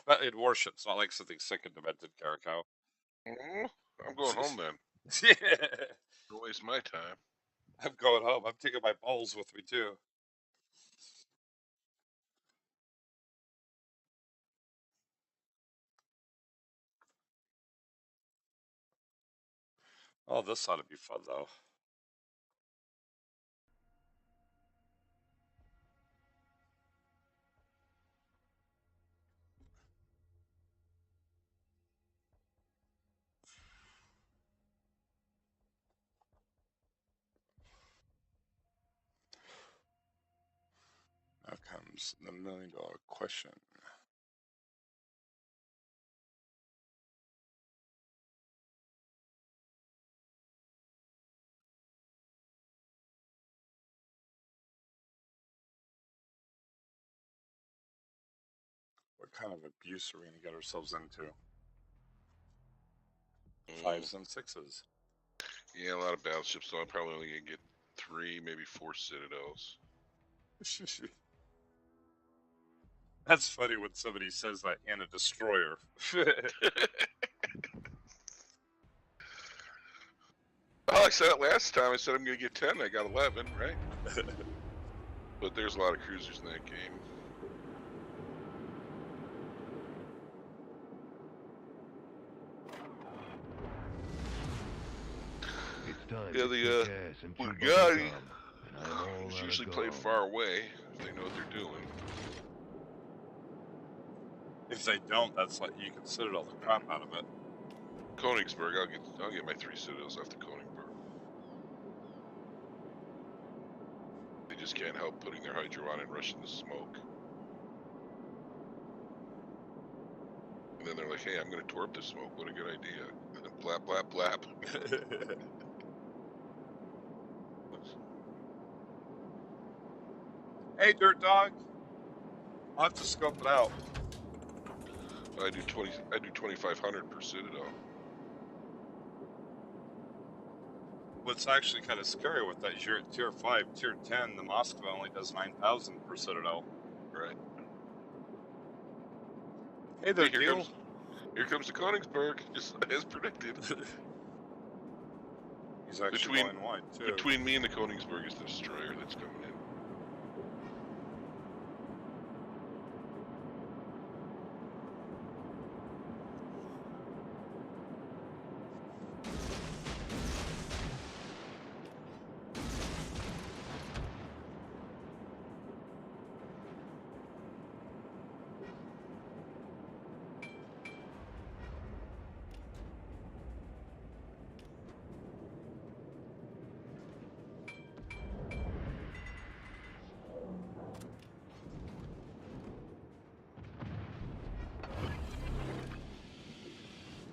But in warships, not like something sick and invented, Kerikow. I'm going home then. Yeah. Don't waste my time. I'm going home. I'm taking my balls with me too. Oh, this ought to be fun though. Now comes the $1,000,000 question. What kind of abuse are we going to get ourselves into? Fives and sixes. Yeah, a lot of battleships, so I'm probably only going to get 3, maybe 4 citadels. That's funny when somebody says that and a destroyer. Oh, I said it last time. I said I'm going to get 10. I got 11, right? But there's a lot of cruisers in that game. Yeah, the Bugatti is usually played far away if they know what they're doing. If they don't, that's like you consider all the crap out of it. Königsberg, I'll get my 3 citadels off the Königsberg. They just can't help putting their hydro on and rushing the smoke. And then they're like, hey, I'm going to torp the smoke. What a good idea. And then blap, blap, blap. Hey, Dirt Dog. I'll have to scope it out. I do 2,500 per citadel. What's actually kind of scary with that is you're at tier 5, tier 10. The Moskva only does 9,000 per citadel. Right. Hey there, Hey, Deal. Here comes the Königsberg, just as predicted. He's actually going wide, too. Between me and the Königsberg is the destroyer that's coming in.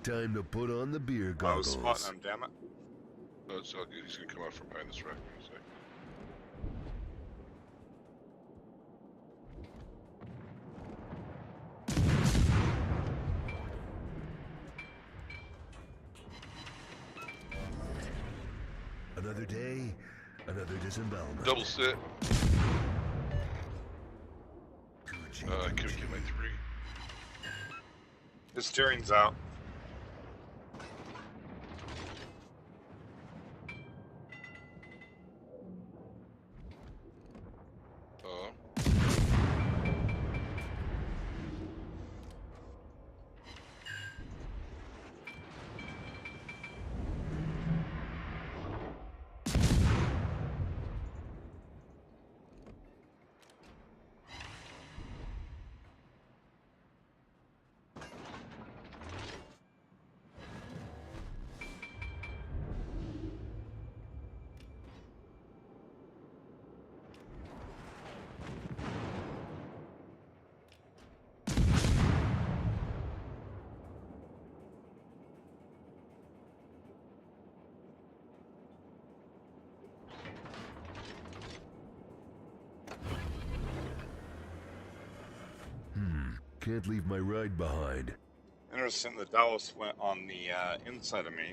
Time to put on the beer goggles. I was spotting him, damn it. Oh, it's all good. He's going to come out from behind this rock in a second. Another day, another disembowelment. Double sit. I couldn't get my 3. His steering's out. Can't leave my ride behind. Interesting, the Dallas went on the inside of me,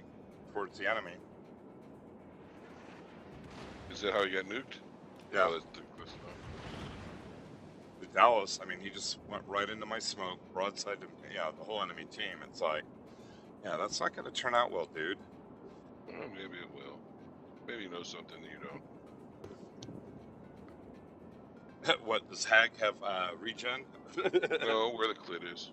towards the enemy. Is that how he got nuked? Yeah. Oh, that's the Dallas, I mean, he just went right into my smoke, broadside to, yeah, the whole enemy team. It's like, yeah, that's not going to turn out well, dude. Well, maybe it will. Maybe you know something that you don't. What, does Hag have regen? No, where the clit is.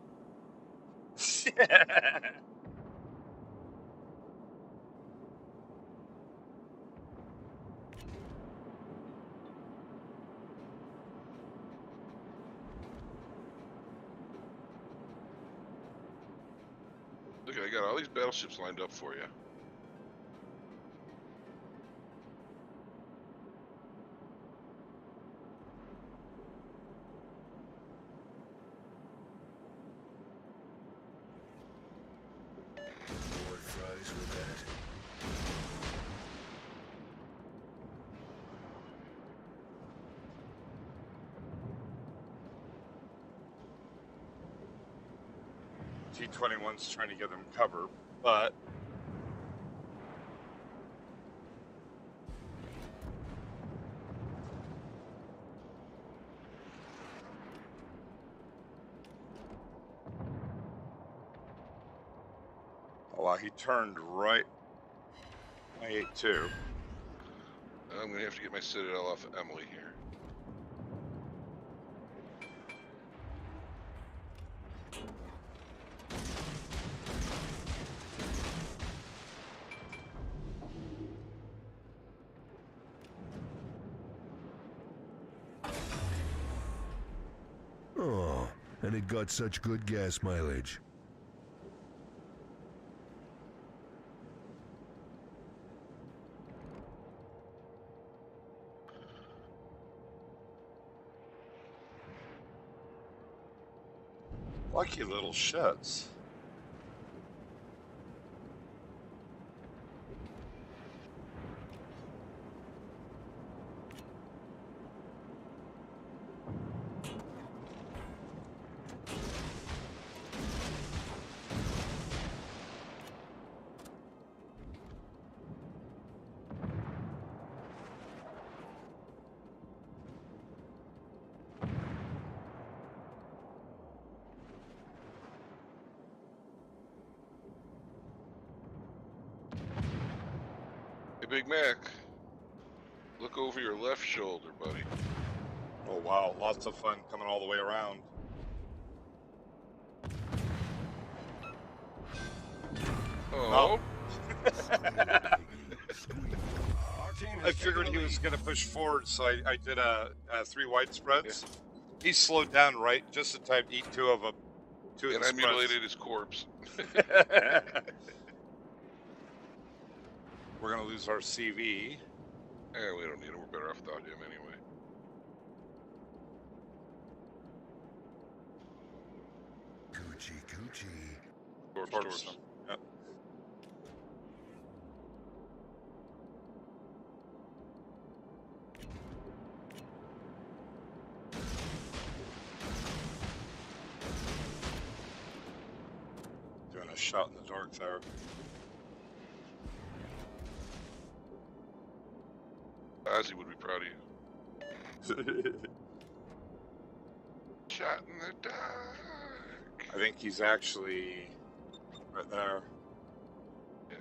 Look, I got all these battleships lined up for you. More fries with that. T-21's trying to get them cover, but oh wow, he turned right. I ate two. I'm gonna have to get my Citadel off of Emily here. Oh, and it got such good gas mileage. Lucky little shits. Hey, Big Mac, look over your left shoulder, buddy. Oh wow, lots of fun coming all the way around. Oh, I figured he was going to push forward, so I did a 3 wide spreads. Yeah. He slowed down right just in time to eat two of them. And I mutilated his corpse. We're going to lose our CV. Eh, we don't need him. We're better off without him anyway. Coochie, coochie. Corpse. Yep. Doing a shot in the dark there. Ozzy would be proud of you. Shot in the dark. I think he's actually right there. Yeah.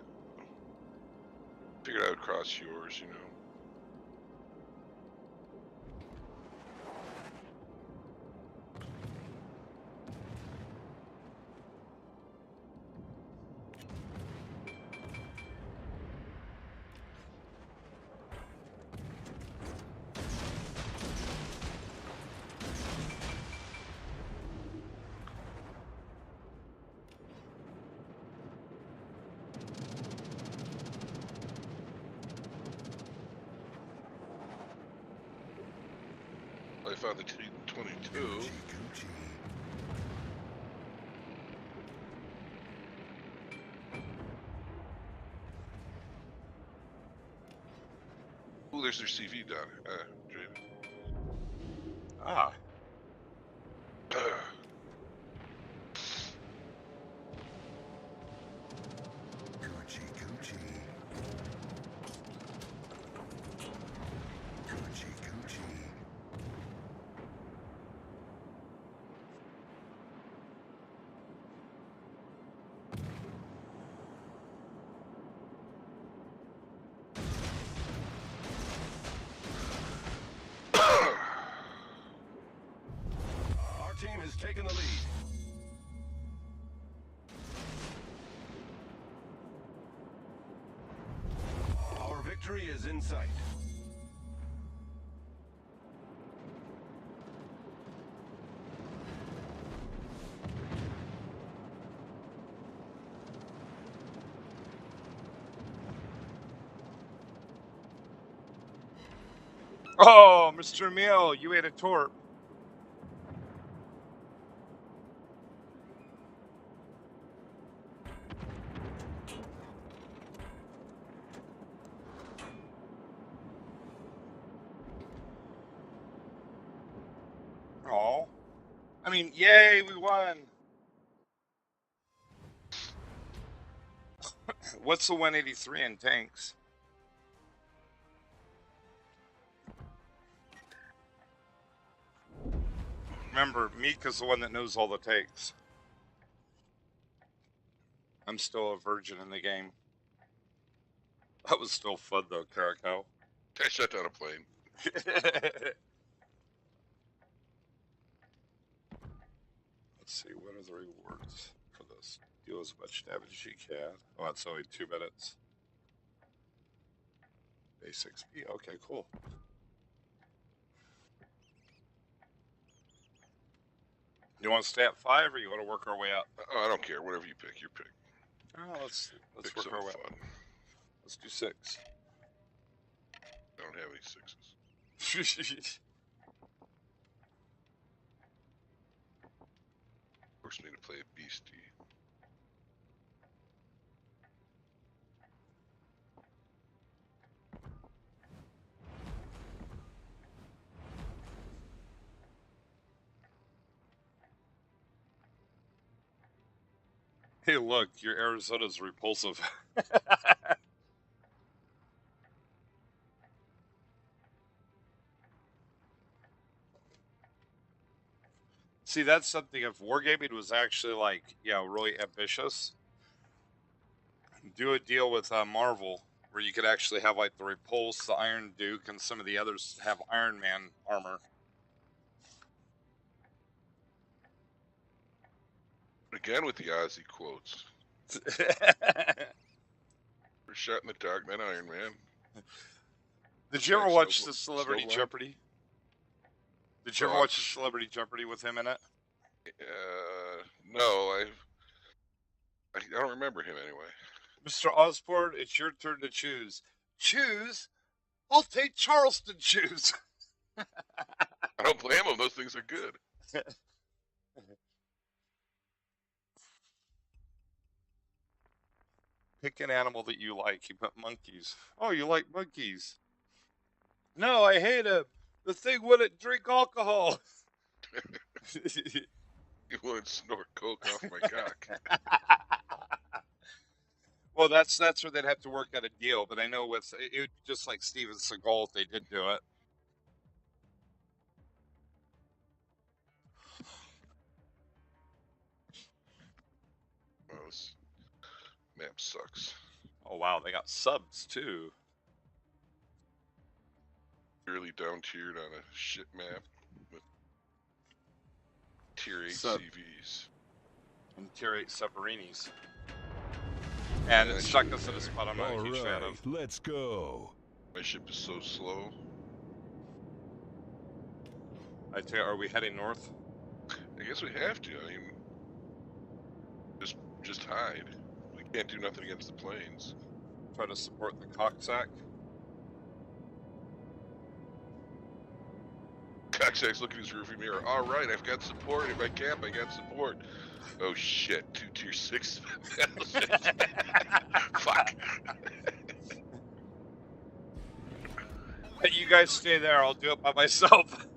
Figured I would cross yours, you know. I found the T-22. Coochie, coochie. Ooh, there's their CV down. Jada. Ah. Coochie, coochie. Coochie, coochie. taken the lead. Our victory is in sight. Oh, Mr. Emil, you ate a torp. Oh, I mean, yay, we won. What's the 183 in tanks? Remember, Mika's the one that knows all the takes. I'm still a virgin in the game. That was still fun though, Kerikow. I shut down a plane. Let's see, what are the rewards for this? Deal as much damage as you can. Oh, it's only 2 minutes. Base XP, okay, cool. You want to stay at 5 or you want to work our way up? Oh, I don't care. Whatever you pick, your pick. Oh, let's Pick work our way something up. fun. Let's do 6. I don't have any 6s. Force me to play a beastie. Hey, look, your Arizona's repulsive. See, that's something. If wargaming was actually like, really ambitious, do a deal with Marvel where you could actually have like the Repulse, the Iron Duke, and some of the others have Iron Man armor. Again with the Ozzy quotes. We're shot in the dark, man, Iron Man. Did you ever watch the Snow Celebrity Blind? Jeopardy? Did you ever watch the Celebrity Jeopardy with him in it? No, I don't remember him anyway. Mr. Osborne, it's your turn to choose. Choose? I'll take Charleston shoes. I don't blame him. Those things are good. Pick an animal that you like. He put monkeys. Oh, you like monkeys? No, I hate him. The thing wouldn't drink alcohol. You wouldn't snort coke off my cock. Well, that's where they'd have to work out a deal. But I know it would be just like Steven Seagal if they did do it. Well, this map sucks. Oh wow, they got subs too. Really down tiered on a shit map with tier 8 Sub. CVs. And tier 8 submarinis. And Yeah, stuck us in a spot I'm not a All huge fan right, of. let's go. My ship is so slow. I tell you, are we heading north? I guess we have to. I mean, just hide. We can't do nothing against the planes. Try to support the cocksack. Cocksack's looking in his rearview mirror. All right, I've got support. If I camp, I got support. Oh shit! 2 tier 6 battleships. Fuck. You guys stay there. I'll do it by myself.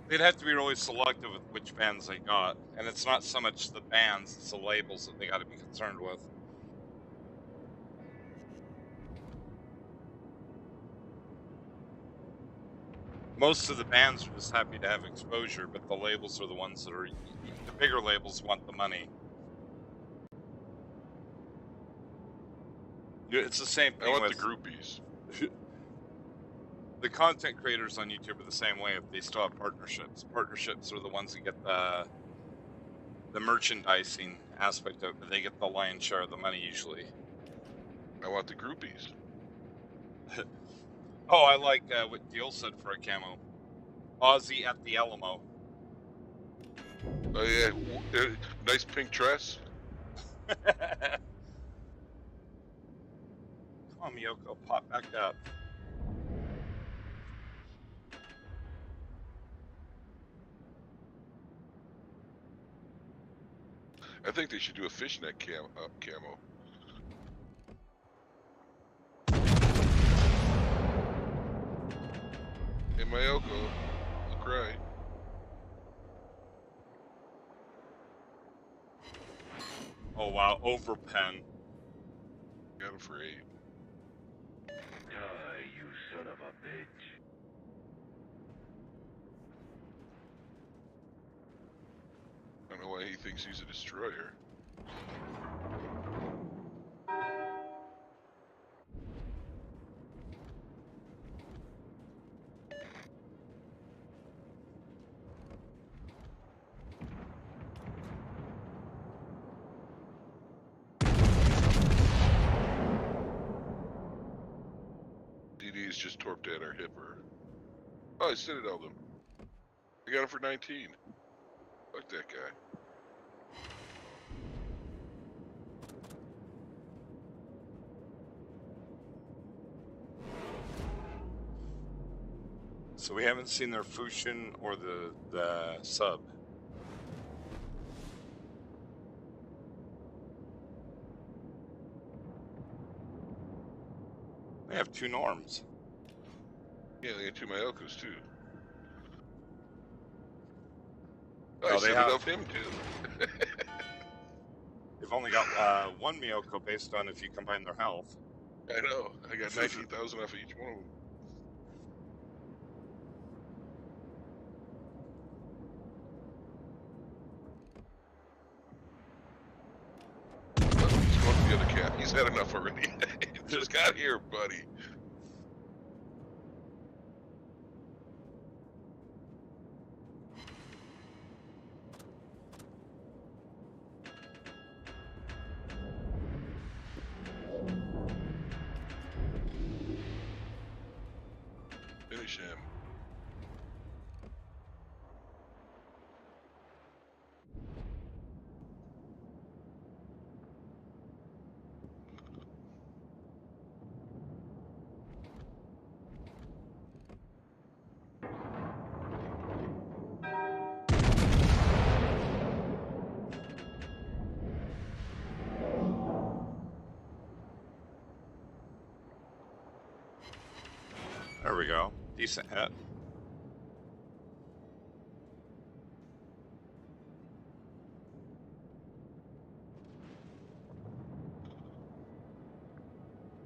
They'd have to be really selective with which bands they got. And it's not so much the bands, it's the labels that they got to be concerned with. most of the bands are just happy to have exposure, but the labels are the ones that are the bigger labels want the money. It's the same I thing want with the groupies. the content creators on YouTube are the same way. If they still have partnerships, partnerships are the ones that get the merchandising aspect of it, but they get the lion's share of the money usually. I want the groupies. Oh, I like what Deal said for a camo. Aussie at the Alamo. Oh yeah, nice pink dress. Come on, Miyoko, pop back up. I think they should do a fishnet camo. Hey Mayoko, look right. Oh wow, overpen. Got him for 8. Die, you son of a bitch. I don't know why he thinks he's a destroyer. DD's just torped at our hipper. Oh, I citadeled him. I got him for 19. Fuck that guy. So we haven't seen their Fusion or the sub. They have 2 norms. Yeah, they got 2 Mayokos too. Oh, I they set it have- up him too. They've only got 1 Miyoko based on if you combine their health. I know. I got 19,000 off of each one of them. He's going to the other cat. He's had enough already. Just got here, buddy. Finish him. There we go. Decent hit.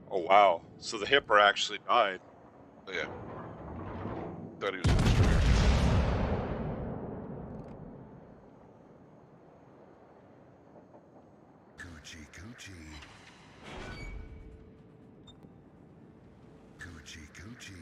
Oh wow. So the hipper actually died. Oh, yeah. Thought he was a destroyer. Coochie coochie. Coochie coochie.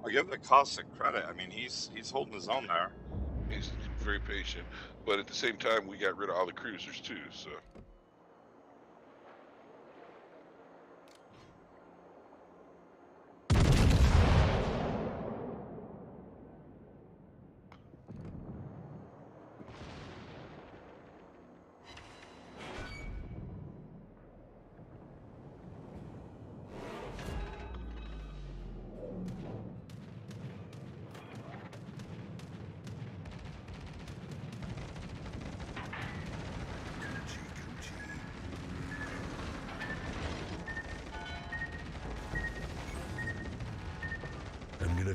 I'll give the Cossack credit. I mean, he's holding his own there. He's very patient. But at the same time, we got rid of all the cruisers too, so. Coochie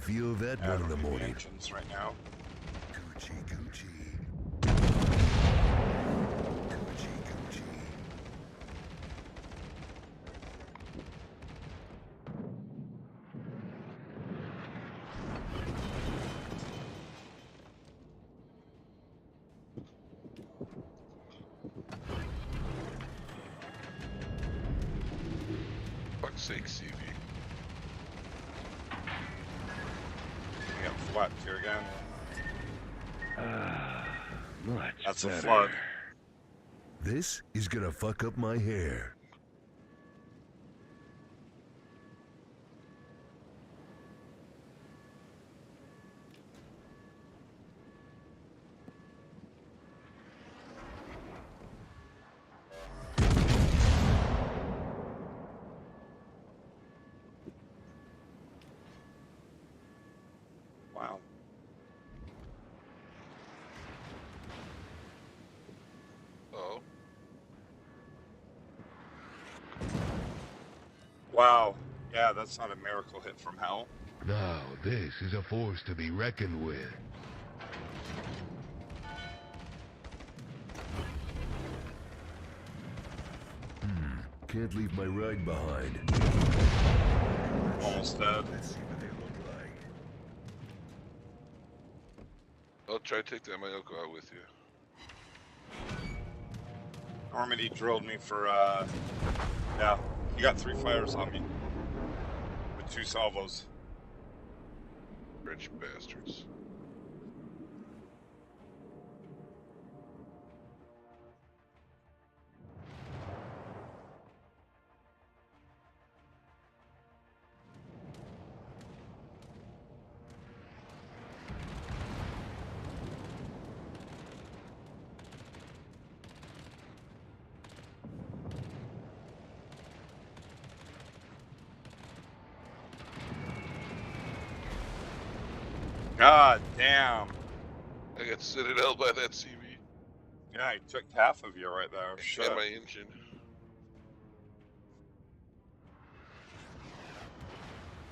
feel that I one in don't the need the morning. engines right now. Gucci, Gucci. Gucci, Gucci. Fuck's sake, CV. We got flat here again. Much That's better. a flood. This is gonna fuck up my hair. Wow. Oh. Wow. Yeah, that's not a miracle hit from hell. Now this is a force to be reckoned with. Can't leave my ride behind. Almost dead. Let's see what they look like. I'll try to take that Mayoko out with you. Normandy drilled me for, yeah. He got 3 fires on me. With 2 salvos. Rich bastards. God damn. I got citadel by that CV. Yeah, he took half of you right there. Shit. And my engine.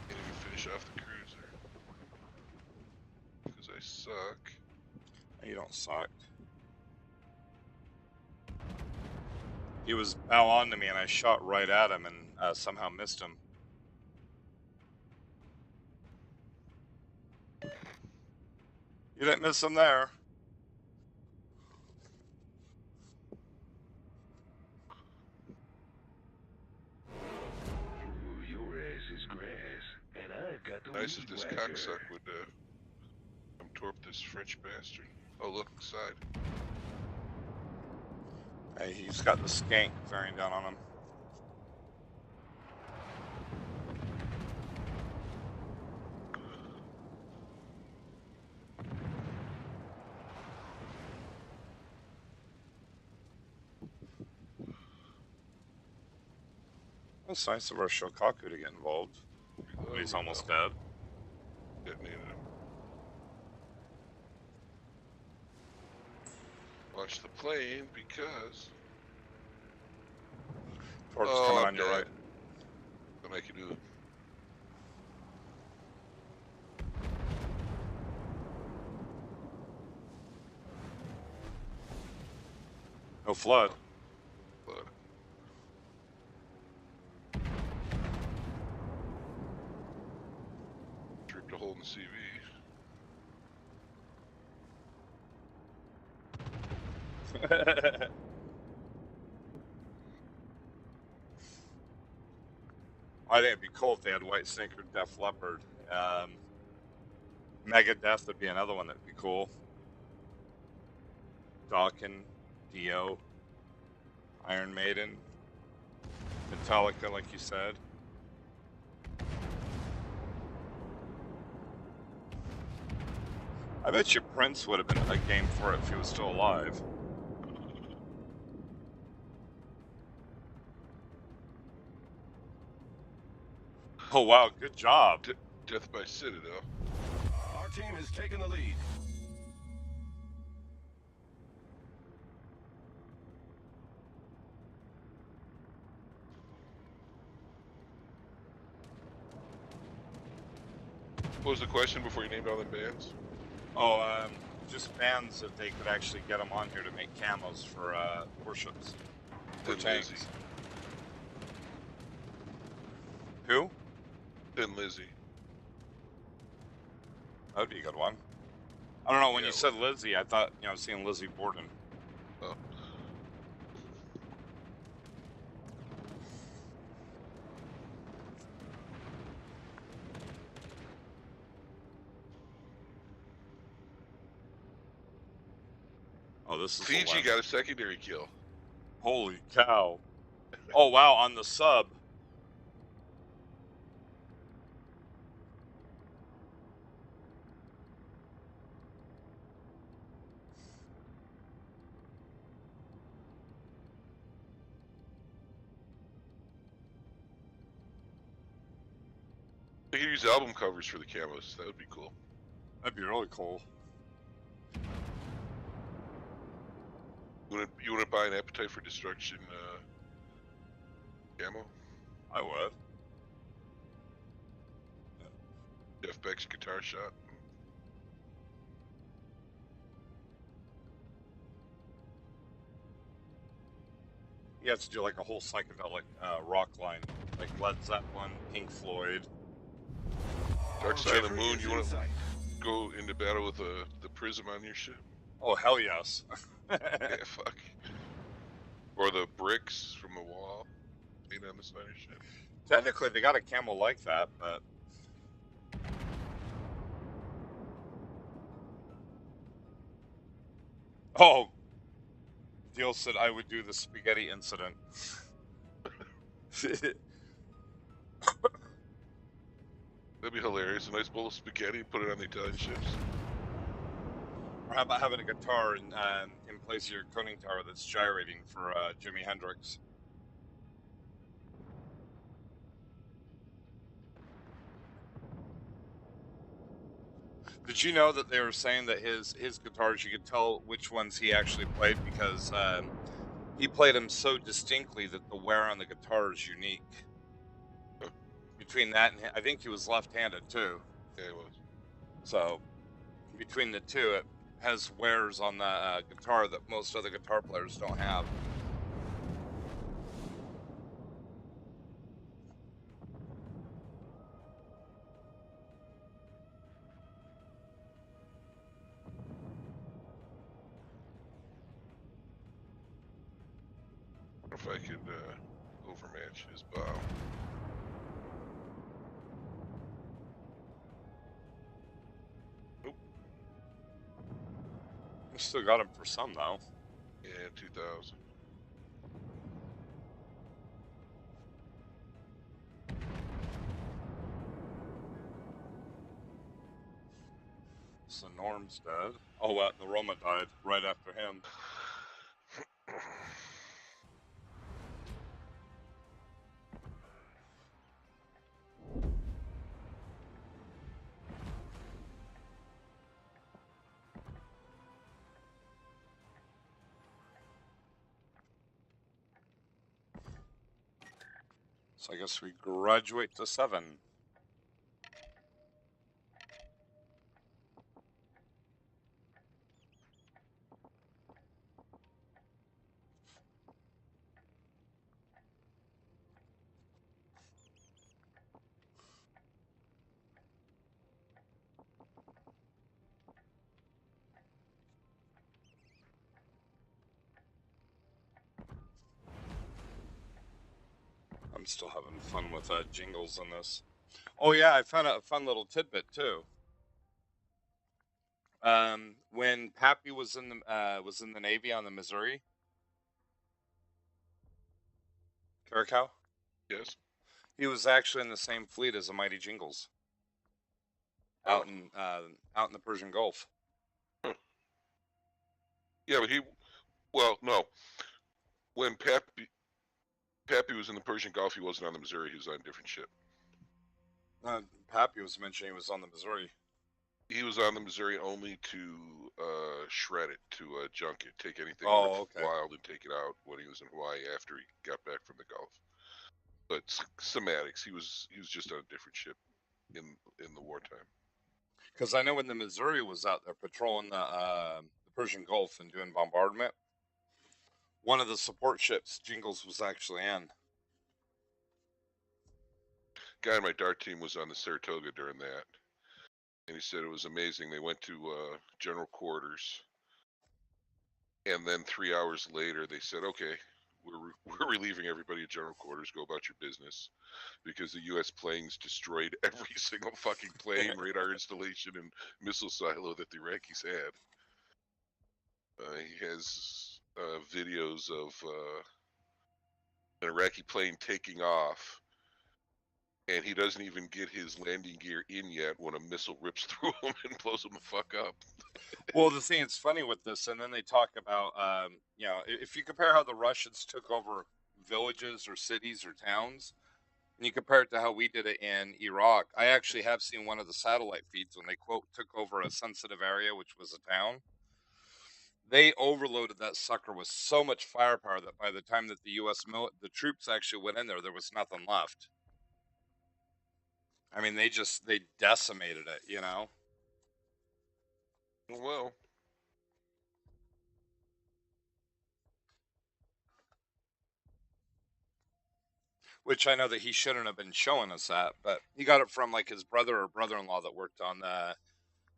Can't even finish off the cruiser. Because I suck. You don't suck. He was bow on to me and I shot right at him and somehow missed him. You didn't miss him there. Ooh, your ass is grass, and I've got the Nice if weed this whacker. cocksuck would come torp this French bastard. Oh, look, side. Hey, he's got the skank bearing down on him. It's nice of our Shokaku to get involved. But he's almost dead. Detonated him. Watch the plane because. Torp's Oh, coming I'm on your dead. right. Don't make you do it. No flood. But tripped a hole in the CV. I think it'd be cool if they had White Snake or Def Leopard. Mega Death would be another one that'd be cool. Dawkin, Dio, Iron Maiden, Metallica, like you said. I bet you Prince would have been a game for it if he was still alive. Oh wow, good job. Death by Citadel. Our team has taken the lead. What was the question before you named all them bands? Oh, just bands that they could actually get them on here to make camos for warships. For Thin tanks. Lizzy. Who? Thin Lizzy. That'd be a good one. I don't know, when Yeah, you said Lizzie, I thought, you know, seeing Lizzie Borden. Oh. Oh, this is Fiji got a secondary kill. Holy cow. Oh, wow, on the sub. They could use album covers for the camos. That would be cool. That'd be really cool. You want to buy an Appetite for Destruction camo? I would. Jeff Beck's guitar shot. You have to do like a whole psychedelic rock line, like Led Zeppelin, Pink Floyd. Dark Side of the Artillery Moon. is You want in to sight. go into battle with the prism on your ship? Oh, hell yes. Yeah, fuck. Or the bricks from the wall paint on the side of your ship. Technically, they got a camo like that, but... Oh! Deal said I would do the spaghetti incident. That'd be hilarious. A nice bowl of spaghetti, put it on the Italian ships. Or how about having a guitar in place of your conning tower that's gyrating for Jimi Hendrix? Did you know that they were saying that his guitars, you could tell which ones he actually played because he played them so distinctly that the wear on the guitar is unique. Between that and I think he was left-handed too. Yeah, it was. So between the two, it has wears on the guitar that most other guitar players don't have. If I could overmatch his bow. I still got him for some though. Yeah, 2000. So Norm's dead. Oh, the Roma died right after him. So I guess we graduate to 7. I'm still having fun with jingles in this. Oh yeah, I found a fun little tidbit too. When Pappy was in the Navy on the Missouri, Kerikow, Yes. he was actually in the same fleet as the Mighty Jingles, out in the Persian Gulf. Huh. Yeah, but well, no. When Pappy was in the Persian Gulf, he wasn't on the Missouri. He was on a different ship. Pappy was mentioning he was on the Missouri. He was on the Missouri only to shred it, to junk it, take anything Okay. wild and take it out when he was in Hawaii after he got back from the Gulf. But semantics, he was just on a different ship in the wartime. Because I know when the Missouri was out there patrolling the Persian Gulf and doing bombardment, one of the support ships Jingles was actually in. Guy on my dart team was on the Saratoga during that, and he said it was amazing. They went to general quarters, and then 3 hours later they said, "Okay, we're relieving everybody at general quarters. Go about your business," because the U.S. planes destroyed every single fucking plane, radar installation, and missile silo that the Iraqis had. He has videos of an Iraqi plane taking off, and he doesn't even get his landing gear in yet when a missile rips through him and blows him the fuck up. Well, the thing that's funny with this, and then they talk about, if you compare how the Russians took over villages or cities or towns, and you compare it to how we did it in Iraq, I actually have seen one of the satellite feeds when they, quote, took over a sensitive area, which was a town. They overloaded that sucker with so much firepower that by the time that the the troops actually went in there, there was nothing left. I mean, they decimated it, you know? Well, Which I know that he shouldn't have been showing us that, but he got it from like his brother or brother-in-law that worked on the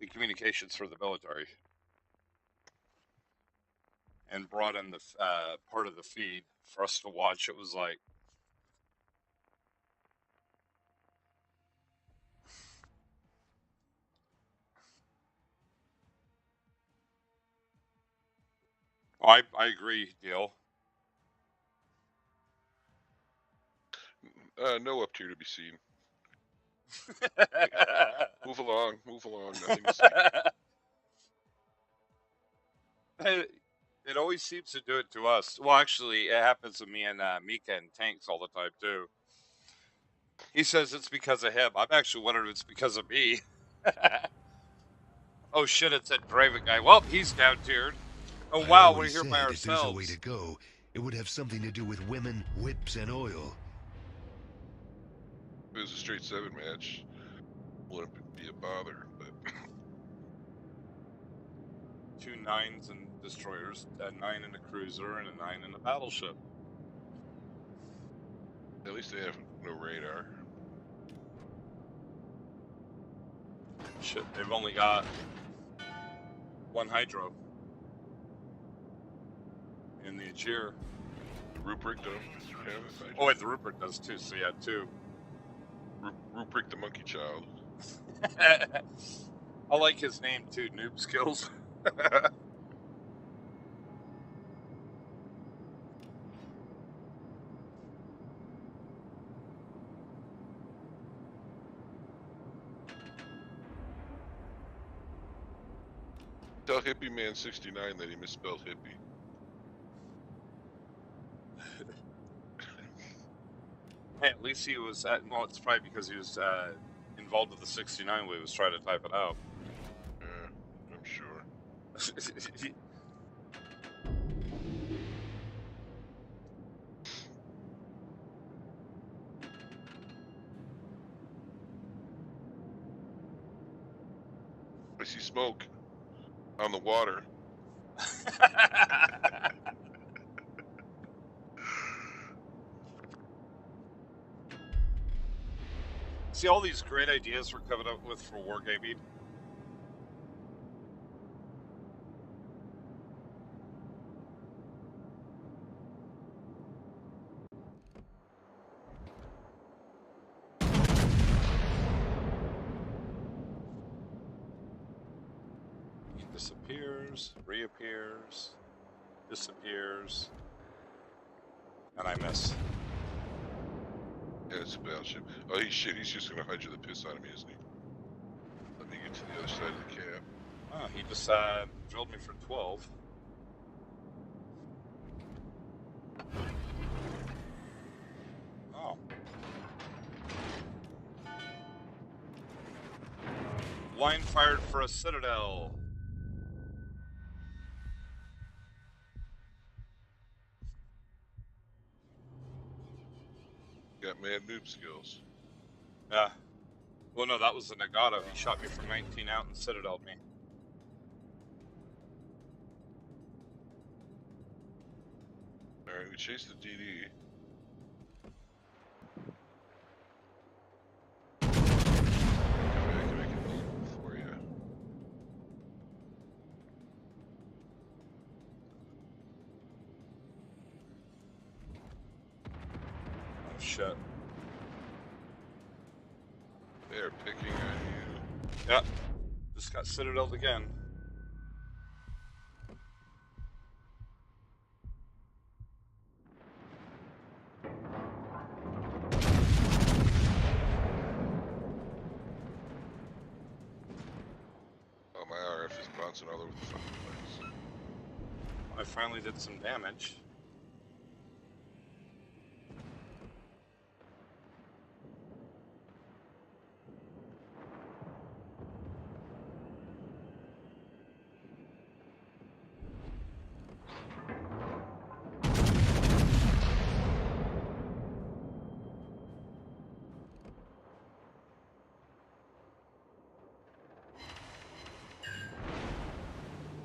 communications for the military and brought in the part of the feed for us to watch. It was like, oh, I agree, Deal. no up tier to be seen. Move along, nothing to see. It always seems to do it to us. Well, actually, it happens to me and Mika and Tanks all the time, too. He says it's because of him. I'm actually wondering if it's because of me. Oh, shit, it's that Draven guy. Well, he's down tiered. Oh, I wow, we're always here said by if there's a way ourselves. to go, it would have something to do with women, whips, and oil. If it was a straight 7 match, wouldn't be a bother, but 2 9s and destroyers, a 9 in a cruiser, and a 9 in a battleship. at least they have no radar. Shit, they've only got 1 hydro in the Achir. The Rupert don't have it. Oh, wait, the Rupert does too, so yeah, 2. Rupert the monkey child. I like his name too, Noob Skills. Tell Hippie Man 69 that he misspelled hippie. Hey, at least he was well, it's probably because he was involved with the 69 when he was trying to type it out. Yeah, I'm sure. I see smoke on the water. See all these great ideas we're coming up with for wargaming. He disappears, reappears, disappears, and I miss. Yeah, it's a battleship. Oh, shit, he's just gonna hydra the piss out of me, isn't he? Let me get to the other side of the cab. Oh, he just drilled me for 12. Oh. Line fired for a citadel. Got mad noob skills. Yeah. Well, no, that was the Nagato. He shot me from 19 out and citadel'd me. Alright, we chased the DD. I can make it equal for you. Oh, shit. They're picking on you. Yep. Just got citadel'd again. Oh, my RF is bouncing all over the fucking place. I finally did some damage.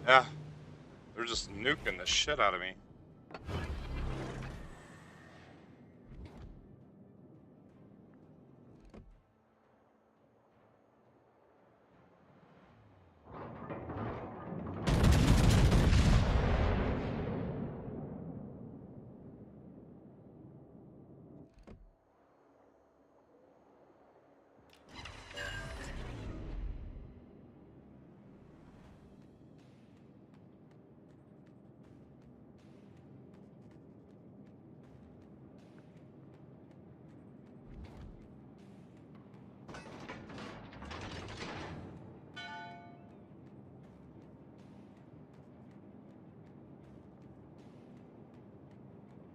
Yeah. They're just nuking the shit out of me.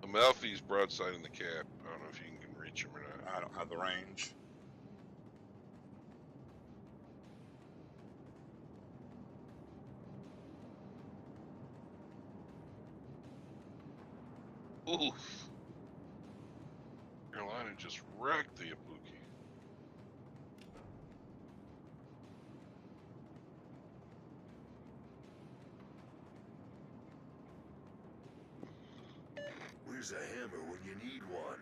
Amalfi's broadside in the cap. I don't know if you can reach him or not. I don't have the range. Oof. Carolina just wrecked the Ibuki. Where's a hammer when you need one?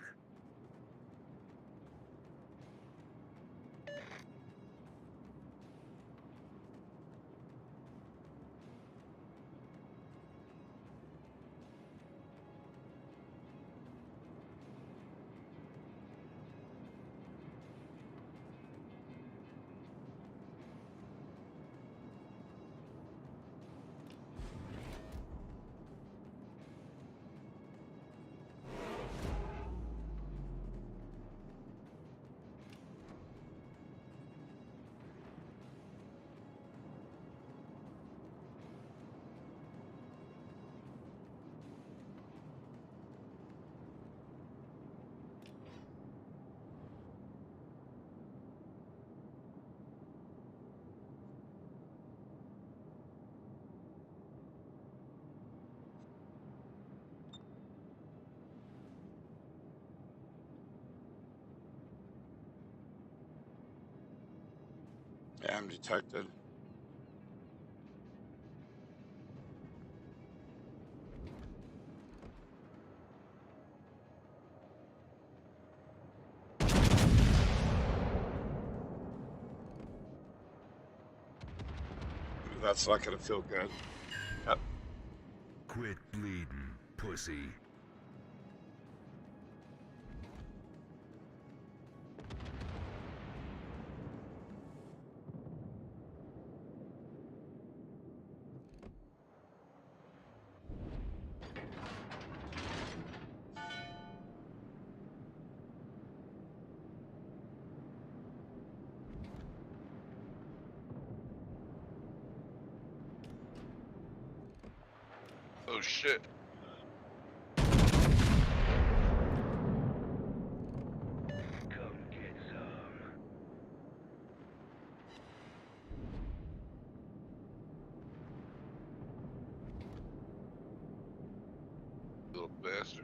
Yeah, I'm detected. That's not gonna feel good. Yep. Quit bleeding, pussy. Oh shit. Come get some. Little bastard.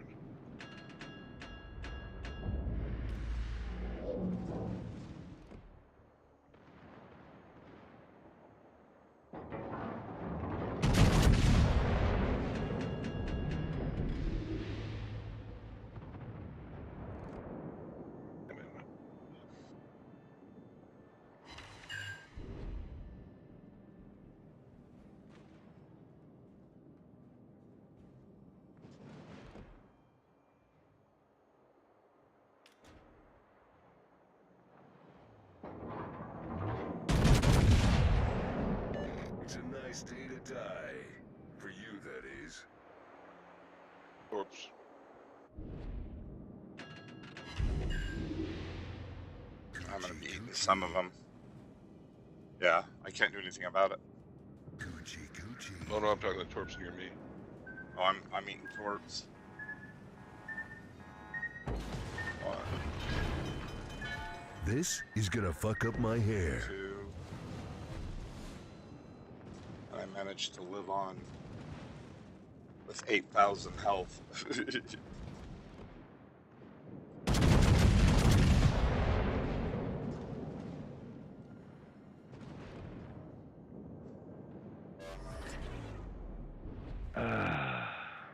nice day to die. For you, that is. Corpse. I'm gonna be eating some of them. Yeah, I can't do anything about it. Coochie coochie. Oh no, I'm talking to the corpse near me. Oh, I'm eating corpse. One, This is gonna fuck up my hair. 2. And I managed to live on with 8,000 health.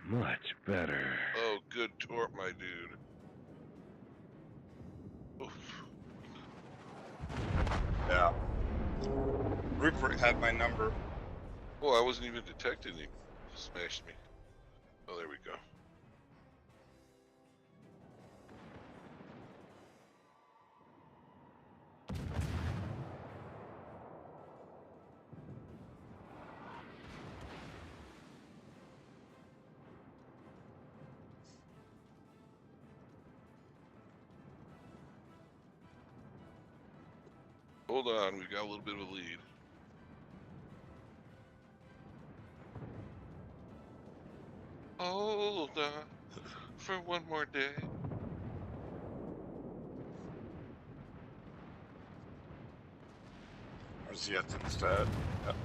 Much better. Oh, good torp, my dude. Oof. Yeah. Rupert had my number. Well, I wasn't even detected and he smashed me. Oh, there we go. Hold on, we've got a little bit of a lead. Hold on for one more day. Where's the instead? Yep.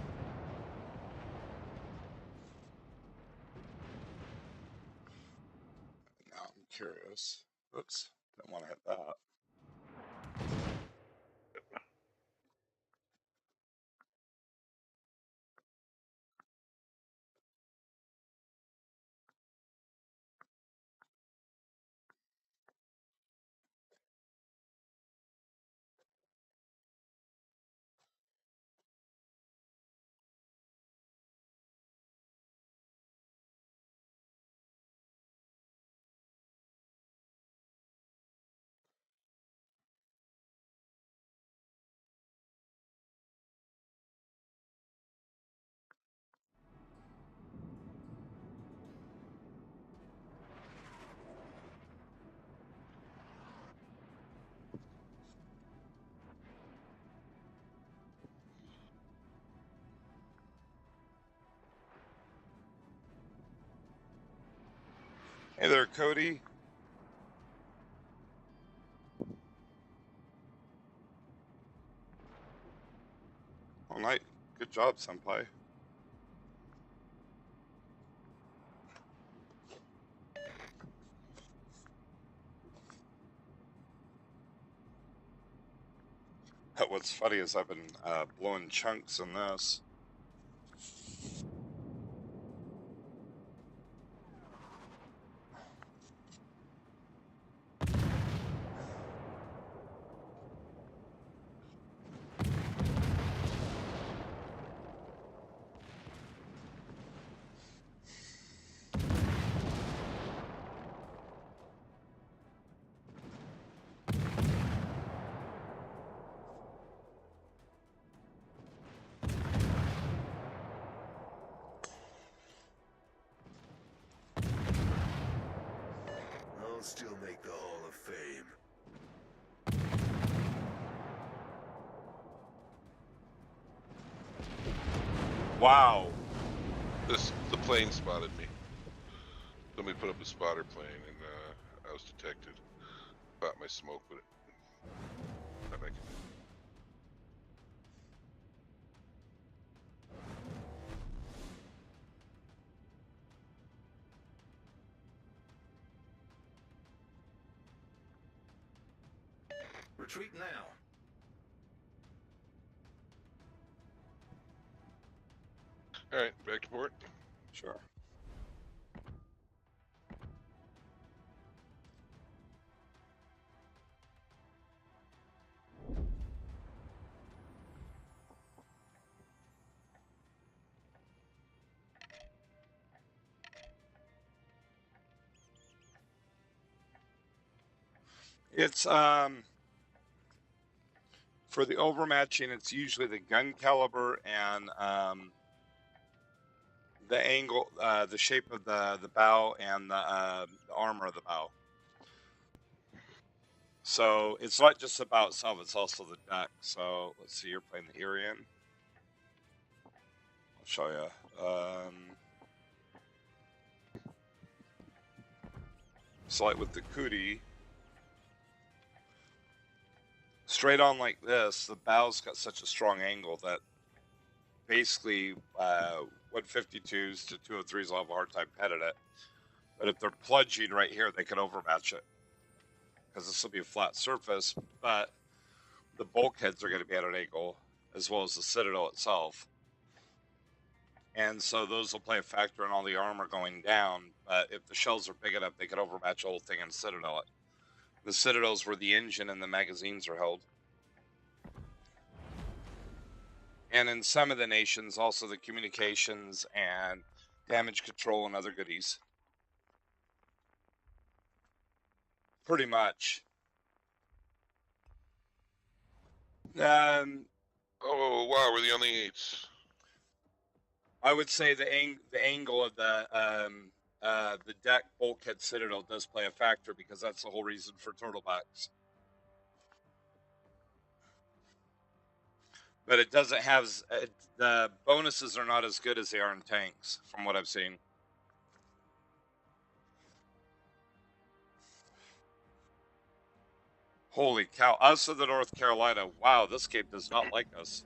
Now I'm curious. Oops, didn't want to hit that. Hey there, Cody. All night. Good job, senpai. What's funny is I've been blowing chunks in this. I'll still make the Hall of Fame. Wow. The plane spotted me. Somebody put up a spotter plane and I was detected. Caught my smoke with it. Thought I could- Retreat now. All right, back to port. Sure. It's for the overmatching, it's usually the gun caliber and the angle, the shape of the bow and the armor of the bow. So it's not just the bow itself; it's also the deck. So let's see, you're playing the Irian. I'll show you. So like with the Kuti, straight on like this, the bow's got such a strong angle that basically 152s to 203s will have a hard time petting it. But if they're plunging right here, they can overmatch it because this will be a flat surface, but the bulkheads are going to be at an angle as well as the citadel itself. And so those will play a factor in all the armor going down. But if the shells are big enough, they could overmatch the whole thing and citadel it. The citadels where the engine and the magazines are held. And in some of the nations, also the communications and damage control and other goodies. Pretty much. Oh wow, we're the only 8s. I would say the angle of the deck bulkhead citadel does play a factor because that's the whole reason for turtlebacks. But it doesn't have the bonuses are not as good as they are in tanks, from what I've seen. Holy cow! Us of the North Carolina. Wow, this game does not like us.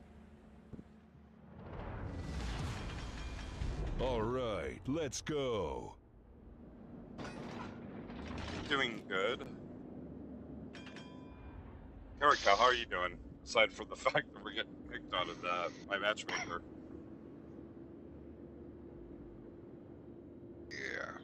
All right, let's go. Doing good. Kerikow, how are you doing? Aside from the fact that we're getting picked on my matchmaker. Yeah.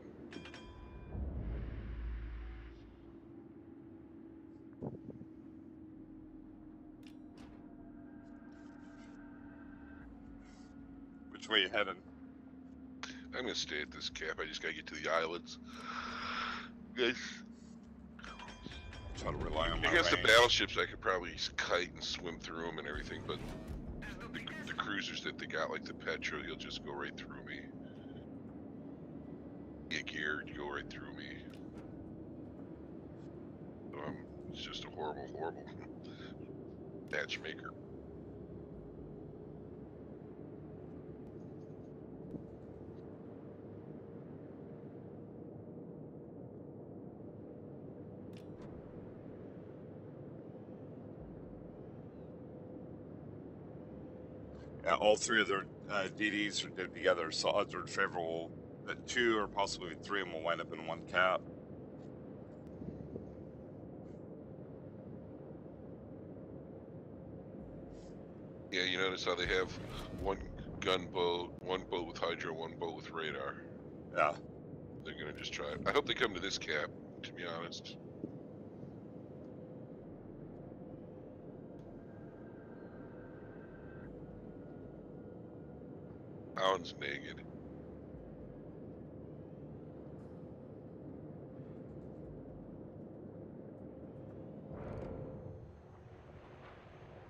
Which way you heading? I'm gonna stay at this cap. I just gotta get to the islands. Guys, Try to rely on my against the range. battleships, I could probably kite and swim through them and everything, but the cruisers that they got, like the Petra, you'll just go right through me. Get geared, you go right through me. So it's just a horrible, horrible matchmaker. Yeah, all three of their DDs are did together, so odds are favorable that 2 or possibly 3 of them will wind up in one cap. Yeah, you notice how they have one gunboat, one boat with hydro, one boat with radar. Yeah. They're gonna just try it. I hope they come to this cap, to be honest. Alan's naked.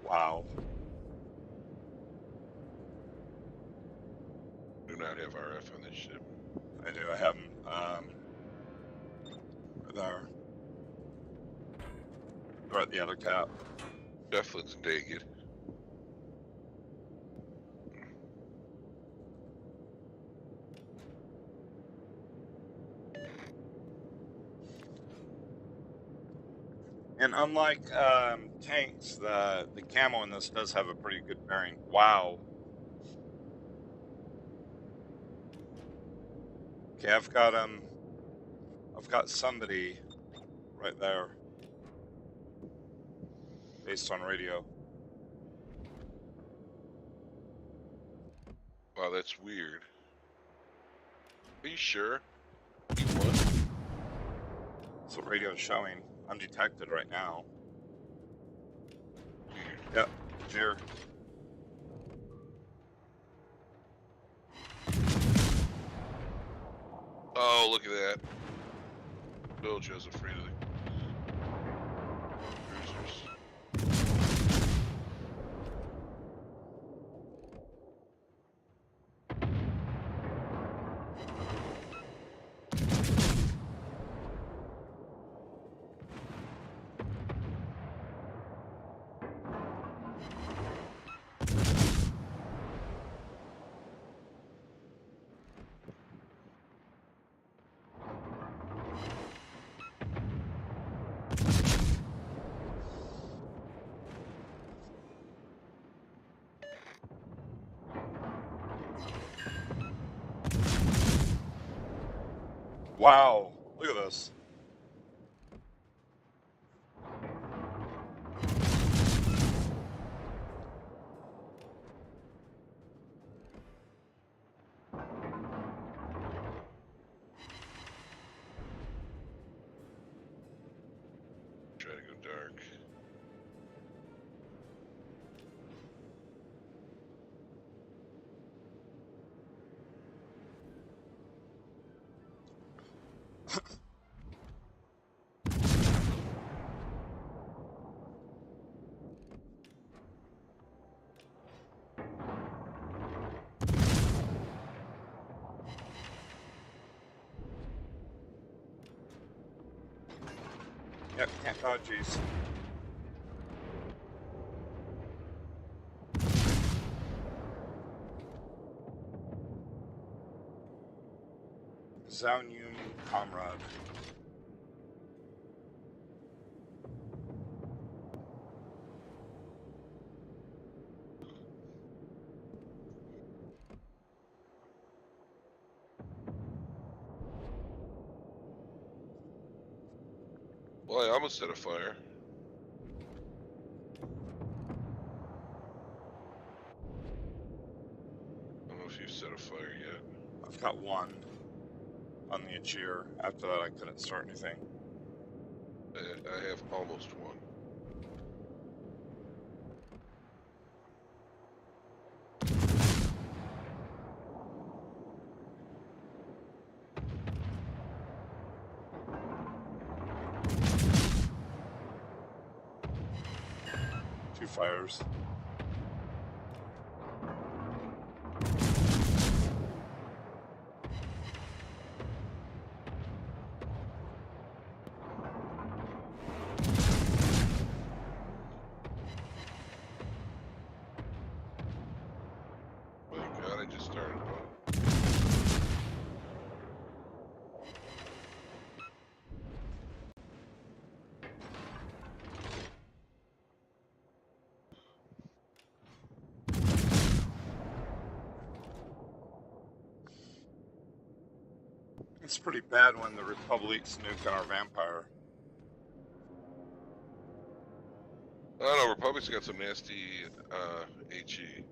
Wow. Do not have RF on this ship. I do. I have them. There. They're at the other cap. Devlin's naked. And unlike tanks, the camo in this does have a pretty good bearing. Wow. Okay, I've got somebody right there based on radio. Wow, that's weird. Are you sure? You won? That's what radio is showing. I'm detected right now. Weird. Yep, here. Oh, look at that. Dojo's afraid of the cruisers. Wow, look at this. Try to go dark. Yep, can't. Oh, jeez. Zaunium Comrade. Well, I almost set a fire. I don't know if you set a fire yet. I've got one on the Aegir. After that, I couldn't start anything. I have almost one. Two fires. My God, I just started one. It's pretty bad when the Republic's nuking our vampire. Oh no, Republic's got some nasty HE.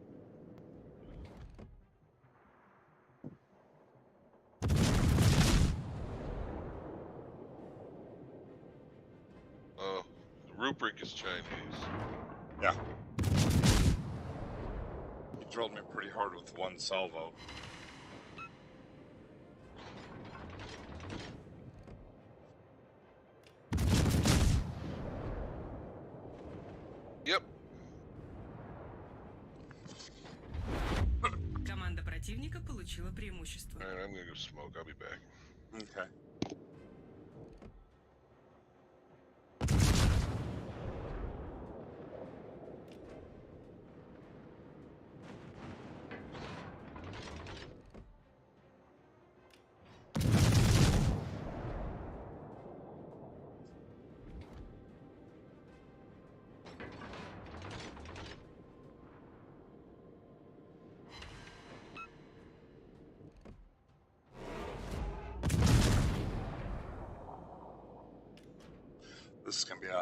Oh, the rubric is Chinese. Yeah. He drilled me pretty hard with one salvo. Yep. Команда противника получила преимущество. Alright, I'm gonna go smoke. I'll be back. Okay. This is going to be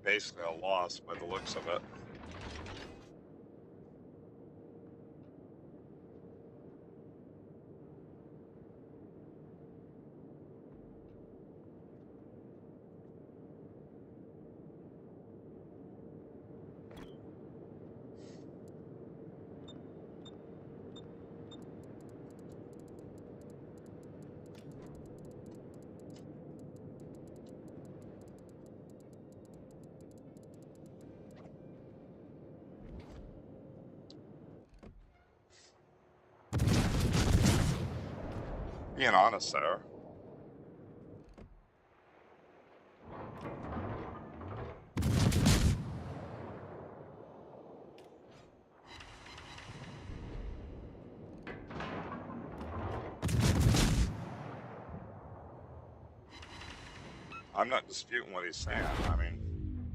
basically a loss by the looks of it. Being honest there. I'm not disputing what he's saying. I mean,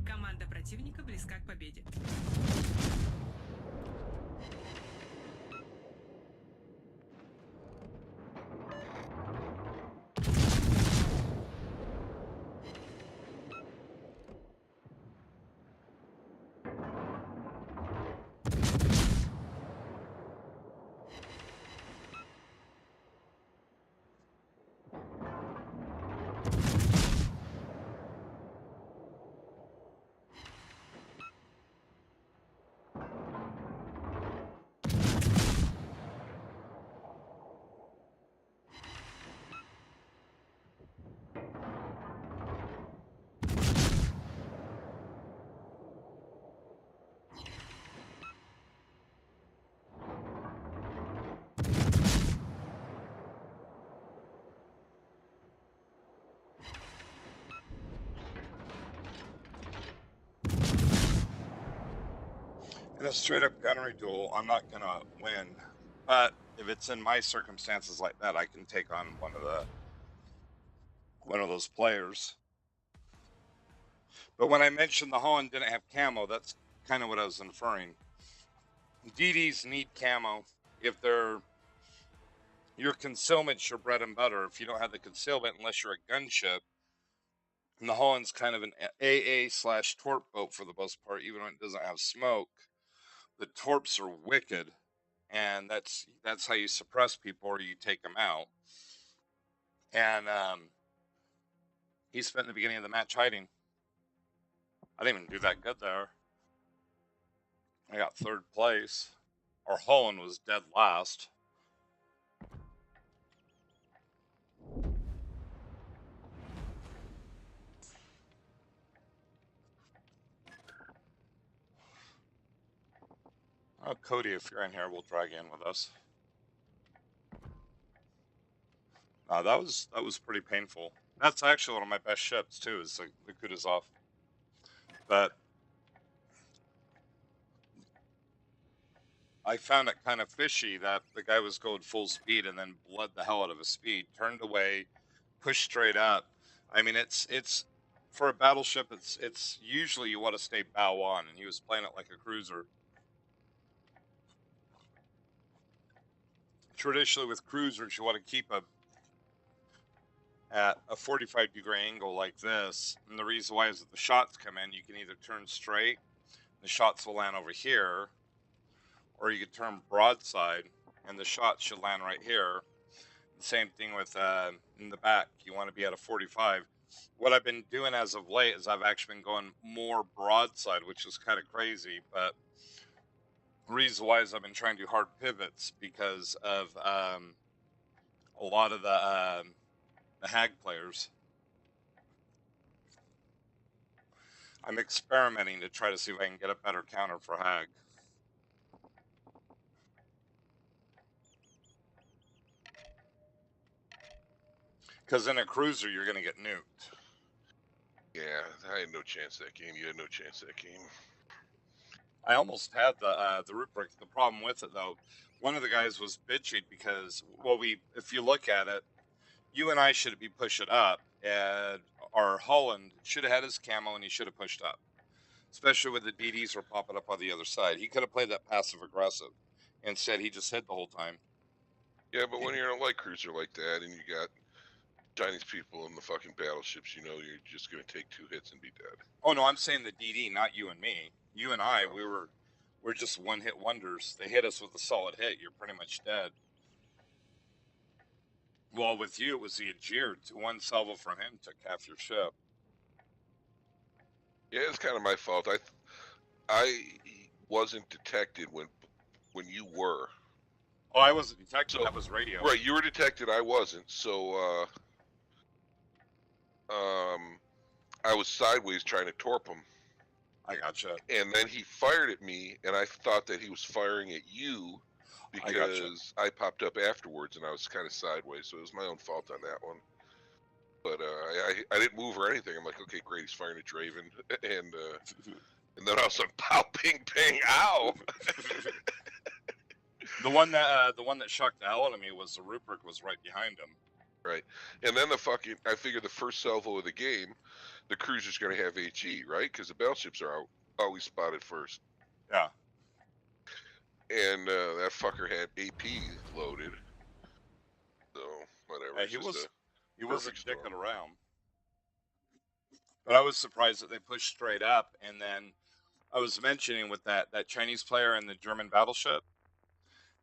Команда противника близка к победе. In a straight up gunnery duel, I'm not gonna win. But if it's in my circumstances like that, I can take on one of those players. But when I mentioned the Holland didn't have camo, that's kind of what I was inferring. DDs need camo if they're your concealment's your bread and butter. If you don't have the concealment, unless you're a gunship, and the Holland's kind of an AA/torp boat for the most part, even when it doesn't have smoke. The torps are wicked, and that's how you suppress people or you take them out. And he spent the beginning of the match hiding. I didn't even do that good there. I got third place. Our Holland was dead last. Oh, Cody, if you're in here, we'll drag you in with us. That was pretty painful. That's actually one of my best ships too. Is the Kutuzov. But I found it kind of fishy that the guy was going full speed and then bled the hell out of his speed, turned away, pushed straight up. I mean, it's for a battleship. It's usually you want to stay bow on, and he was playing it like a cruiser. Traditionally, with cruisers, you want to keep at a 45-degree angle like this, and the reason why is that the shots come in. You can either turn straight, the shots will land over here, or you can turn broadside, and the shots should land right here. The same thing with in the back. You want to be at a 45. What I've been doing as of late is I've actually been going more broadside, which is kind of crazy, but the reason why is I've been trying to do hard pivots because of a lot of the Hag players. I'm experimenting to try to see if I can get a better counter for Hag. Because in a cruiser, you're going to get nuked. Yeah, I had no chance that game. You had no chance that game. I almost had the Rubric. The problem with it, though, one of the guys was bitching because, well, if you look at it, you and I should be pushing up, and our Holland should have had his camo, and he should have pushed up. Especially when the DDs were popping up on the other side. He could have played that passive-aggressive. Instead, he just hid the whole time. Yeah, but when you're in a light cruiser like that, and you got Chinese people in the fucking battleships, you know you're just going to take 2 hits and be dead. Oh, no, I'm saying the DD, not you and me. You and I, we're just one-hit wonders. They hit us with a solid hit. You're pretty much dead. Well, with you, it was the Ajir. One salvo from him took half your ship. Yeah, it's kind of my fault. I wasn't detected when you were. Oh, I wasn't detected. So, that was radio. Right, you were detected. I wasn't. So, I was sideways trying to torp him. I gotcha. And then he fired at me, and I thought that he was firing at you because I popped up afterwards, and I was kind of sideways. So it was my own fault on that one. But I didn't move or anything. I'm like, okay, great, he's firing at Draven, and then all of a sudden, pow, ping, ping, ow! The one that shocked the hell out of me was the Rubric was right behind him. Right, and then I figured the first salvo of the game, the cruiser's going to have HE, right? Because the battleships are always spotted first. Yeah. And that fucker had AP loaded. So whatever. He wasn't dicking around. But I was surprised that they pushed straight up, and then I was mentioning with that Chinese player in the German battleship.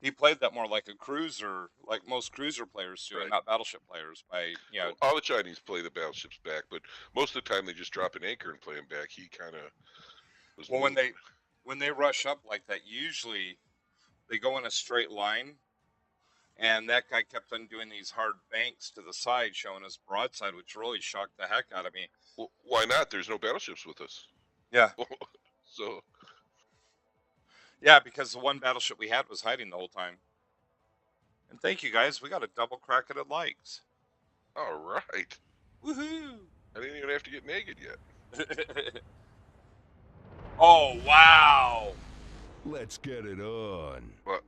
He played that more like a cruiser, like most cruiser players do, and Right. not battleship players. Well, all the Chinese play the battleships back, but most of the time they just drop an anchor and play them back. He kind of was well, moving. when they rush up like that, usually they go in a straight line, and that guy kept on doing these hard banks to the side, showing us broadside, which really shocked the heck out of me. Well, why not? There's no battleships with us. Yeah, So, yeah, because the one battleship we had was hiding the whole time. And thank you guys, we got a double crack at likes. all right. Woohoo! I didn't even have to get naked yet. Oh wow! Let's get it on. But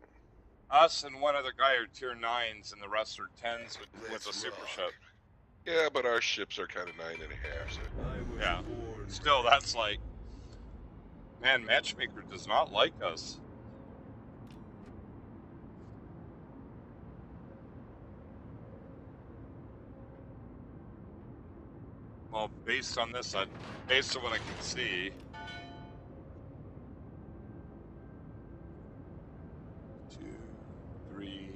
Us and one other guy are tier 9s, and the rest are 10s with a super ship. yeah, but our ships are kind of 9.5. So. Yeah. Still, that's like, man, Matchmaker does not like us. Well, based on this, based on what I can see, 2, 3,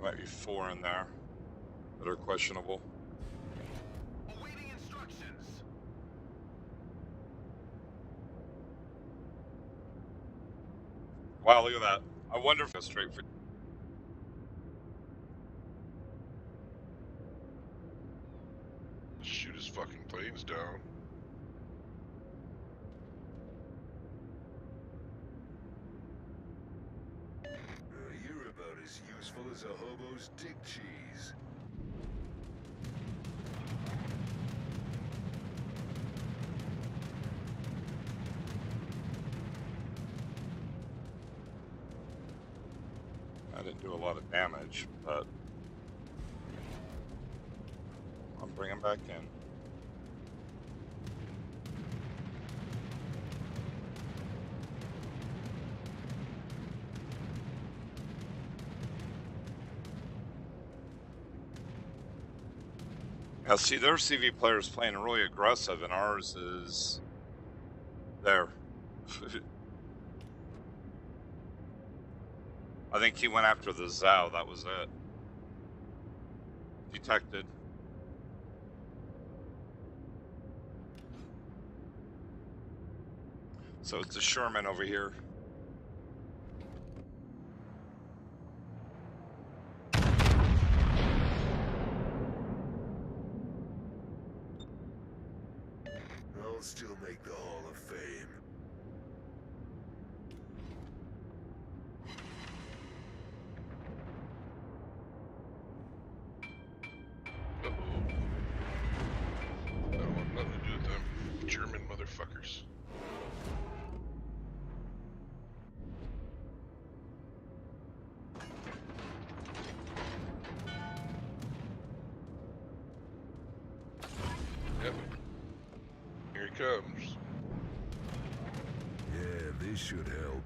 might be 4 in there that are questionable. Awaiting instructions. Wow, look at that. I wonder if it's straight for. Shoot his fucking planes down. You're about as useful as a hobo's dick cheese. I didn't do a lot of damage, but I'll bring him back in. Now, see, their CV players playing really aggressive, and ours is there. I think he went after the Zhao. That was it. Detected. So it's a Sherman over here. I'll still make the Hall of Fame. Uh-oh. I don't want nothing to do with them German motherfuckers. Yep. Here he comes. Yeah, this should help.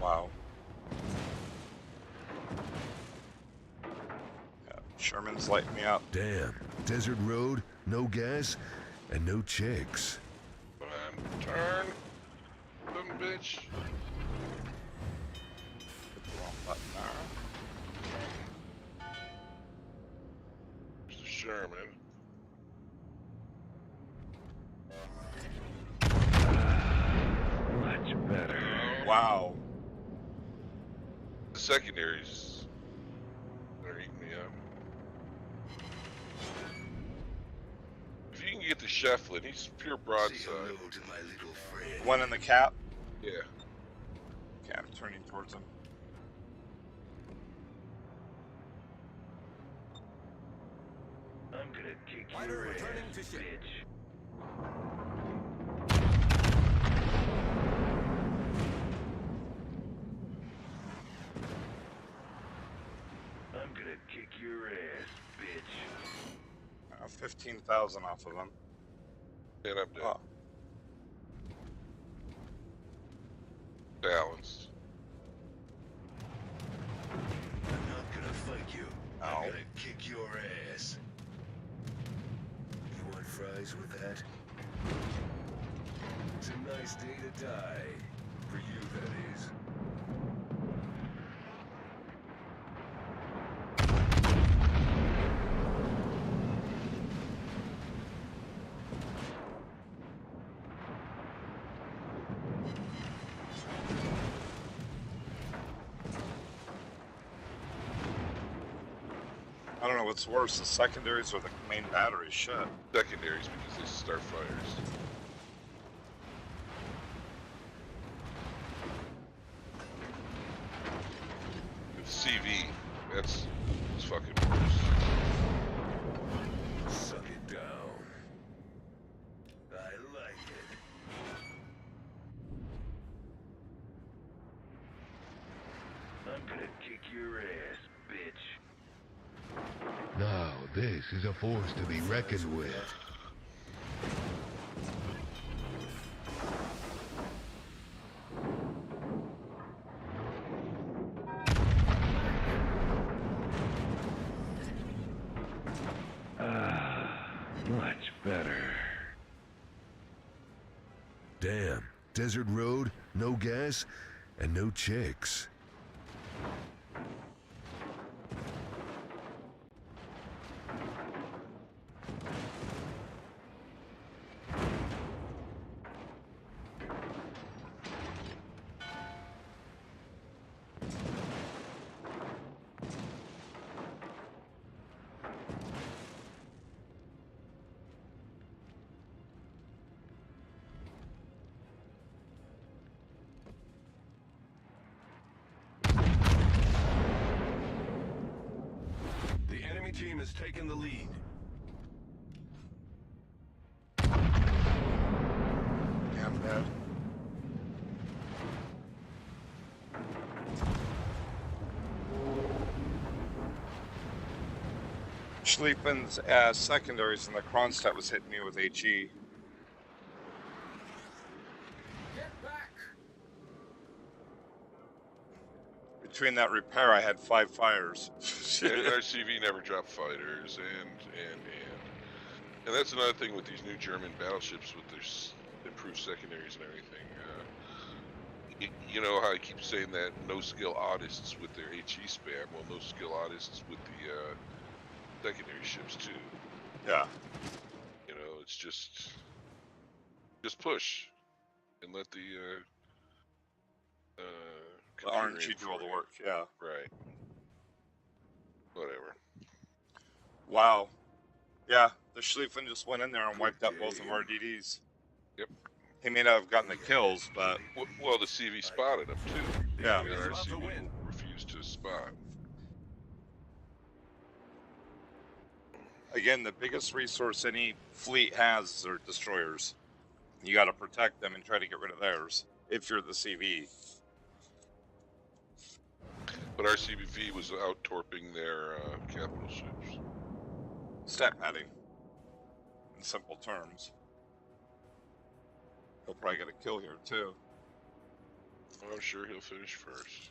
Wow. Yeah, Sherman's lighting me up. Damn. Desert road, no gas, and no chicks. Come on, turn. Boom, bitch. Hit the wrong button there. There's the Sherman. Much better. Wow. The secondaries are eating me up. If you can get the Shefflin, he's pure Say broadside. hello to my little friend. One in the cap. Yeah. Okay, I'm turning towards him. I'm gonna kick Fighter your returning ass, to ship. bitch. I'm gonna kick your ass, bitch. 15 15,000 off of him. And I'm dead. Oh, Balanced. I'm not gonna fight you. Ow. I'm gonna kick your ass. You want fries with that? It's a nice day to die. For you, that is. I don't know what's worse, the secondaries or the main battery. Shit. Secondaries because they start fires. With CV, that's fucking worse. Suck it down. I like it. I'm gonna kick your ass, bitch. Now this is a force to be reckoned with. Much better. Damn. Desert road, no gas, and no chicks. The enemy team has taken the lead. Damn dead. Schlieppen's secondaries and the Kronstadt was hitting me with HE. Between that repair, I had 5 fires. And our CV never dropped fighters, and that's another thing with these new German battleships with their improved secondaries and everything. You know how I keep saying that no-skill oddists with their HE spam? Well, no-skill oddists with the secondary ships too. Yeah. You know, it's just push and let the RNG do all the work. Yeah. Right. Whatever. Wow. Yeah, the Schlieffen just went in there and wiped out both of our DDs. Yep. He may not have gotten the kills, but Well, the CV spotted him too. yeah. And our CV refused to spot. Again, the biggest resource any fleet has are destroyers. You got to protect them and try to get rid of theirs if you're the CV. But our CBV was out torping their capital ships. Stat padding, in simple terms. He'll probably get a kill here too. I'm sure he'll finish first.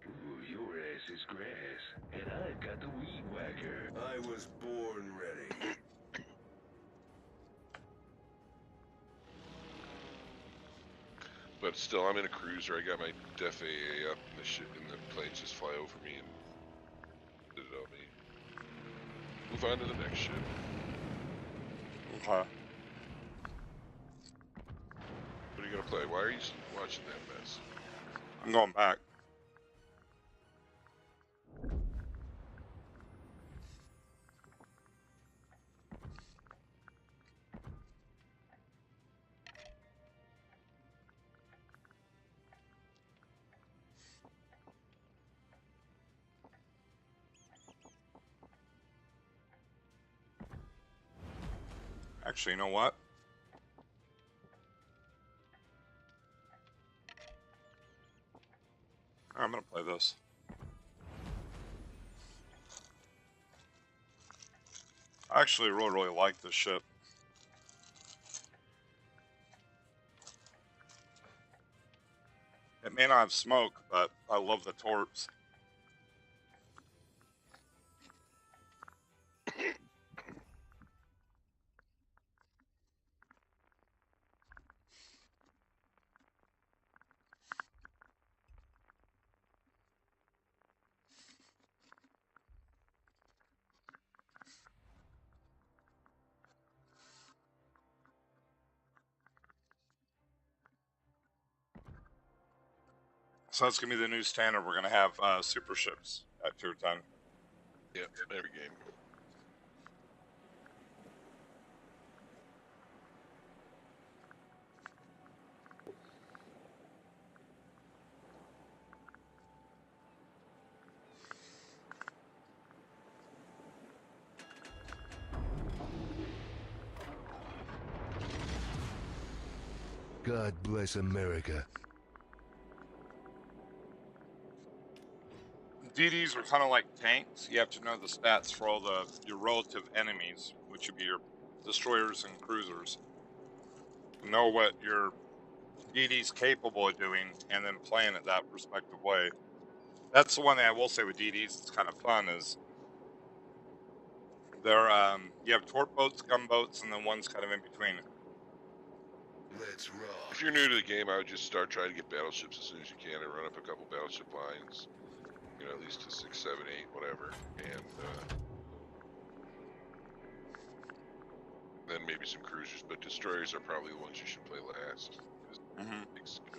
Ooh, your ass is grass, and I've got the weed whacker. I was born ready. But still, I'm in a cruiser. I got my def AA up, and the planes just fly over me and did it on me. Move on to the next ship. Okay. What are you gonna play? Why are you watching that mess? I'm going back. Actually, you know what? I'm gonna play this. I actually really like this ship. It may not have smoke, but I love the torps. So that's gonna be the new standard. We're gonna have super ships at tier 10. Yep, every game. God bless America. DDs are kind of like tanks. You have to know the stats for all your relative enemies, which would be your destroyers and cruisers. Know what your DD's capable of doing, and then playing it that respective way. That's the one thing I will say with DDs. It's kind of fun is they're you have torp boats, gunboats, and then one's kind of in between. Let's rock. If you're new to the game, I would just start trying to get battleships as soon as you can and run up a couple battleship lines. You know, at least to 6, 7, 8, whatever, and then maybe some cruisers. But destroyers are probably the ones you should play last. Big skill.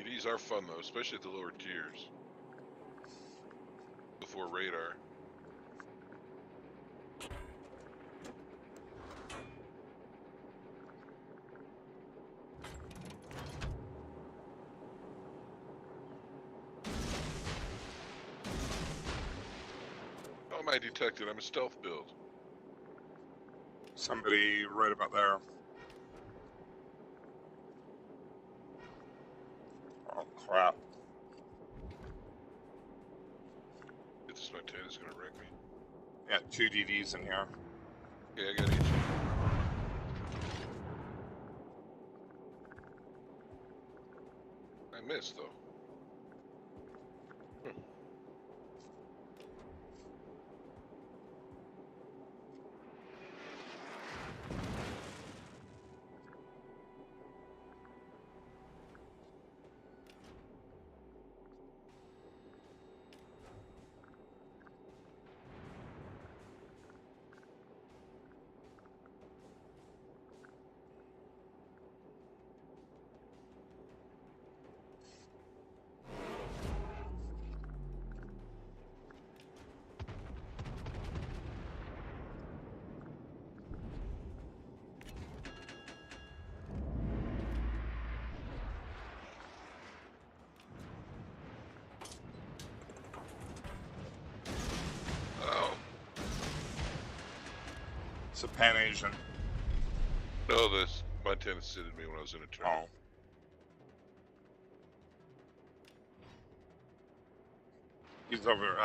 These are fun though, especially at the lower tiers. Before radar. How am I detected? I'm a stealth build. Somebody right about there. Oh crap! If this Montana's gonna wreck me. Yeah, 2 DDs in here. Yeah, I got each. I missed though. It's a Pan Asian. No, this Montana sitted me when I was in a turn. Oh. He's over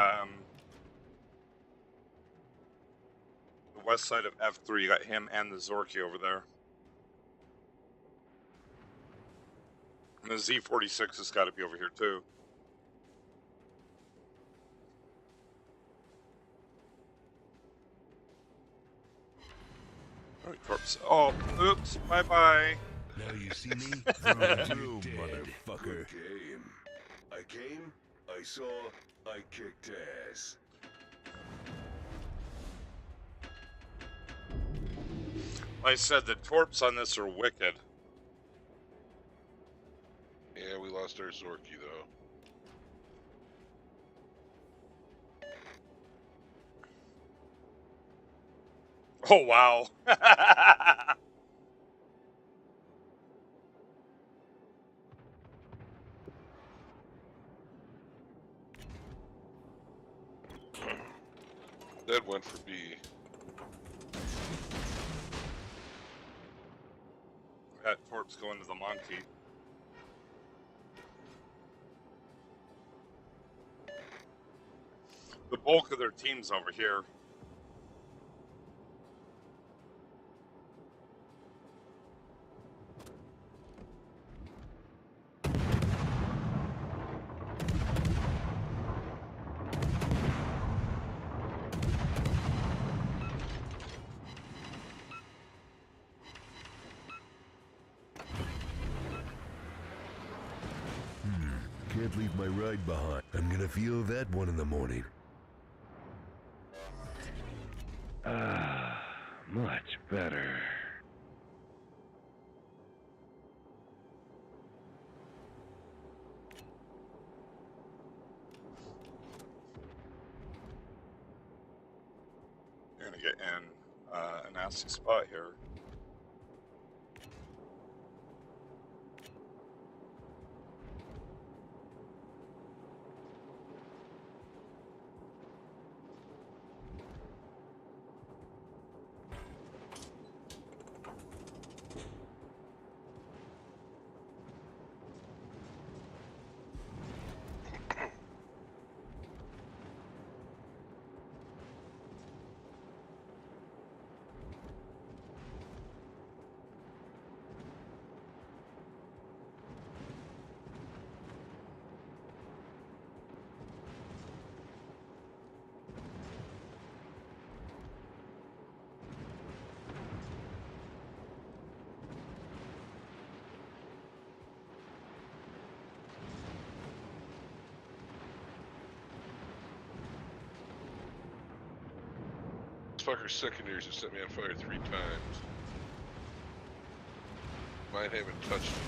the west side of F3. You got him and the Zorky over there. And the Z46 has got to be over here too. Oh, oops, bye-bye. Now you see me? Through, motherfucker. Good game. I came, I saw, I kicked ass. Like I said, the torps on this are wicked. Yeah, we lost our Zorky though. Oh, wow. D. That Torp's going to the Monty. The bulk of their team's over here. Can't leave my ride behind. I'm gonna feel that one in the morning. Ah, much better. You're gonna get in a nasty spot here. This fucker's secondaries have set me on fire 3 times. Mine haven't touched me.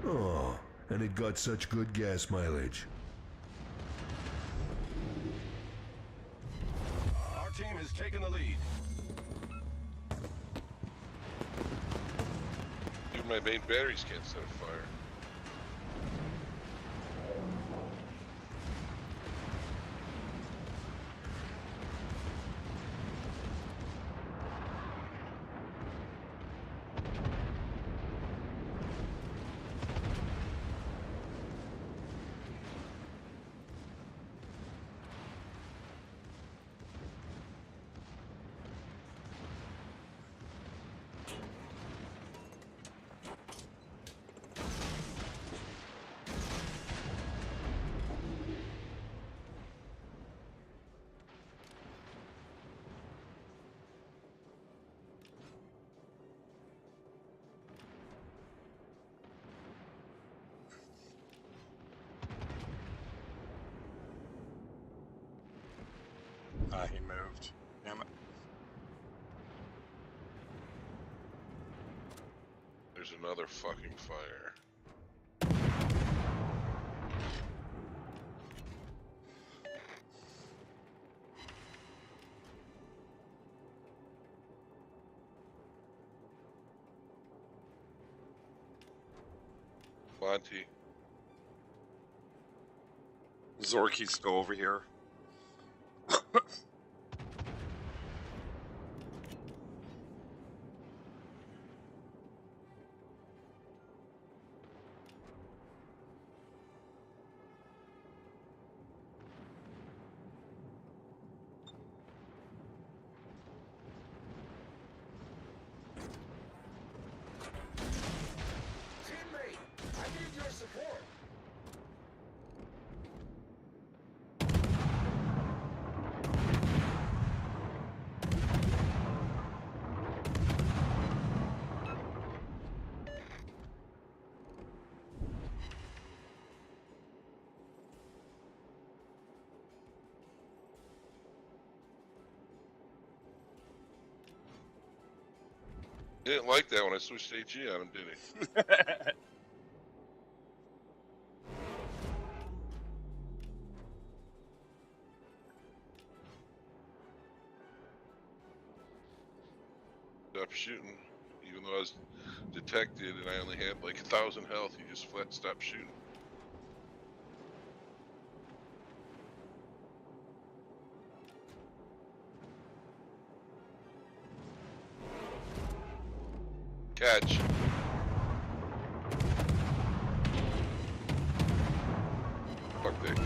Oh, and it got such good gas mileage. Our team has taken the lead. Even my main batteries can't set a fire. He moved. Damn it. There's another fucking fire. Monty. Zorky's still over here. Teammate, I need your support. He didn't like that when I switched HE on him, did he? Stop shooting. Even though I was detected and I only had like 1,000 health, he just flat stopped shooting. Catch. Fuck that guy.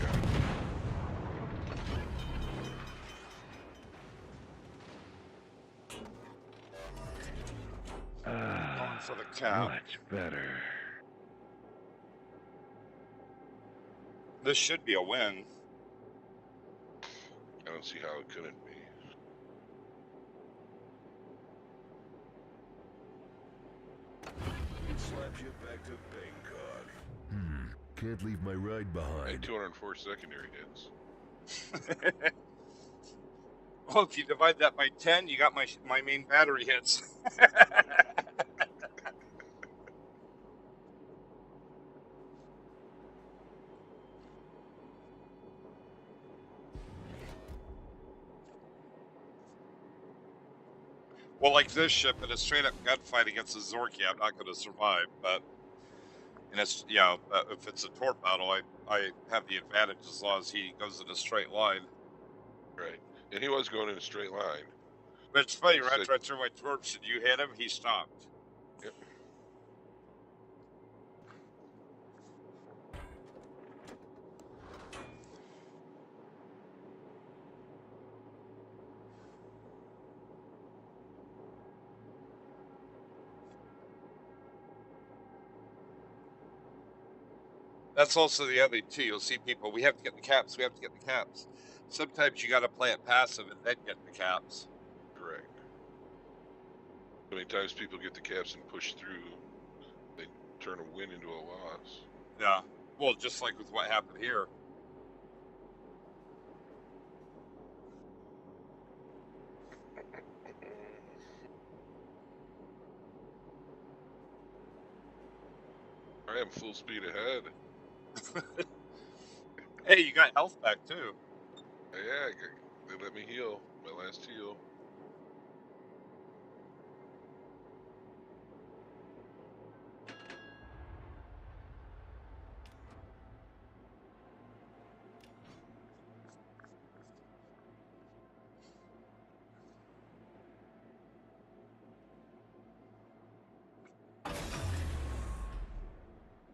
Going for the cap. Much better. This should be a win. I don't see how it couldn't be. It slaps you back to Bangkok. Can't leave my ride I behind. had 204 secondary hits. Well, if you divide that by 10, you got my main battery hits. Well, like this ship in a straight-up gunfight against a Zorky, I'm not going to survive. But and it's if it's a torp battle, I have the advantage as long as he goes in a straight line. Right. And he was going in a straight line. But it's funny, He right said- after I threw my torps and you hit him, he stopped. Yep. That's also the other too. You'll see people, we have to get the caps, we have to get the caps. Sometimes you got to play it passive and then get the caps. Correct. So many times people get the caps and push through, they turn a win into a loss. Yeah. Well, just like with what happened here. I am full speed ahead. Hey, you got health back too. Yeah, they let me heal. My last heal.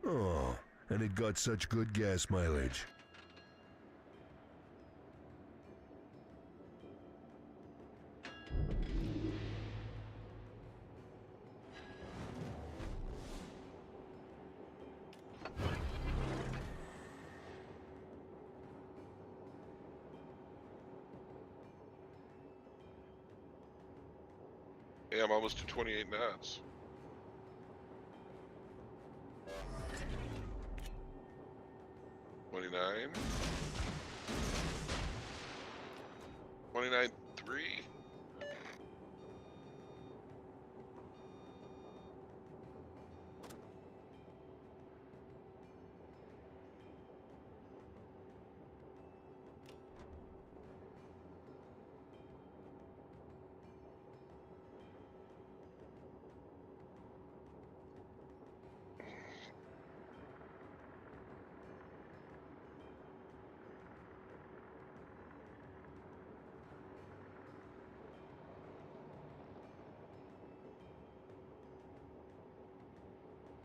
Oh, and it got such good gas mileage. Yeah, I'm almost to 28 knots. $29. 29.3.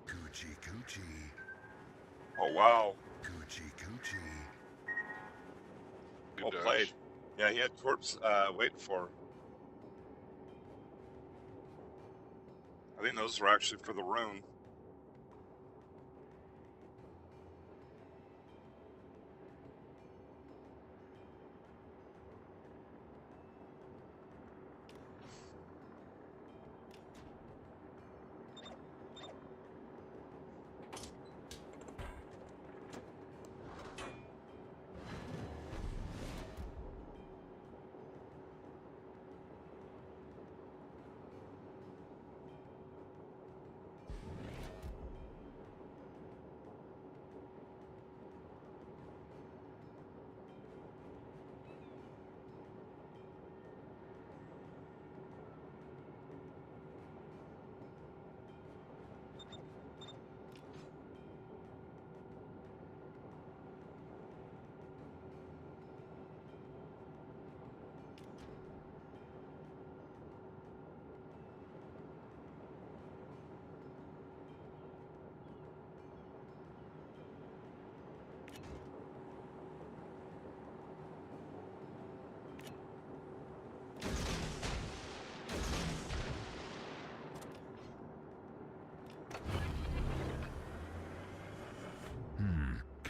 Coochie coochie. Oh wow. Coochie coochie. Good Well dodge. played. Yeah, he had torps waiting for him. I think those were actually for the rune.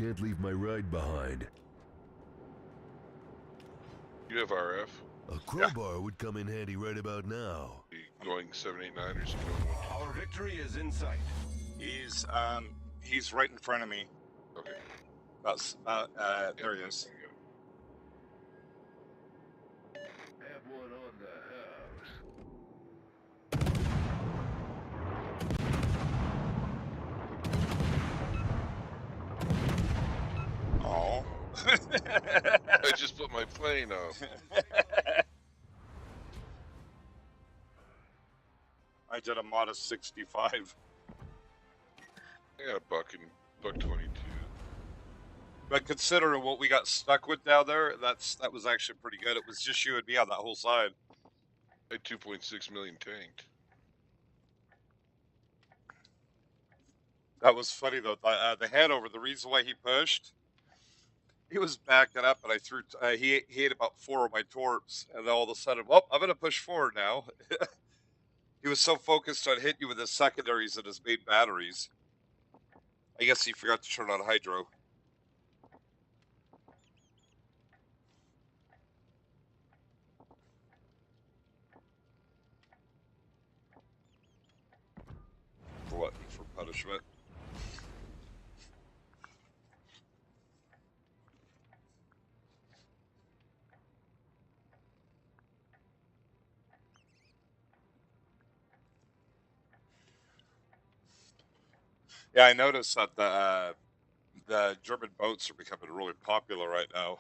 can't leave my ride behind. You have RF? A crowbar would come in handy right about now. You going 789 or is he going 123? Our victory is in sight. He's right in front of me. Okay. There he is. Have one on the house. Oh. I just put my plane off. I did a modest 65. I got a buck 22. But considering what we got stuck with down there, that was actually pretty good. It was just you and me on that whole side. I had 2.6 million tanked. That was funny though. The Hanover, the reason why he pushed, he was backing up, and I threw. He ate about 4 of my torps, and then all of a sudden, well, I'm gonna push forward now. He was so focused on hitting you with his secondaries and his main batteries. I guess he forgot to turn on hydro. For what? For punishment. Yeah, I noticed that the German boats are becoming really popular right now.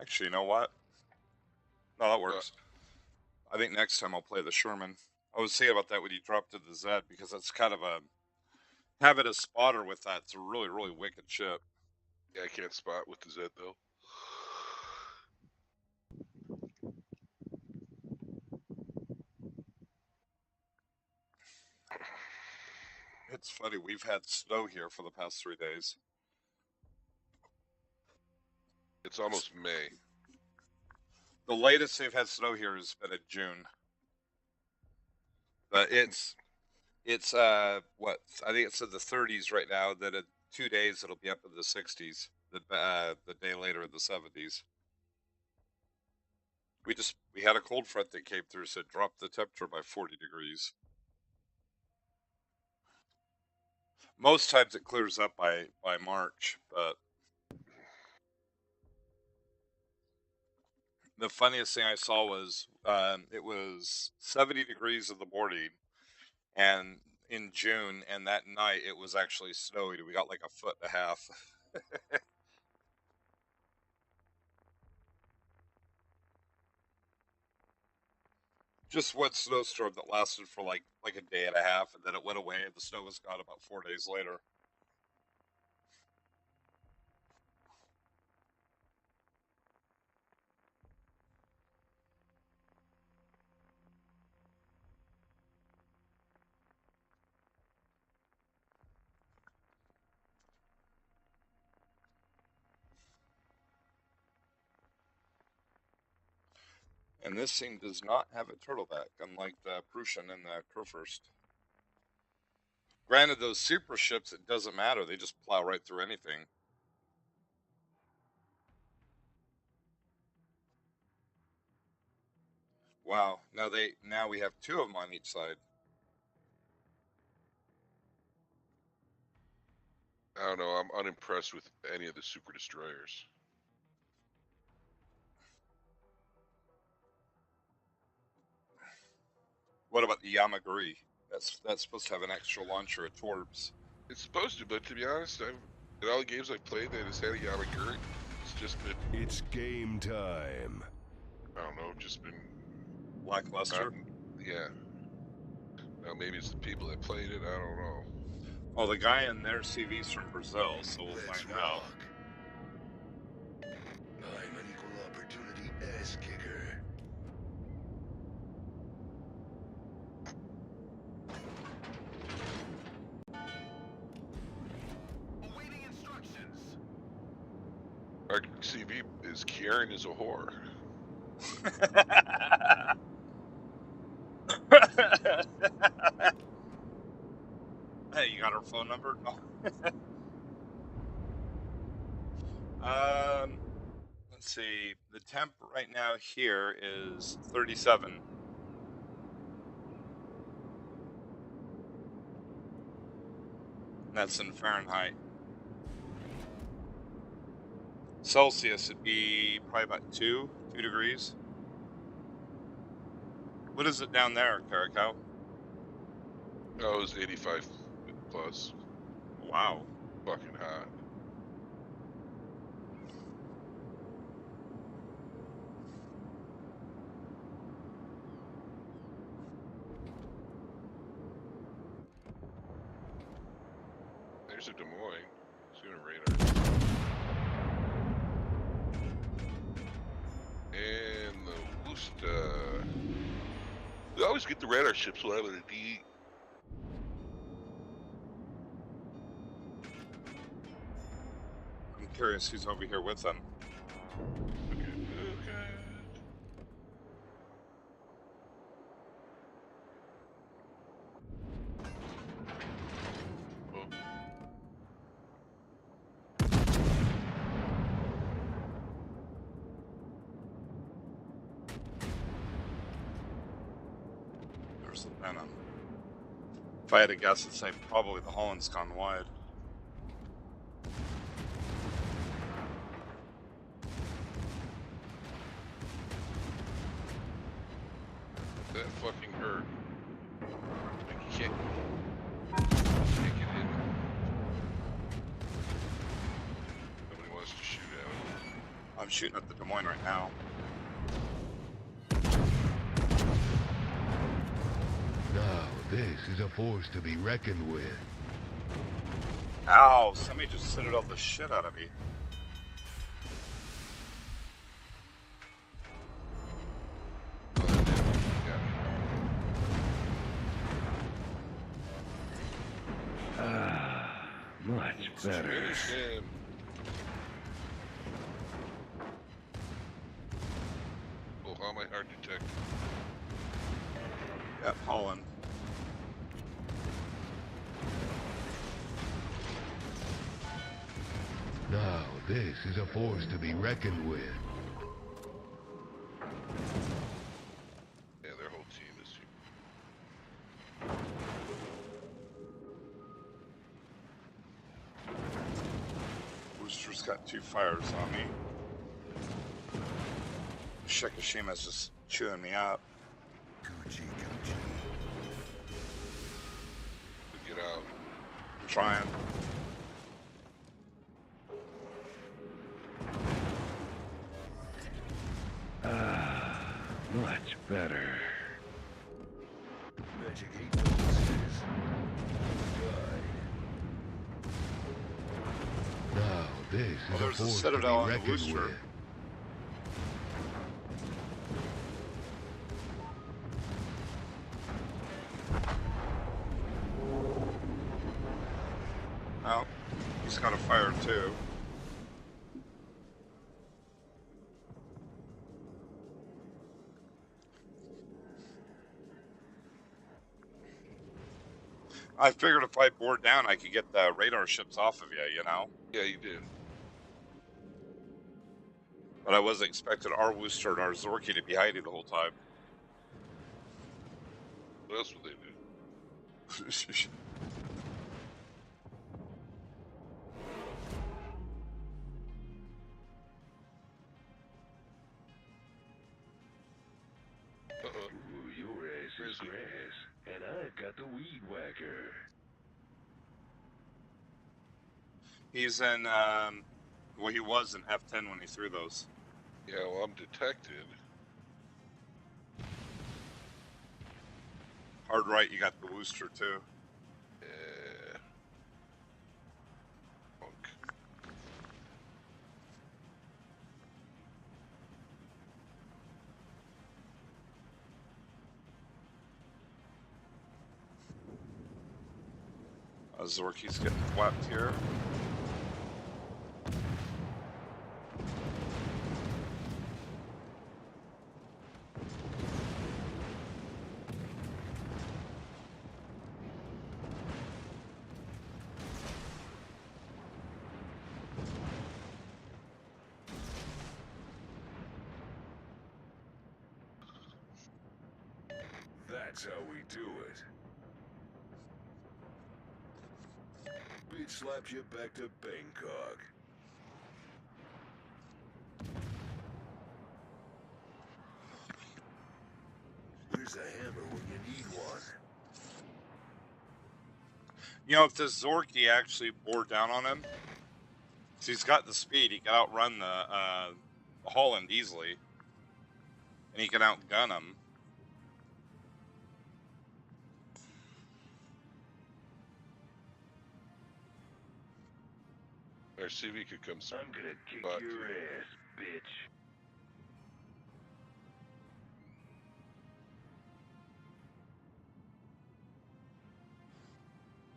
Actually, you know what? No, that works. I think next time I'll play the Sherman. I was thinking about that when you dropped to the Z, because that's kind of a... Having a spotter with that, it's a really, really wicked ship. Yeah, I can't spot with the Z though. It's funny, we've had snow here for the past 3 days. It's almost May. The latest they've had snow here has been in June. But it's what, I think it's in the 30s right now. Then in 2 days it'll be up in the 60s. The day later in the 70s. We had a cold front that came through, so it dropped the temperature by 40 degrees. Most times it clears up by March, but the funniest thing I saw was it was 70 degrees in the morning, and in June, and that night it was actually snowy. We got like 1.5 feet. Just one snowstorm that lasted for like a day and a half, and then it went away, and the snow was gone about 4 days later. And this thing does not have a turtleback, unlike the Prussian and the Kurfürst. Granted, those super ships, it doesn't matter. They just plow right through anything. Wow. Now we have 2 of them on each side. I don't know. I'm unimpressed with any of the super destroyers. What about the Yamaguri? That's supposed to have an extra launcher at torps. It's supposed to, but to be honest, in all the games I've played that has had a Yamaguri, it's just been, It's game time. I don't know, just been Lackluster. yeah. Now maybe it's the people that played it. I don't know. Oh, the guy in their CV's from Brazil, so we'll Let's find out. rock. I'm an equal opportunity ass kicker. CB is Kieran is a whore. Hey, you got her phone number? No. Let's see. The temp right now here is 37. That's in Fahrenheit. Celsius would be probably about 2 degrees. What is it down there, Kerikow? Oh, it was 85 plus. Wow. Fucking hot. There's a Des Moines. It's gonna radar. And the Worcester. We always get the radar ships when I'm in a D. I'm curious who's over here with them. Okay. Oh. There's the Venom. If I had to guess, I'd say probably the Holland's gone wide. That fucking hurt. Like you can't get hit. Nobody wants to shoot at it. I'm shooting at the Des Moines right now. Now, this is a force to be reckoned with. Ow! Somebody just citadel the shit out of me. Oh, that did. Got me. Ah, much better. Finish him. Oh, how am I hard to detect? Yeah, Holland. Now, this is a force to be reckoned with. Yeah, their whole team is here. Booster's got 2 fires on me. Shikishima's just chewing me up. Gucci, Gucci. Get out. I'm trying. Ah, much better. Magic 8 says, guide. Now, this Oh, is a there's a force to be citadel on the reckoned Worcester. with. Oh, he's got a fire too. I figured if I bore down, I could get the radar ships off of you, you know? Yeah, you did. But I wasn't expecting our Worcester and our Zorky to be hiding the whole time. What else would they do? Uh-oh. Ooh, your ass is Crazy. grass, and I've got the weed whacker. He's in, well, he was in F10 when he threw those. Yeah, well, I'm detected. Hard right, you got the Worcester too. Yeah. Punk. Zorky's getting flapped here. That's how we do it. Bitch slaps you back to Bangkok. Here's a hammer when you need one. You know, if this Zorky actually bore down on him, 'cause he's got the speed, he can outrun the Holland easily, and he can outgun him. Our CV could come. I'm gonna kick But- your ass, bitch.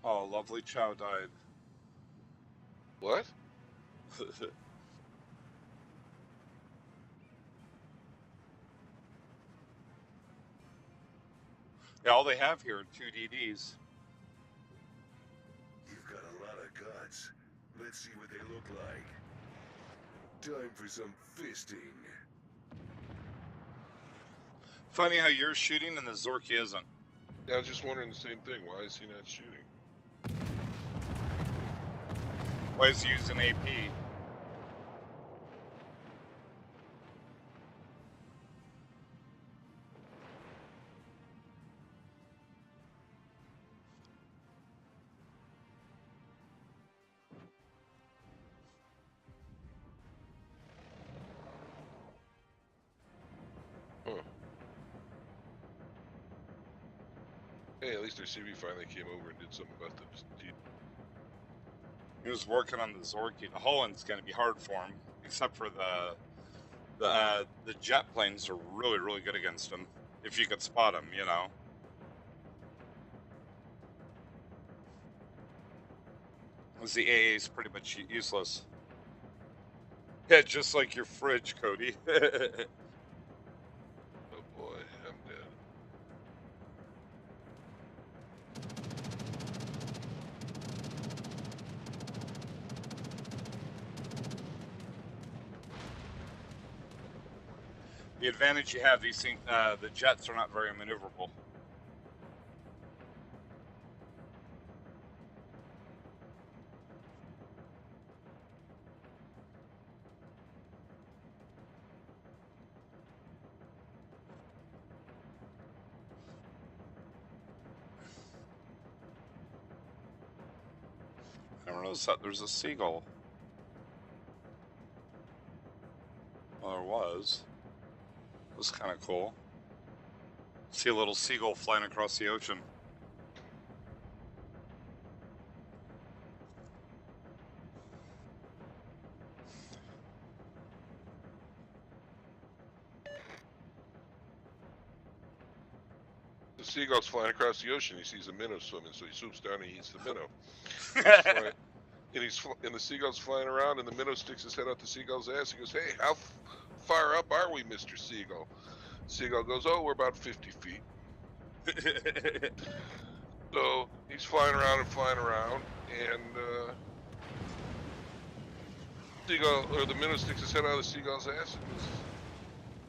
Oh, lovely Chow died. What? Yeah, all they have here are 2 DDs. You've got a lot of guts. Let's see what they look like. Time for some fisting. Funny how you're shooting and the Zorky isn't. Yeah, I was just wondering the same thing. Why is he not shooting? Why is he using AP? Huh. Hey, at least our CV finally came over and did something about the. He was working on the Zorky. The Holland's going to be hard for him, except for the jet planes are really, really good against him. If you could spot him, you know. Because the AA is pretty much useless. Yeah, just like your fridge, Cody. Oh boy, I'm dead. The advantage you have, these things, the jets are not very maneuverable. I never noticed that there's a seagull. Well, there was. It was kind of cool. See a little seagull flying across the ocean. The seagull's flying across the ocean. He sees a minnow swimming, so he swoops down and he eats the minnow. And the seagull's flying around, and the minnow sticks his head out the seagull's ass. He goes, "Hey, how far up are we, Mr. Seagull?" Seagull goes, "Oh, we're about 50 feet." So he's flying around, and the minnow sticks his head out of the seagull's ass and goes,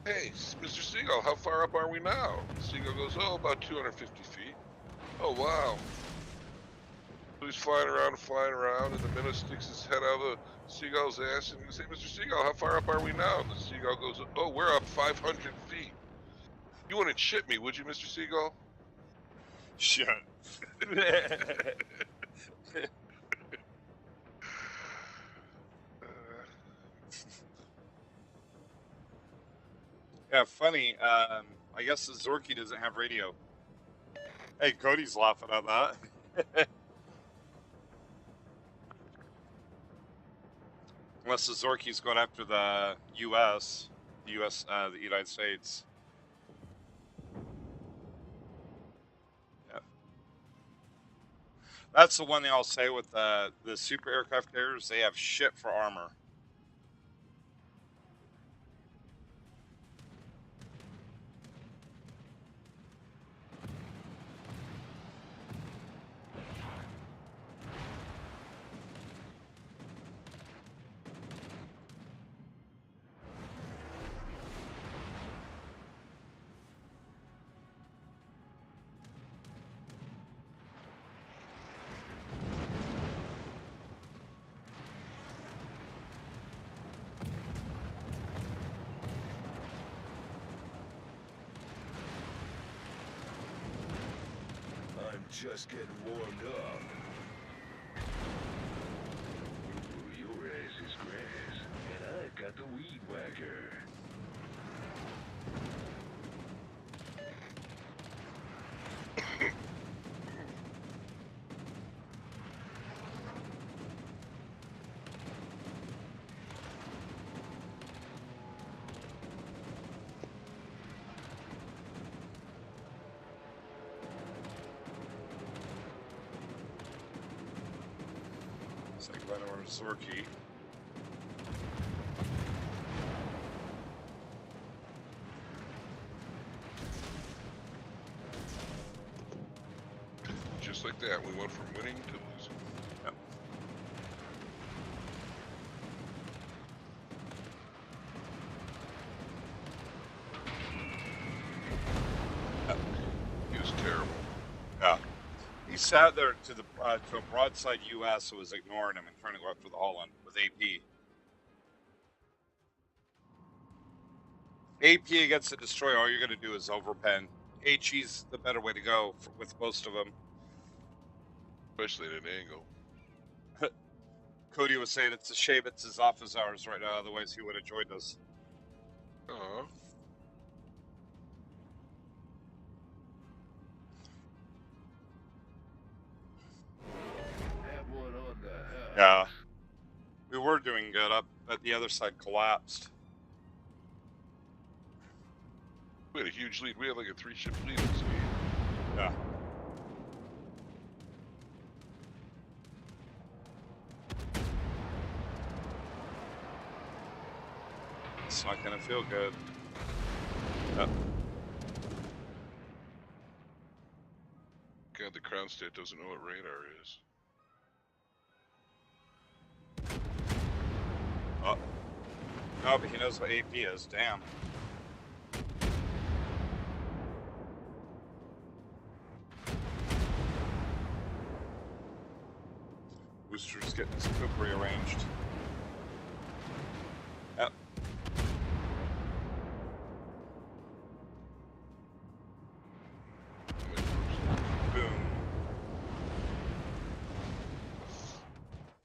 "Hey, Mr. Seagull, how far up are we now?" The seagull goes, "Oh, about 250 feet." "Oh, wow." So he's flying around, and the minnow sticks his head out of the seagull's ass and goes, "Hey, Mr. Seagull, how far up are we now?" And the seagull goes, "Oh, we're up 500 feet. You wouldn't shit me, would you, Mr. Seagull?" Shit. Yeah, funny. I guess the Zorky doesn't have radio. Hey, Cody's laughing at that. Unless the Zorky's going after the U.S., the United States. Yeah. That's the one thing I'll say with the super aircraft carriers. They have shit for armor. just getting warmed up. Ooh, your ass is grass, and I've got the weed whacker. Say goodbye to our Zorky. Just like that, we went from winning to losing. Yep. He was terrible. Yeah. He sat there to a broadside U.S. who was ignoring him and trying to go after the Holland with AP. AP against the destroyer, all you're going to do is overpen. HE's the better way to go with most of them. Especially at an angle. Cody was saying it's a shame it's his office hours right now, otherwise he would have joined us. Aw. Have one on the house. Yeah. We were doing good up, but the other side collapsed. We had a huge lead. We had like a 3-ship lead in this game. Yeah. It's not gonna feel good. Yep. God, the Crownstead doesn't know what radar is. Oh. No, but he knows what AP is. Damn. Booster's getting his coop rearranged. Yep. Boom.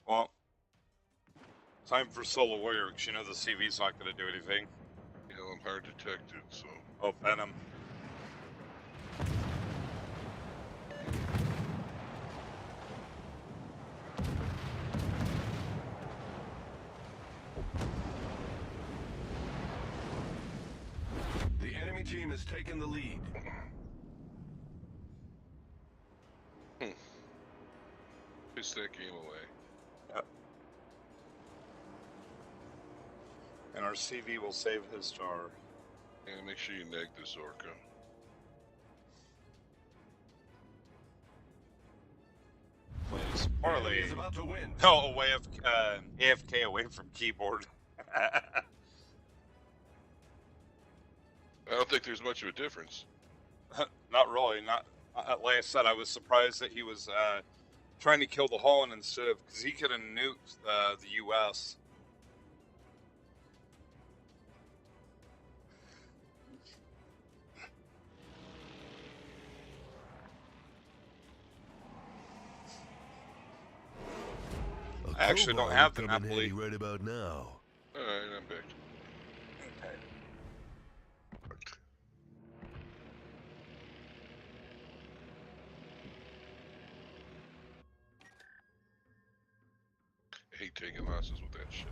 Well, time for Solo Warrior, because you know the CV's not going to do anything. Yeah, I'm hard detected, so. Oh, Venom. The enemy team has taken the lead. Piss that game away. Yep. And our CV will save his star. And make sure you neg this Orca. Please. The enemy Parlay. is about to win. No, away of AFK away from keyboard. I don't think there's much of a difference. Not really. Not like I said. I was surprised that he was trying to kill the Holland instead of, because he could have nuked the U.S. I actually don't have the Napoli. right about now. Alright, I'm back. I hate taking losses with that shit.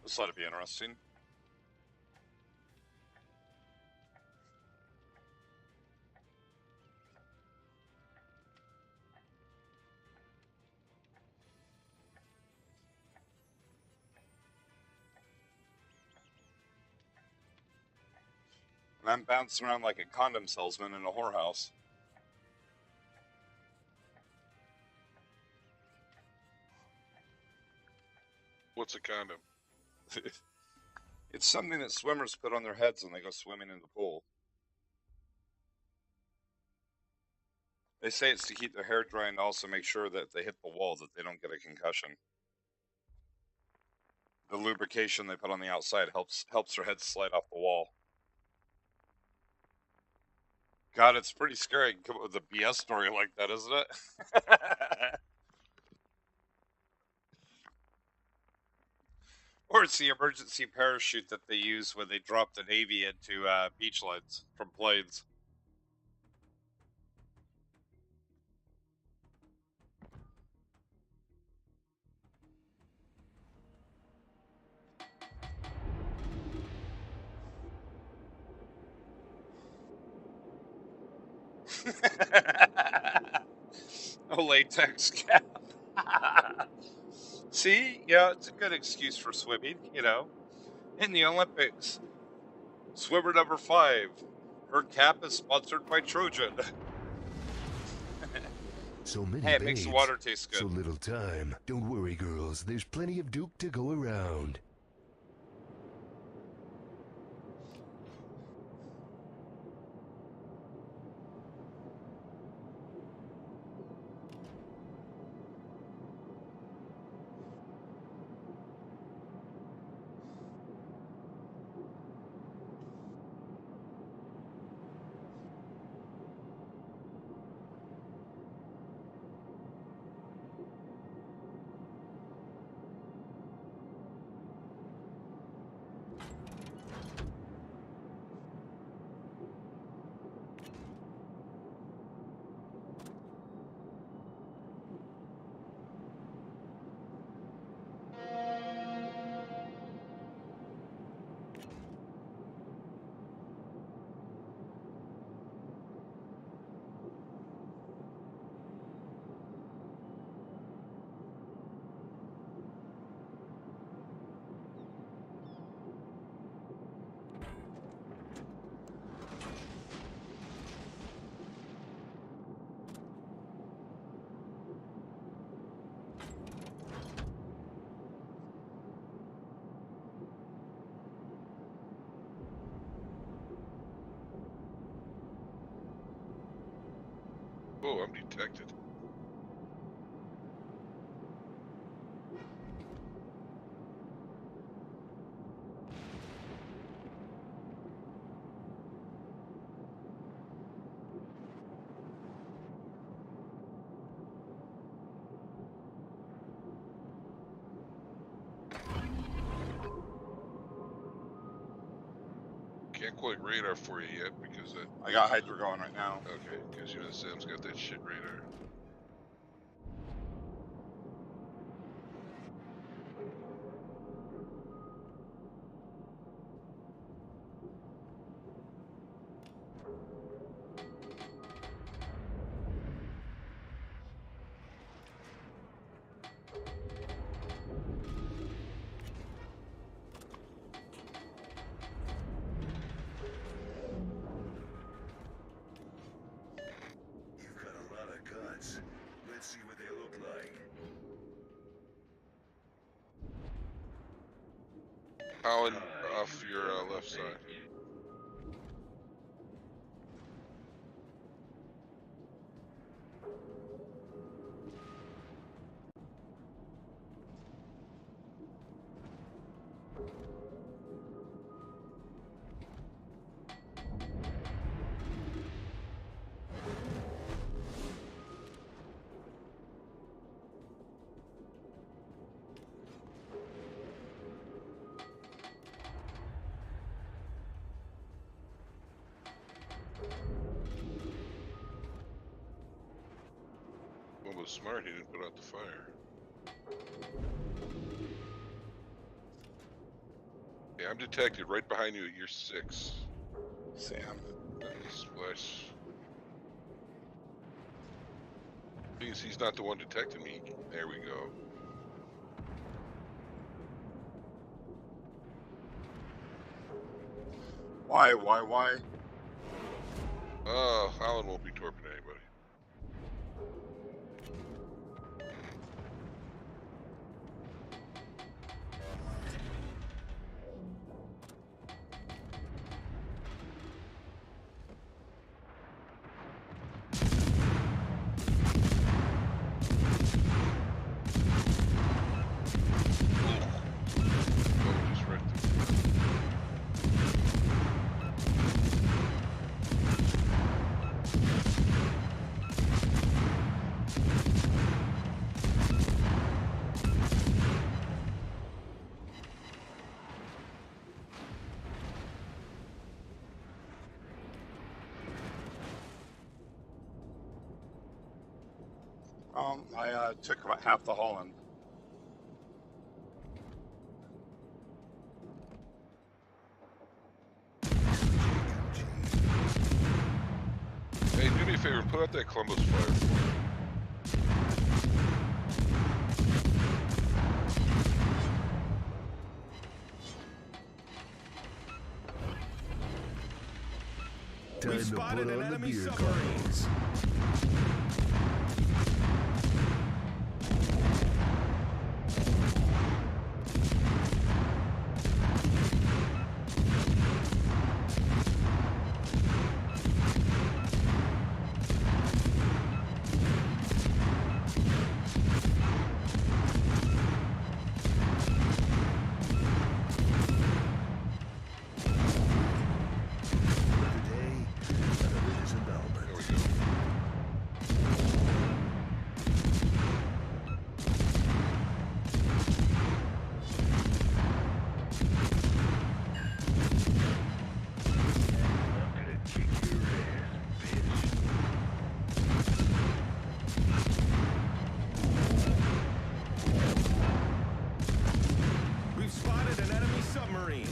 This ought to be interesting. And I'm bouncing around like a condom salesman in a whorehouse. What's a condom? It's something that swimmers put on their heads when they go swimming in the pool. They say it's to keep their hair dry and also make sure that if they hit the wall that they don't get a concussion. The lubrication they put on the outside helps their head slide off the wall. God, it's pretty scary. I can come up with a BS story like that, isn't it? Or it's the emergency parachute that they use when they drop the Navy into beach lights from planes. A latex cap. See, yeah, it's a good excuse for swimming, you know. In the Olympics, swimmer number 5, her cap is sponsored by Trojan. So many Hey, it makes the babes, water taste so good. little time. Don't worry, girls. There's plenty of Duke to go around. Oh, I'm detected. Can't quite radar for you yet because that. I got Hydra going right now. Okay, because you know Sam's got that shit radar. You've got a lot of guns. Let's see what they look like. Colin, off your left side. One was smart, he didn't put out the fire. Yeah, I'm detected right behind you at your 6. Sam. Splash. Means he's not the one detecting me. There we go. Why? Oh, Alan won't be torping anybody. I took about half the Holland. Hey, do me a favor, put out that Columbus fire for me. Time We've to spotted put an on the enemy beer submarine. goggles. Another day, another disembowelment. There we go. I'm gonna kick your ass, bitch. We've spotted an enemy submarine.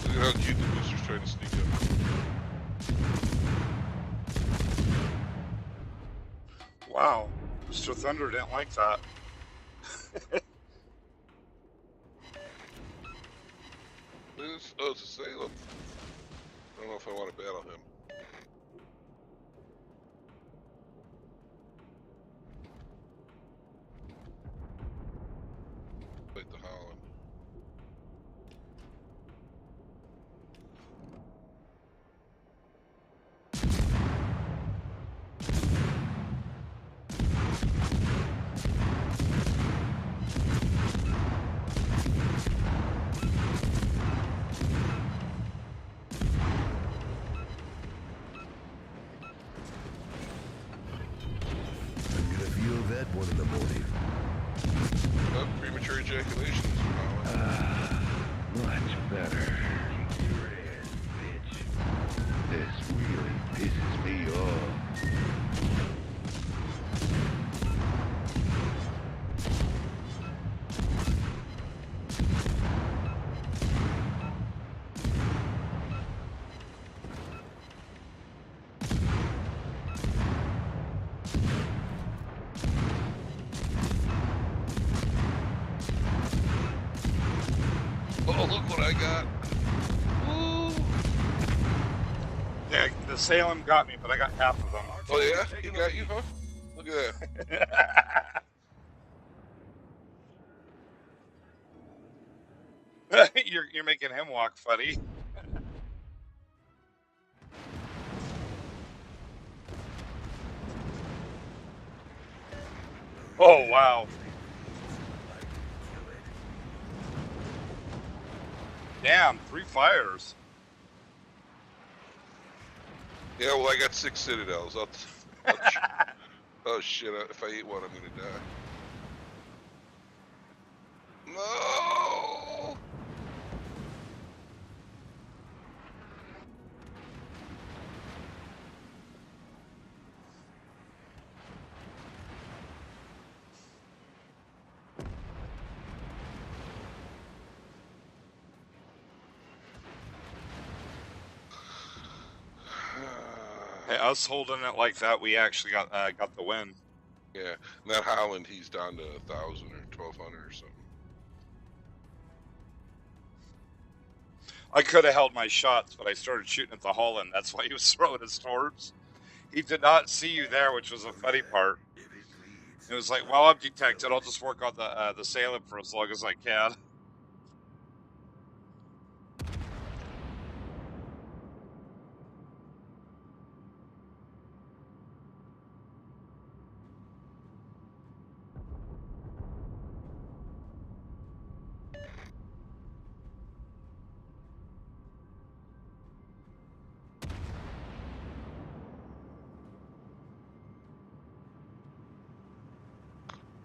Look at how cute the booster's trying to sneak up. Wow, Mr. Thunder didn't like that. It's a Salem. I don't know if I want to battle him. Fight the Holland. I'm gonna feel that one in the morning. Oh, premature ejaculation, Mr. Holland. Much better. Kick your ass, bitch. This really pisses me off. Oh, look what I got. Woo! Yeah, the Salem got me, but I got half of them. Oh, yeah? He got you, huh? Look at that. You're making him walk funny. Oh wow. Damn, 3 fires. Yeah, well, I got 6 Citadels. Oh, shit. If I eat one, I'm going to die. No! Hey, us holding it like that, we actually got the win. Yeah, and that Holland, he's down to 1,000 or 1,200 or something. I could have held my shots, but I started shooting at the hull, and that's why he was throwing his torps. He did not see you there, which was a funny part. If it bleeds, It was like, well, I'm detected. I'll just work on the assailant for as long as I can.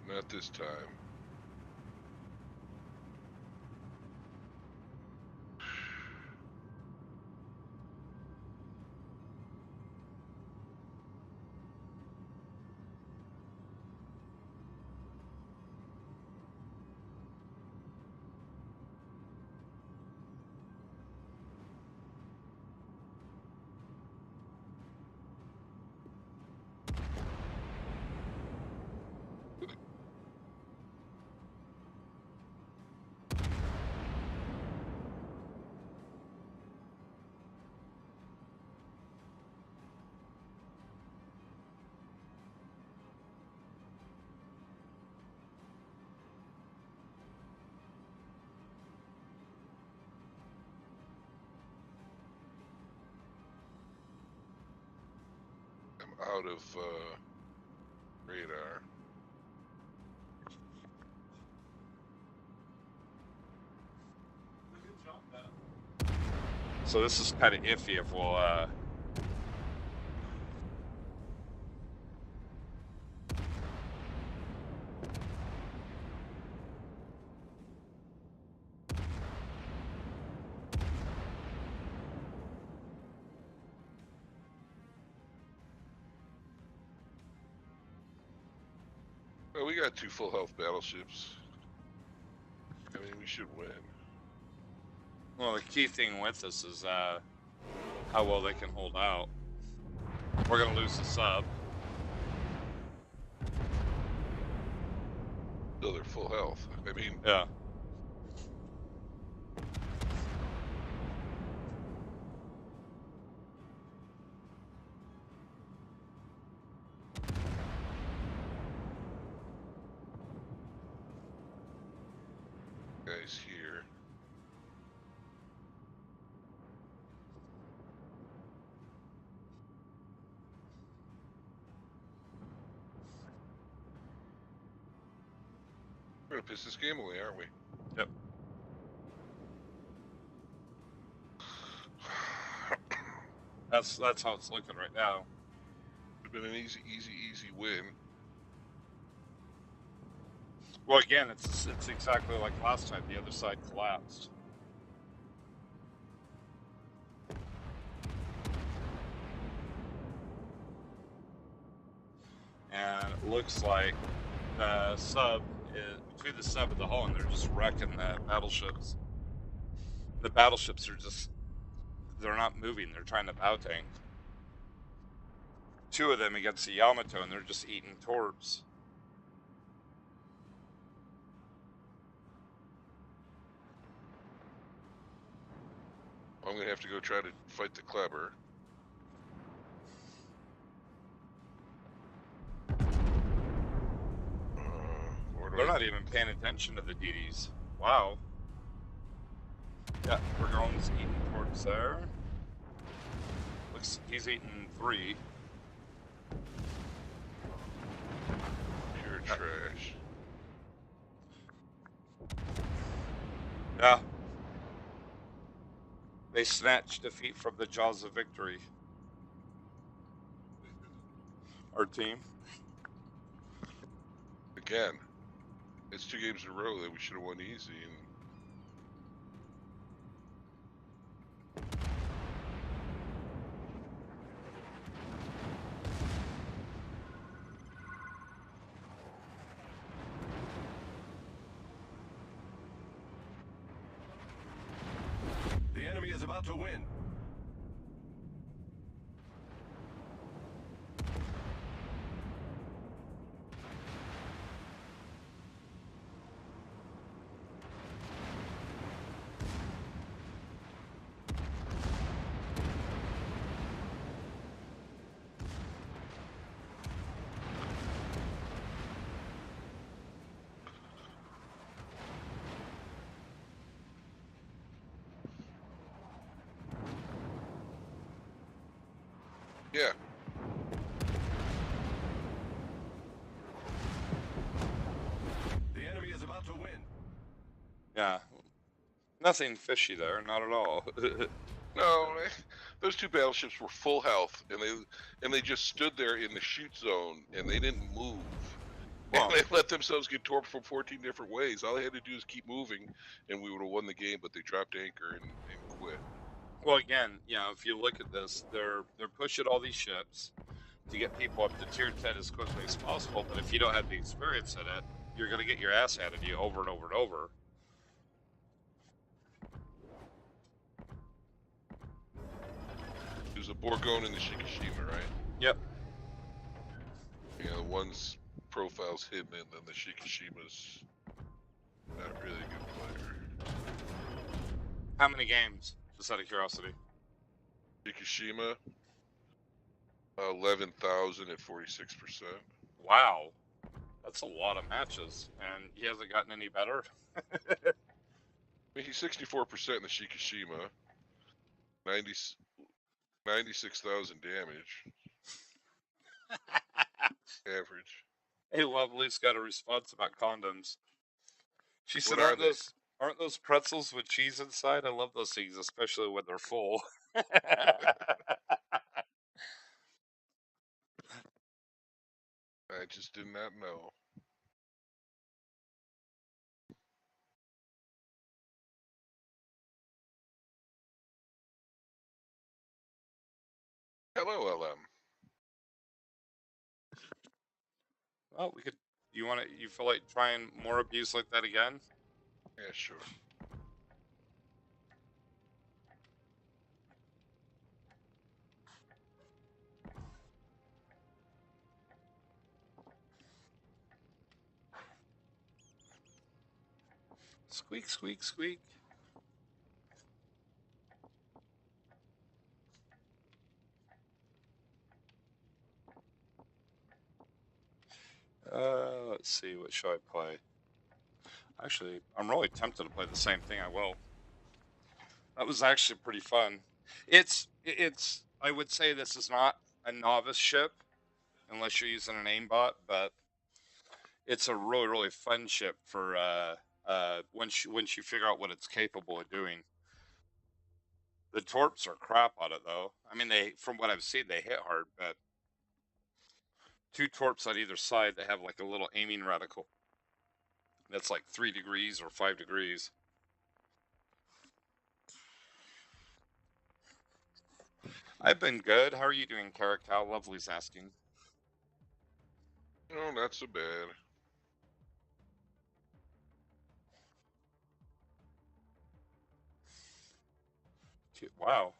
Not this time. I'm out of radar. So this is kind of iffy if we'll Well, we got 2 full health battleships. I mean, we should win. well, the key thing with this is how well they can hold out. We're gonna lose the sub. Still, they're full health. I mean, Yeah. guys here. We're gonna piss this game away, aren't we? Yep. That's how it's looking right now. It's been an easy win. Well, again, it's exactly like last time. The other side collapsed. And it looks like the sub is between the sub and the hull, and they're just wrecking the battleships. The battleships are just—they're not moving. They're trying to bow tank. 2 of them against the Yamato, and they're just eating torps. I'm gonna have to go try to fight the Kleber. They're not even paying attention to the DDs. Wow. Yeah, Burgoyne's eating torps there. Looks he's eating 3. Pure trash. Yeah. They snatched defeat from the jaws of victory. Our team. Again, it's 2 games in a row that we should have won easy. And The enemy is about to win. Yeah. The enemy is about to win. Yeah. Nothing fishy there, not at all. No, those two battleships were full health, and they just stood there in the shoot zone, and they didn't move. Well, And they let themselves get torped from 14 different ways. All they had to do is keep moving, and we would have won the game. But they dropped anchor and quit. well, again, if you look at this, they're pushing all these ships to get people up to tier 10 as quickly as possible. But if you don't have the experience in it, you're going to get your ass handed to you over and over and over. There's a Borgone and the Shikishima, right? Yep. Yeah, the one's profile's hidden, and then the Shikishima's not really a good player. How many games? Just out of curiosity. Shikishima, 11,000 at 46%. Wow. That's a lot of matches. And he hasn't gotten any better? I mean, he's 64% in the Shikishima, 96,000 damage. Average. Hey, Lovely's got a response about condoms. She said, What are aren't those pretzels with cheese inside? I love those things, especially when they're full. I just did not know. Hello, LM. Well, we could. You feel like trying more abuse like that again? Yeah, sure. Squeak, squeak, squeak. Let's see. What should I play? Actually, I'm really tempted to play the same thing. I will. That was actually pretty fun. It's. I would say this is not a novice ship, unless you're using an aimbot, but it's a really fun ship for once you figure out what it's capable of doing. The torps are crap on it though. I mean, from what I've seen, they hit hard, but 2 torps on either side that have like a little aiming reticle. That's like 3 degrees or 5 degrees. I've been good. How are you doing, Kerikow? Lovely's asking. Oh, not so bad. Wow.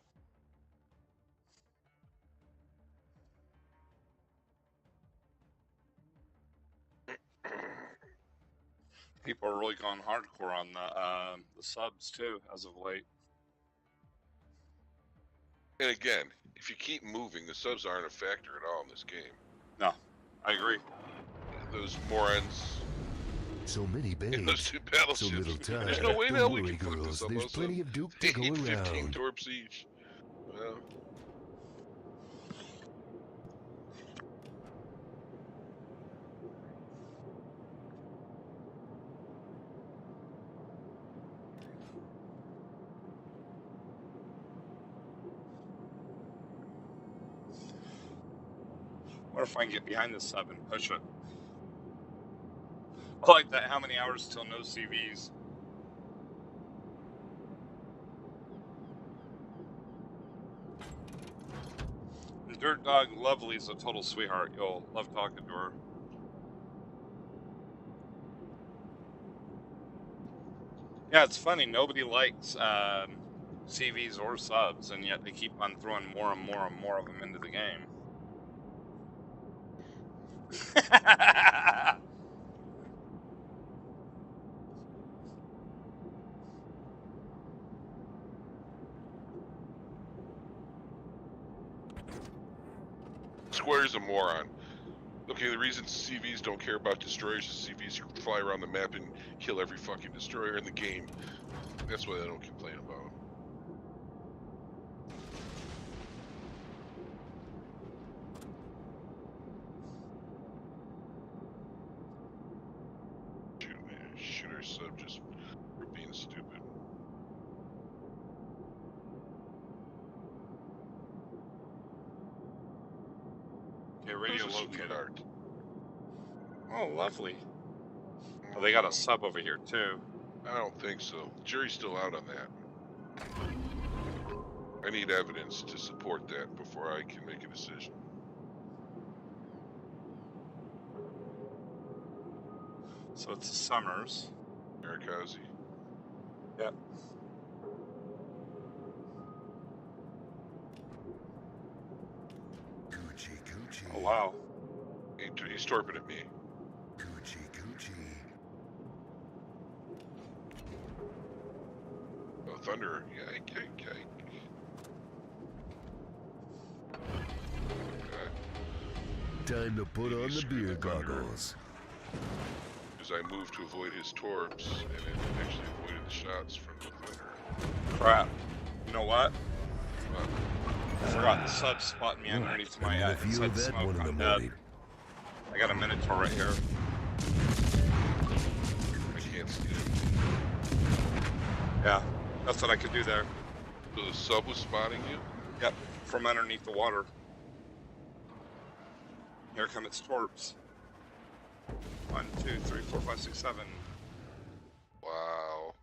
People are really going hardcore on the subs too, as of late. And again, if you keep moving, the subs aren't a factor at all in this game. No, I agree. Those morons So many in those babes, two so battleships. little time. There's no way in Don't hell we worry, can flip girls. this up. There's Also, plenty of Duke to go 15 around. torps each. Well, What if I can get behind the sub and push it? I like that. How many hours till no CVs? Dirt Dog Lovely's a total sweetheart. You'll love talking to her. Yeah, it's funny. Nobody likes CVs or subs, and yet they keep on throwing more and more and more of them into the game. Square's a moron. Okay, the reason CVs don't care about destroyers is CVs fly around the map and kill every fucking destroyer in the game. That's why they don't complain about Okay, radio Who's a located. sweetheart? Oh, lovely. Oh, they got a sub over here too. I don't think so. Jury's still out on that. I need evidence to support that before I can make a decision. So it's the Summers. Kerikow. Yep. Coochie coochie. Oh wow. He's torping at me. Coochie coochie. Oh, thunder. Yike, yike, yike. Time to put on the beer goggles. As I moved to avoid his torps, and it actually avoided the shots from the thunder. Crap. You know what? But I forgot the sub spotting me underneath my I'm gonna feel inside that smoke. one in the I'm dead. morning. I got a Minotaur right here. I can't see it. Yeah, that's what I could do there. So the sub was spotting you? Yep, from underneath the water. Here come its torps. 1, 2, 3, 4, 5, 6, 7. Wow.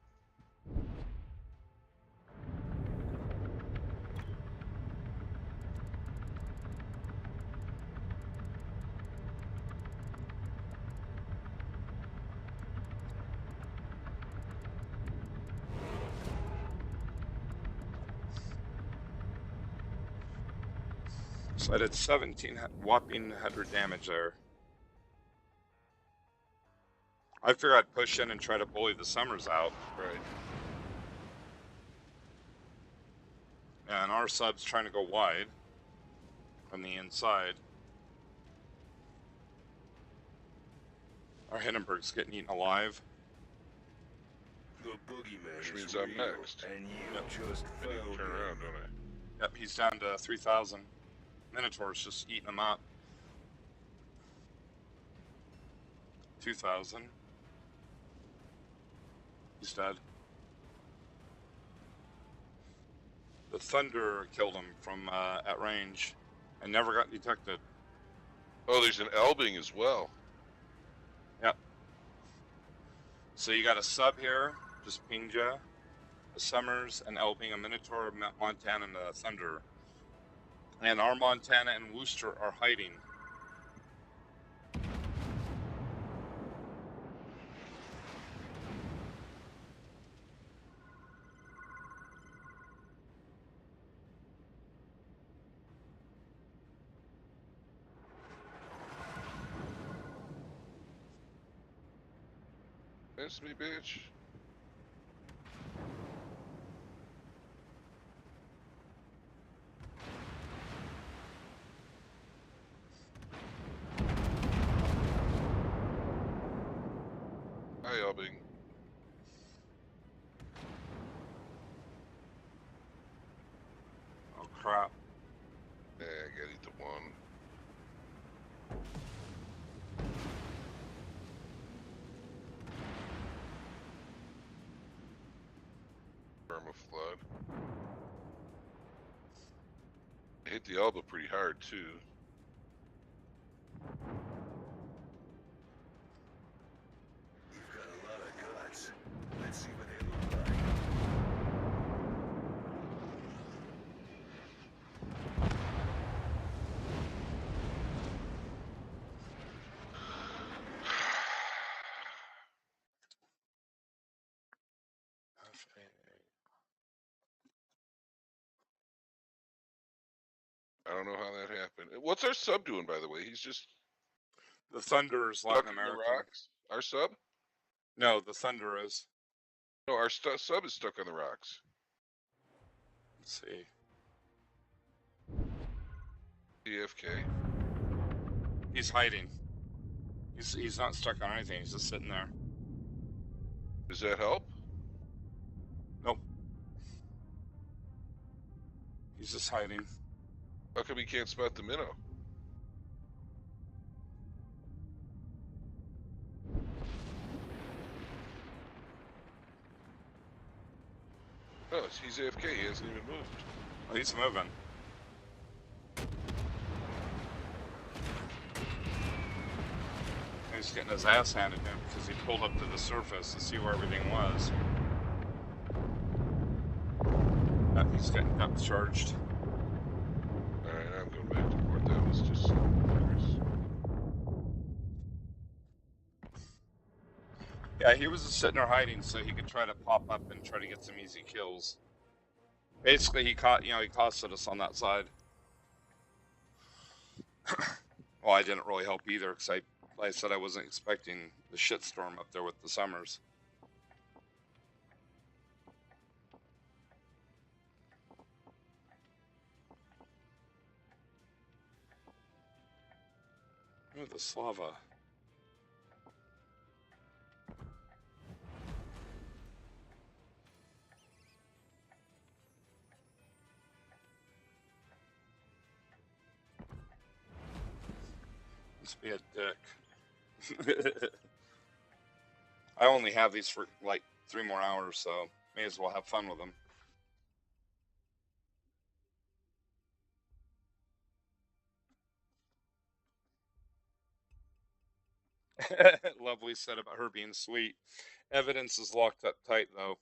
So I did 17 whopping 100 damage there. I figured I'd push in and try to bully the Summers out. Right. And our sub's trying to go wide from the inside. Our Hindenburg's getting eaten alive. The boogeyman Which is means I'm real, next. and you Yep. just I need found to turn it. around, don't I? Yep, he's down to 3,000. Minotaur's just eating them up. 2,000. He's dead. The thunder killed him from at range and never got detected. Oh, there's an Elbing as well. Yep. So you got a sub here, just pinged ya. A Summers, an Elbing, a Minotaur, Montana, and a Thunder. And our Montana and Worcester are hiding. Miss me, bitch. Hi, Elbing. Oh crap. Yeah, I gotta eat the one. Flood. I hit the elbow pretty hard too. You've got a lot of guts. Let's see what they look like. I don't know how that happened. What's our sub doing, by the way? He's just The Thunder is stuck Latin in the American. rocks. Our sub? No, the Thunder is. No, our sub is stuck on the rocks. Let's see. DFK. He's hiding. He's not stuck on anything. He's just sitting there. Does that help? Nope. He's just hiding. How come he can't spot the minnow? Oh, he's AFK. He hasn't even moved. Oh, he's moving. getting his ass handed to him because he pulled up to the surface to see where everything was. He's getting depth charged. Alright, I'm going back to port. That was just so hilarious. Yeah, he was just sitting there hiding so he could try to pop up and try to get some easy kills. Basically, he costed us on that side. Well, I didn't really help either because like I said, I wasn't expecting the shitstorm up there with the Summers. Oh, the Slava. Must be a dick. I only have these for like 3 more hours, so may as well have fun with them. Lovely said about her being sweet. Evidence is locked up tight, though.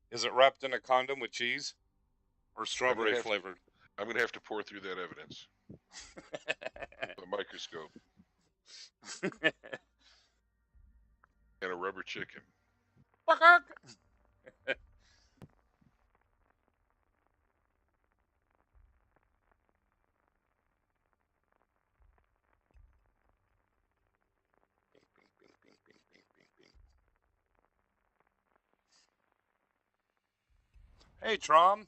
Is it wrapped in a condom with cheese? Or strawberry flavored? I'm going to have to pour through that evidence. With a microscope. And a rubber chicken. Hey, Trom.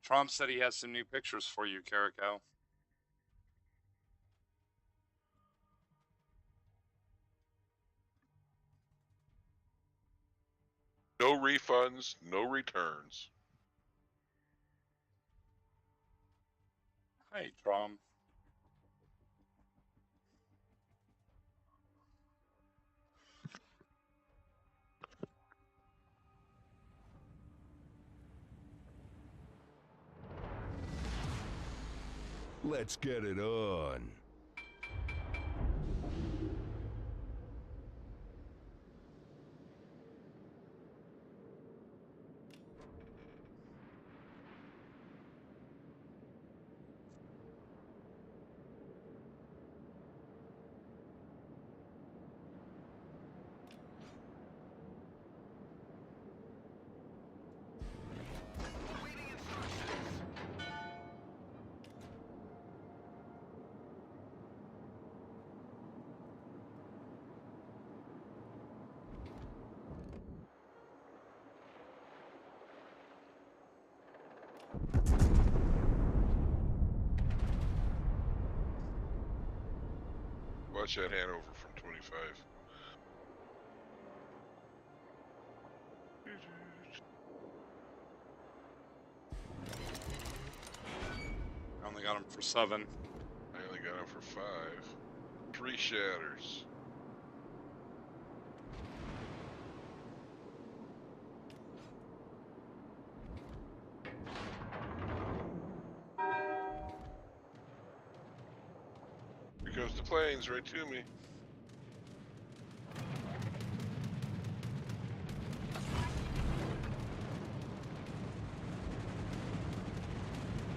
Trom said he has some new pictures for you, Kerikow. No refunds, no returns. Hey, Trom. Let's get it on. Watch that Hanover from 25. I only got him for 7. I only got him for 5. 3 shatters. Here goes the planes right to me.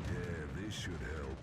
Yeah, this should help.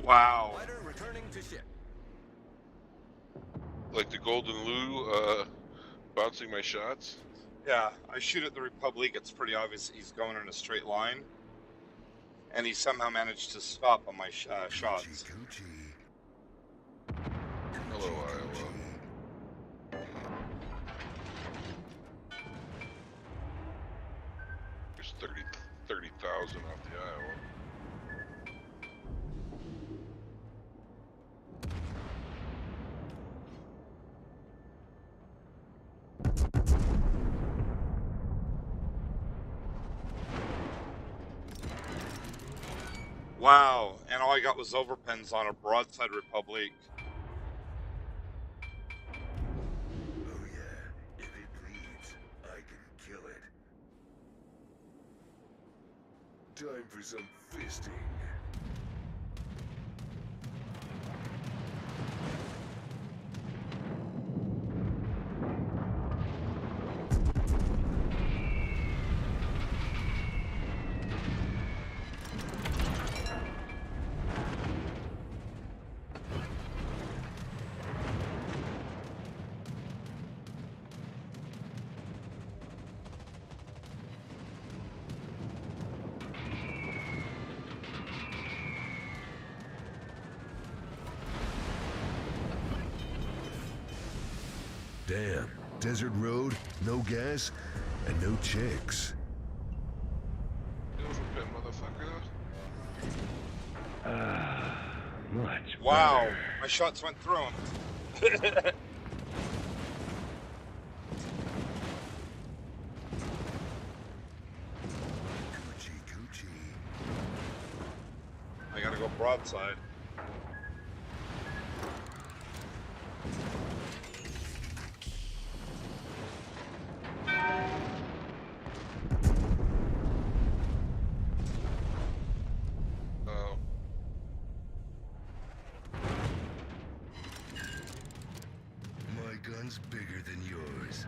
Wow. Fighter returning to ship. Like the Golden Lou, bouncing my shots. Yeah, I shoot at the Republic. It's pretty obvious he's going in a straight line, and he somehow managed to stop on my shots. Hello, Iowa. There's 30,000 off the Iowa. Wow, and all I got was overpens on a broadside Republic. Oh yeah, if it bleeds, I can kill it. Time for some fisting. Damn. Desert road, no gas, and no chicks. Overpen, motherfucker. Much Wow, better. my shots went through him. Coochie coochie. I gotta go broadside. Oh. My gun's bigger than yours.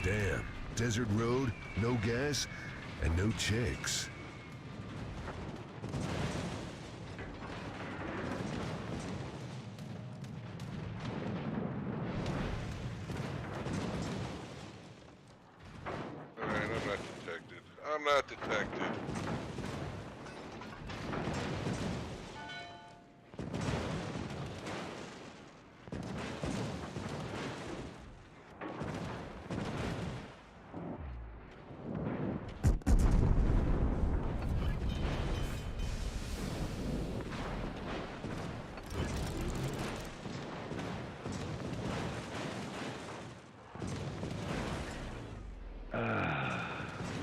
Damn. Desert road, no gas, and no chicks. Alright, I'm not detected. I'm not detected.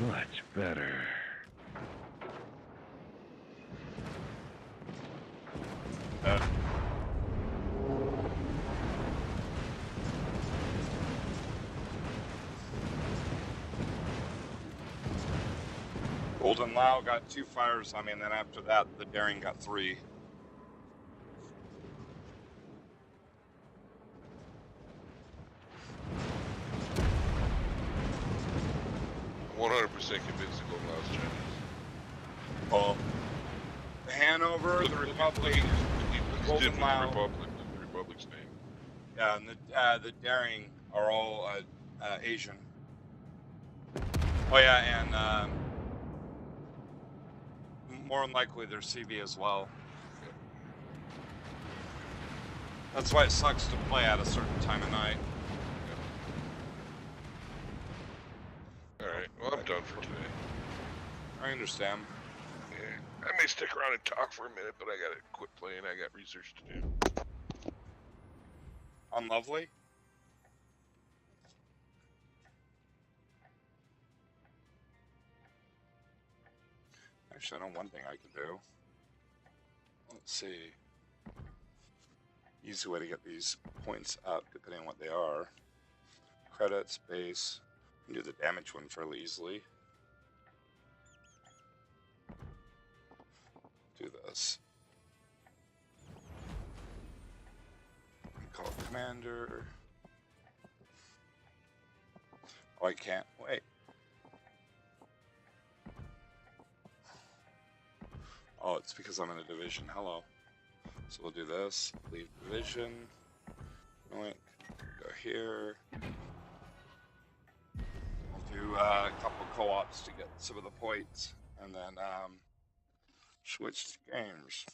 Much better. Golden Lao got 2 fires on me, and then after that, the Daring got 3. 100% convinced the Golden Lao's Chinese. Well, the Hanover, the Republic, It's Golden different Lao. the Republic's name. Yeah, and the Daring are all Asian. Oh yeah, and more than likely they're CV as well. That's why it sucks to play at a certain time of night. Alright, well, I'm done for today. I understand. Yeah, I may stick around and talk for a minute, but I gotta quit playing. I got research to do. Unlovely? Actually, I know one thing I can do. Let's see. Easy way to get these points up, depending on what they are. Credits, base. You can do the damage one fairly easily. Do this. Call it commander. Oh, I can't. Wait. Oh, it's because I'm in a division. Hello. So we'll do this. Leave division. Link. Go here. We'll do a couple co-ops to get some of the points, and then switch to games.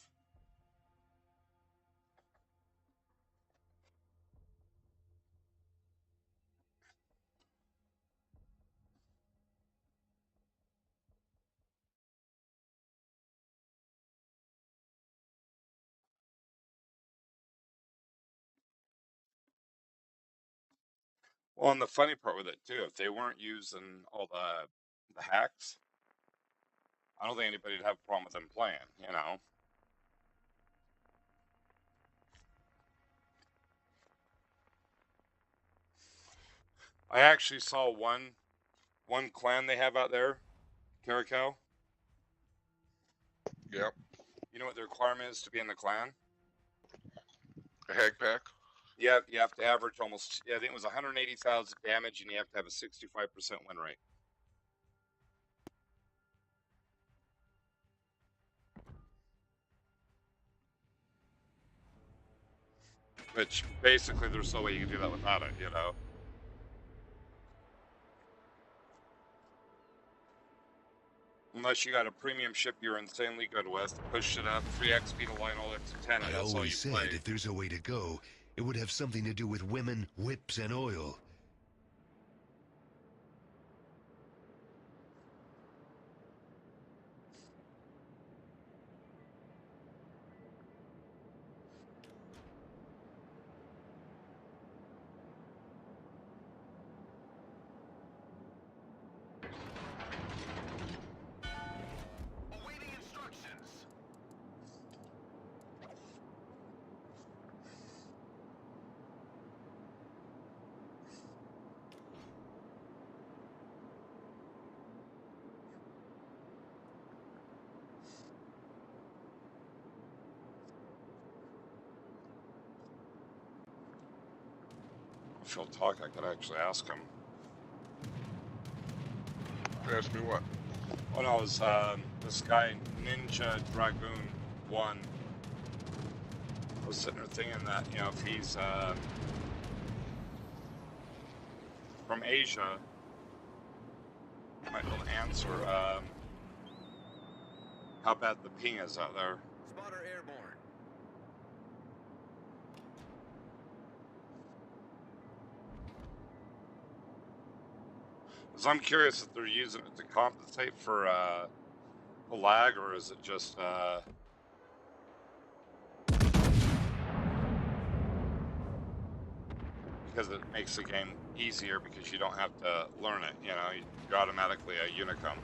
Well, and the funny part with it too, if they weren't using all the hacks, I don't think anybody'd have a problem with them playing, you know. I actually saw one clan they have out there, Kerikow. Yep. You know what the requirement is to be in the clan? A hag pack. Yeah, you have to average almost, I think it was 180,000 damage, and you have to have a 65% win rate. Which, basically, there's no way you can do that without it, you know? Unless you got a premium ship you're insanely good with, push it up, 3 XP to line all X to 10, and I that's all you always said play. if there's a way to go, it would have something to do with women, whips, and oil. Awaiting instructions. If he'll talk, I could actually ask him. Ask me what? Oh no, it was this guy, Ninja Dragoon 1. I was sitting there thinking that, you know, if he's from Asia, I might be able to answer how bad the ping is out there. Spotter airborne. Because I'm curious if they're using it to compensate for the lag, or is it just because it makes the game easier because you don't have to learn it, you know, you're automatically a Unicum.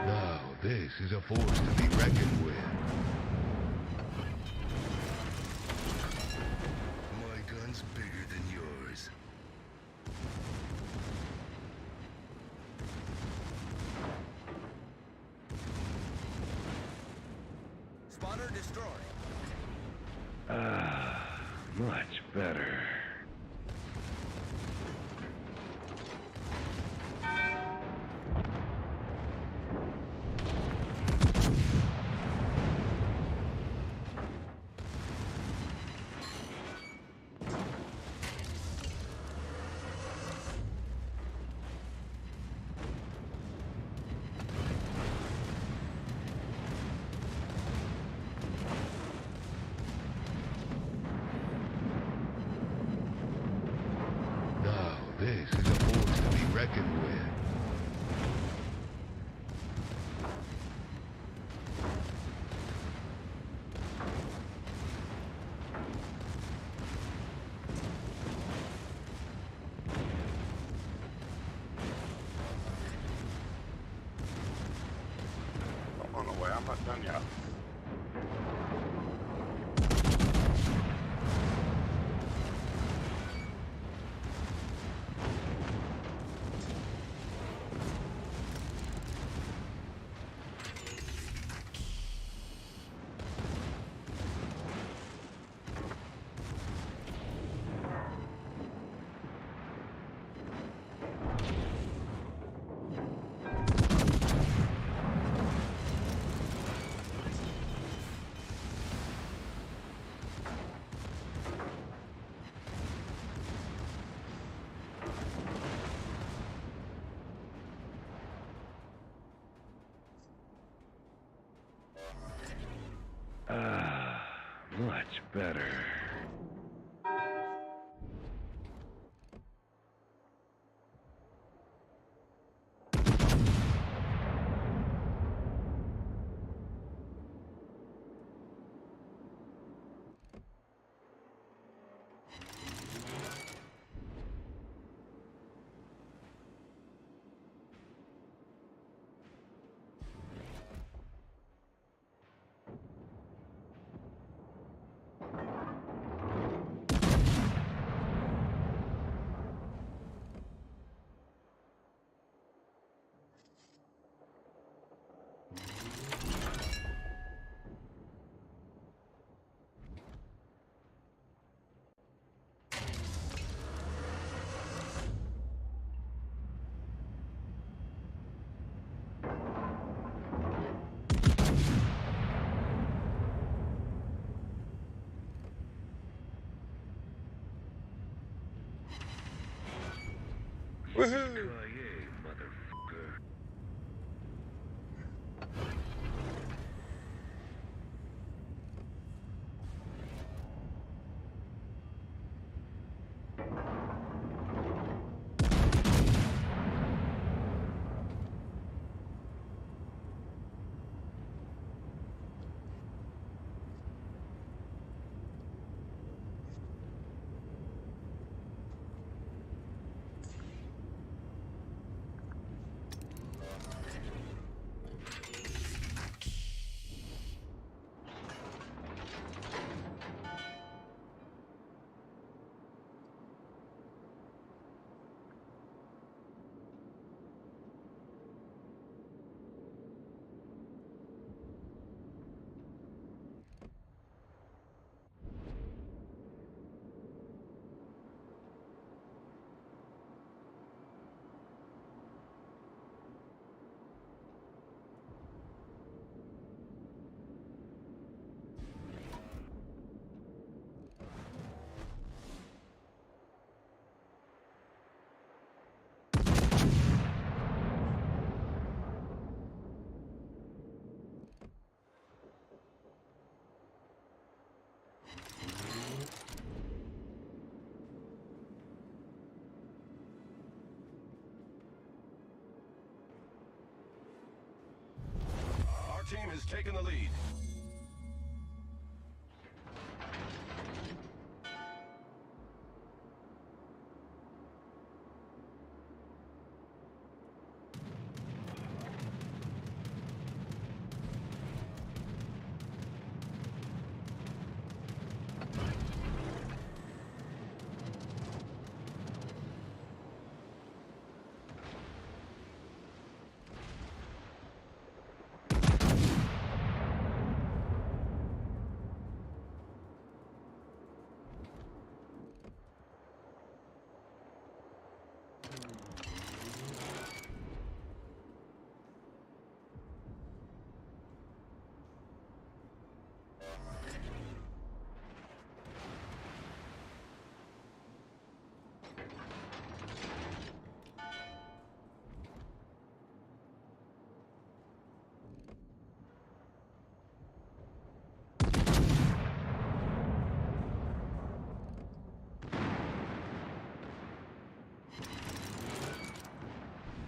Now, this is a force to be reckoned with. My gun's bigger than yours. Spotter destroyed. Much better. Done yet. Much better. Woohoo! Yippee-ki-yay, motherfucker. Our team has taken the lead.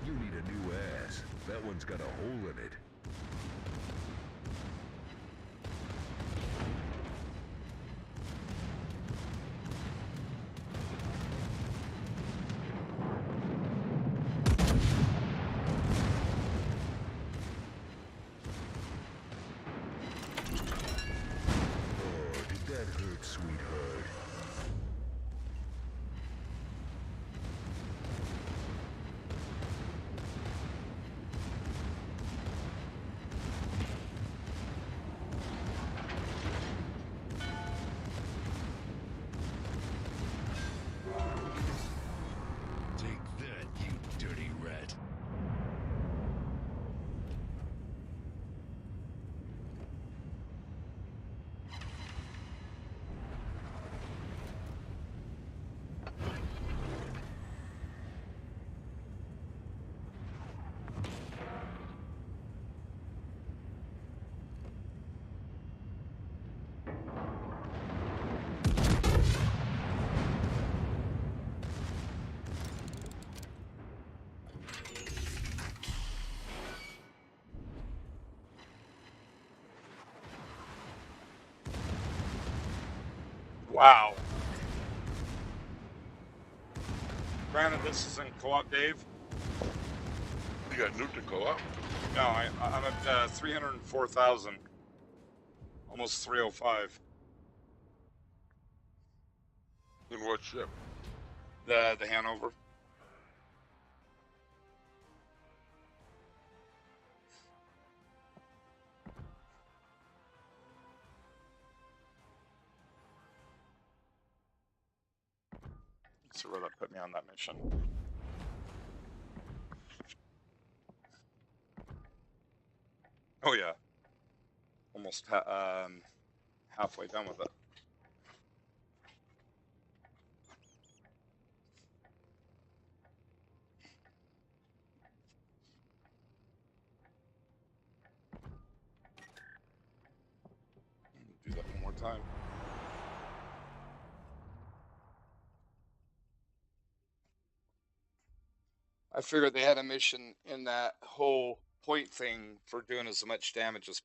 You need a new ass. That one's got a hole in it. Wow. Granted, this is in co-op, Dave. You got Newton co-op? No, I'm at 304,000. Almost 305. In what ship? The Hanover. So where that put me on that mission. Oh yeah. Almost halfway done with it. Do that one more time. I figured they had a mission in that whole point thing for doing as much damage as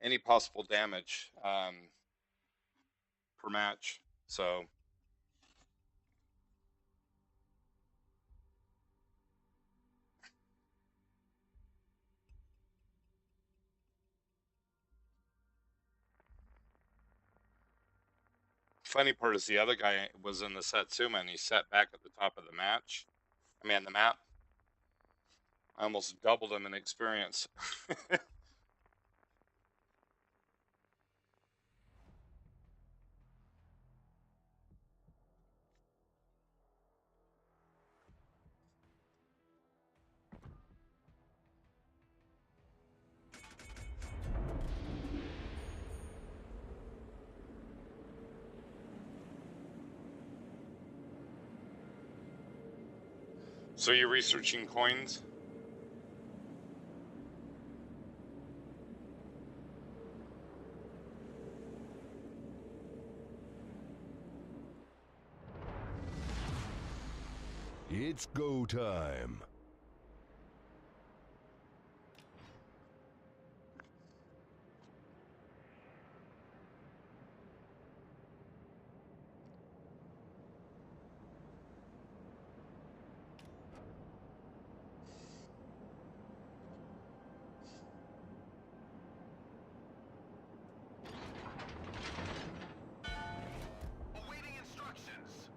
any possible damage per match. So funny part is the other guy was in the Satsuma and he sat back at the top of the match. I mean, the map. I almost doubled him in experience. So you're researching coins? It's go time. Awaiting instructions.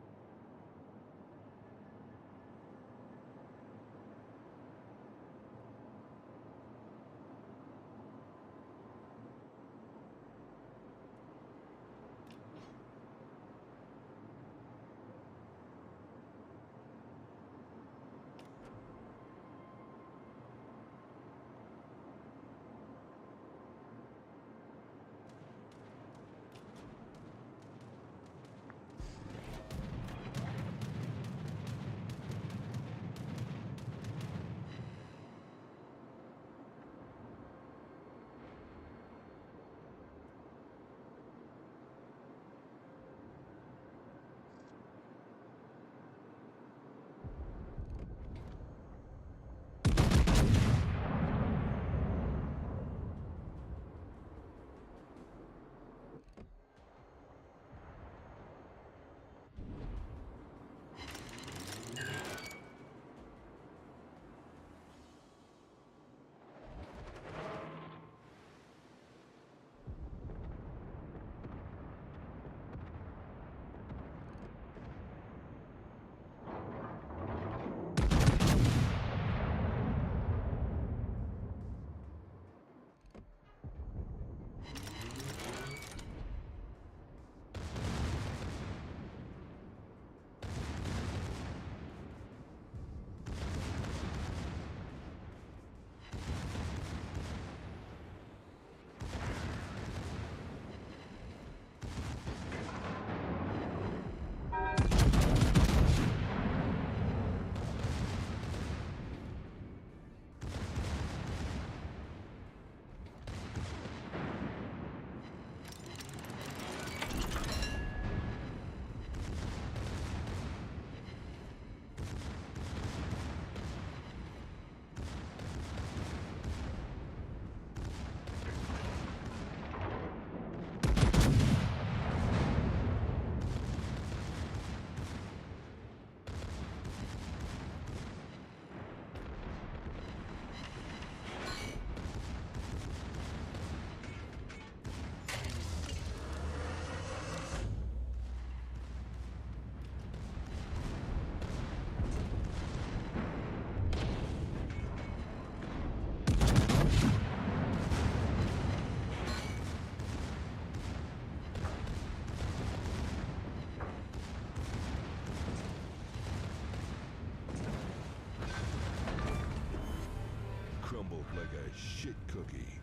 Crumbled like a shit cookie.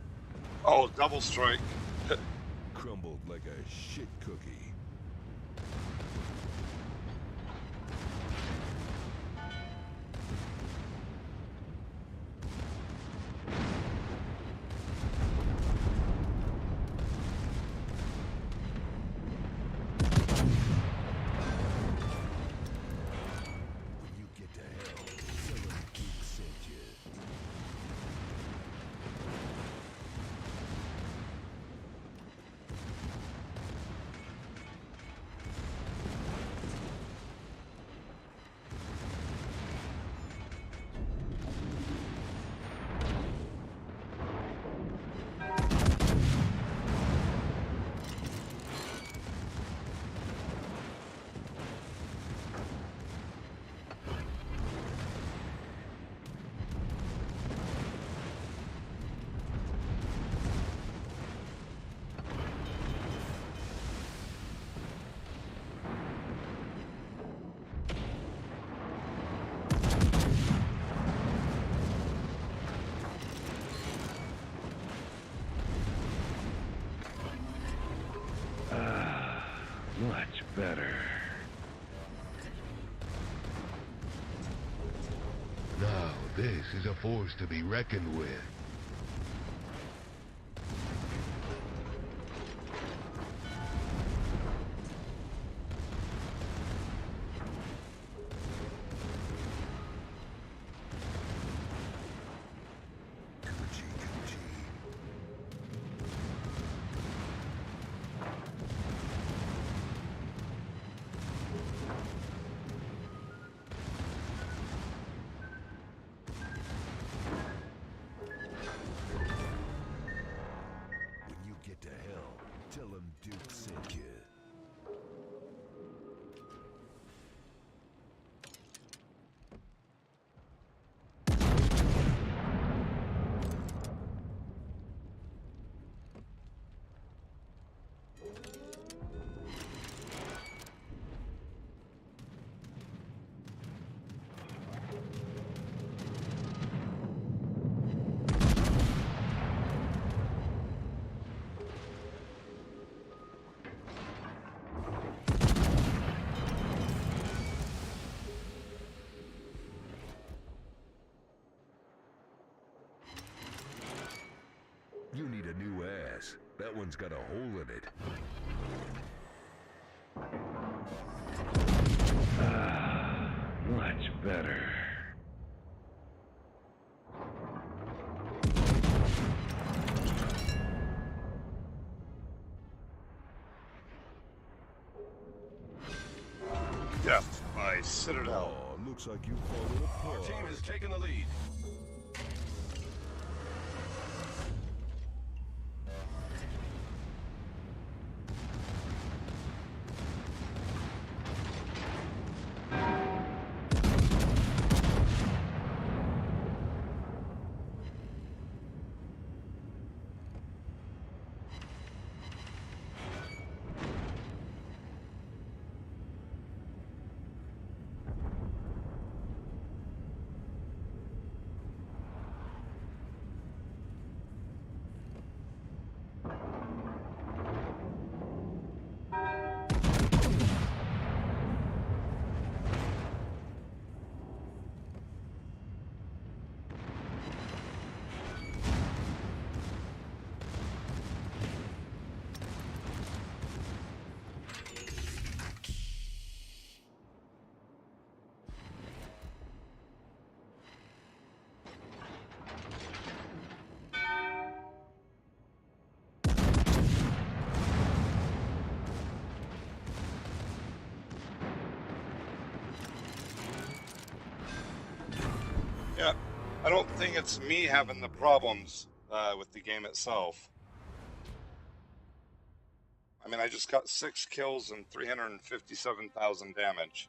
Oh, double strike. Crumbled like a shit cookie. When you get to hell, tell 'em Duke sent you. Much better. Now this is a force to be reckoned with. Coochie coochie. When you get to hell, tell 'em Duke sent you. You need a new ass. That one's got a hole in it. Much better. Death by Citadel. Oh, looks like you've fallen Our apart. team has taken the lead. Yeah, I don't think it's me having the problems with the game itself. I mean, I just got 6 kills and 357,000 damage.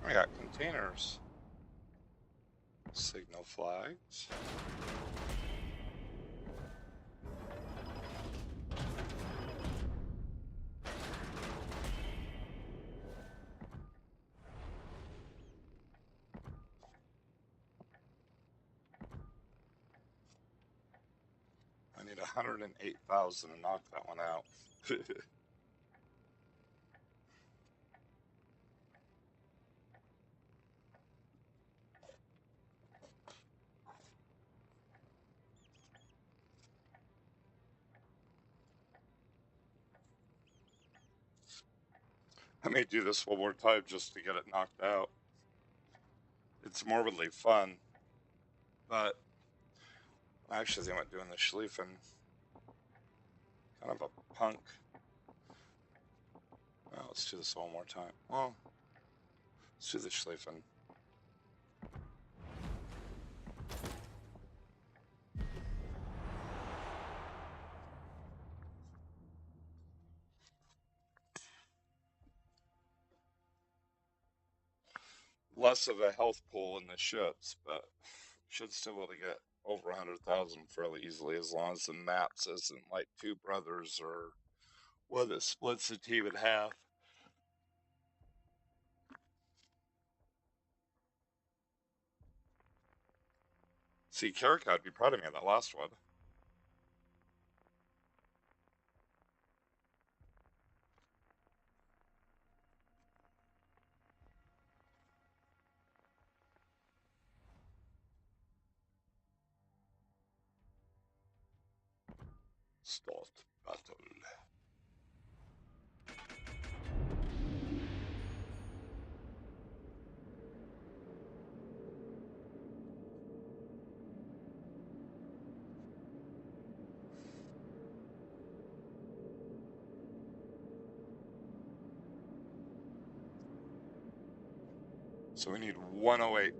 I got containers. Signal flags. I need 108,000 to knock that one out. I may do this one more time just to get it knocked out. It's morbidly fun, but I actually think about doing the Schlieffen. Kind of a punk. Well, let's do this one more time. Well, let's do the Schlieffen. Less of a health pool in the ships, but should still be able to get over 100,000 fairly easily as long as the maps isn't like Two Brothers or one that splits the team in half. See, Kerikow would be proud of me on that last one. Start battle. So we need 108.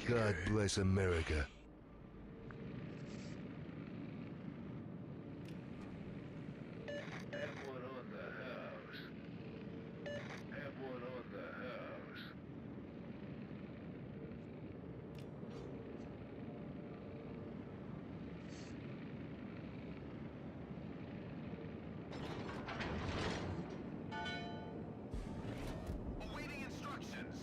God bless America. Have one on the house. Have one on the house. Awaiting instructions.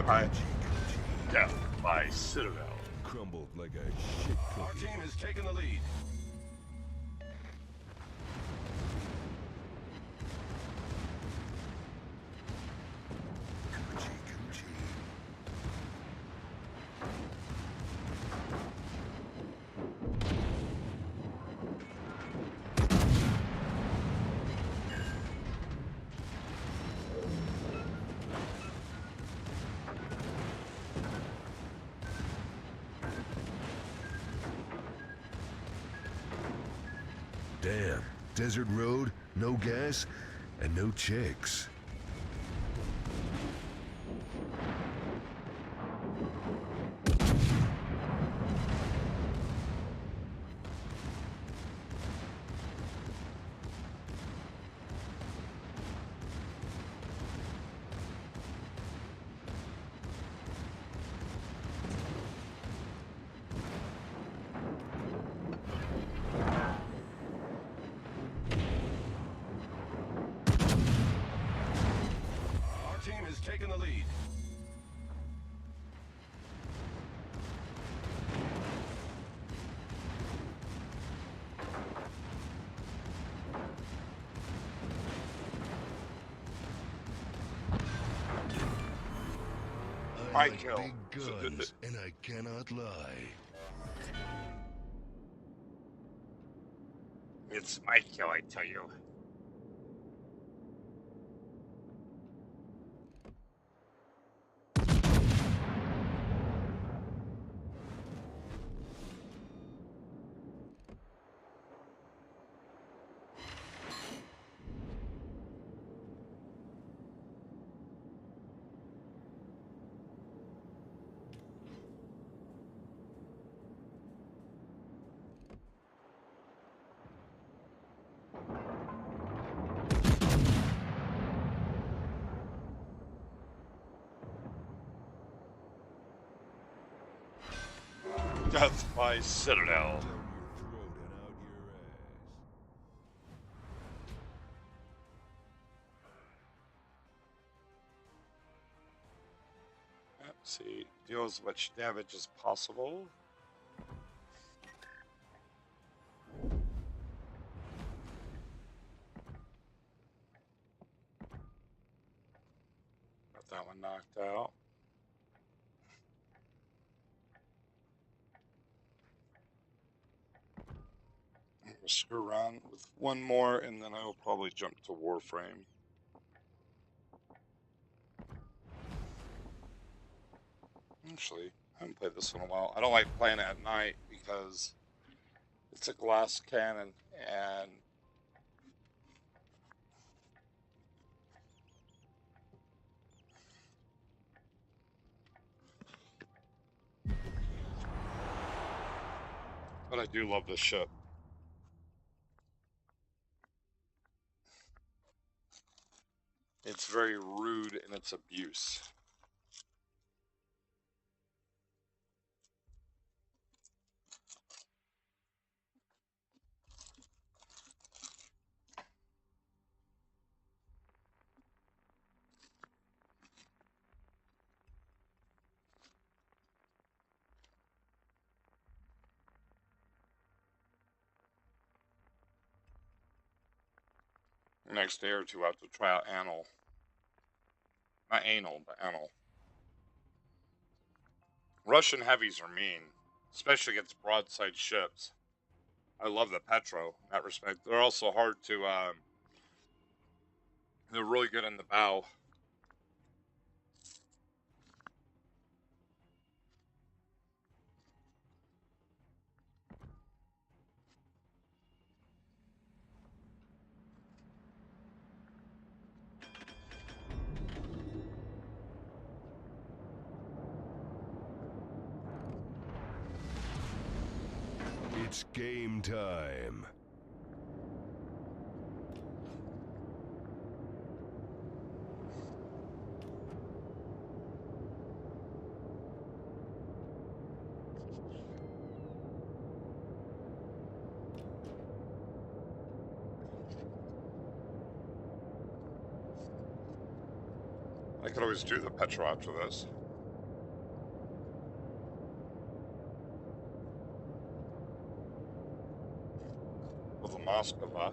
Hi. Death by Citadel. Crumbled like a shit Our cookie. team has taken the lead. Coochie coochie. Damn. Desert road, no gas, and no chicks. Our team has taken the lead. I My like kill. big guns, and I cannot lie. It's my kill, I tell you. Death by Citadel. Down your throat and out your ass. Let's see. Deal as much damage as possible. Got that one knocked out. I'm gonna screw around with one more, and then I will probably jump to Warframe. Actually, I haven't played this one in a while. I don't like playing it at night because it's a glass cannon, and but I do love this ship. It's very rude in its abuse. Next day or two, I have to try out anal. Not anal, but anal. Russian heavies are mean, especially against broadside ships. I love the Petro in that respect. They're also hard to, they're really good in the bow. It's game time. I could always do the Petro after this. Moskva.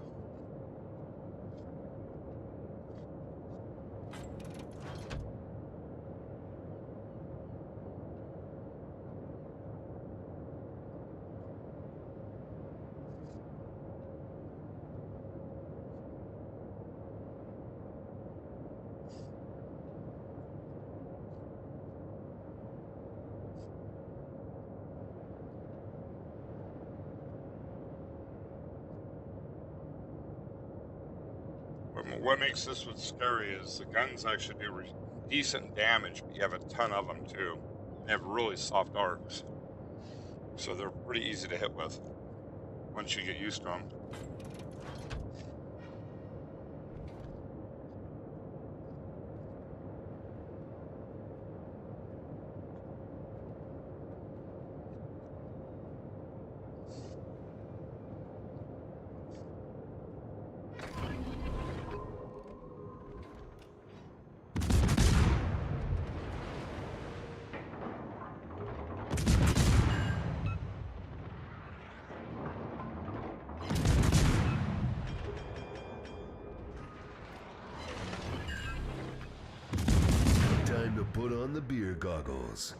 What makes this one scary is the guns actually do decent damage, but you have a ton of them too. They have really soft arcs, so they're pretty easy to hit with once you get used to them. Time to put on the beer goggles.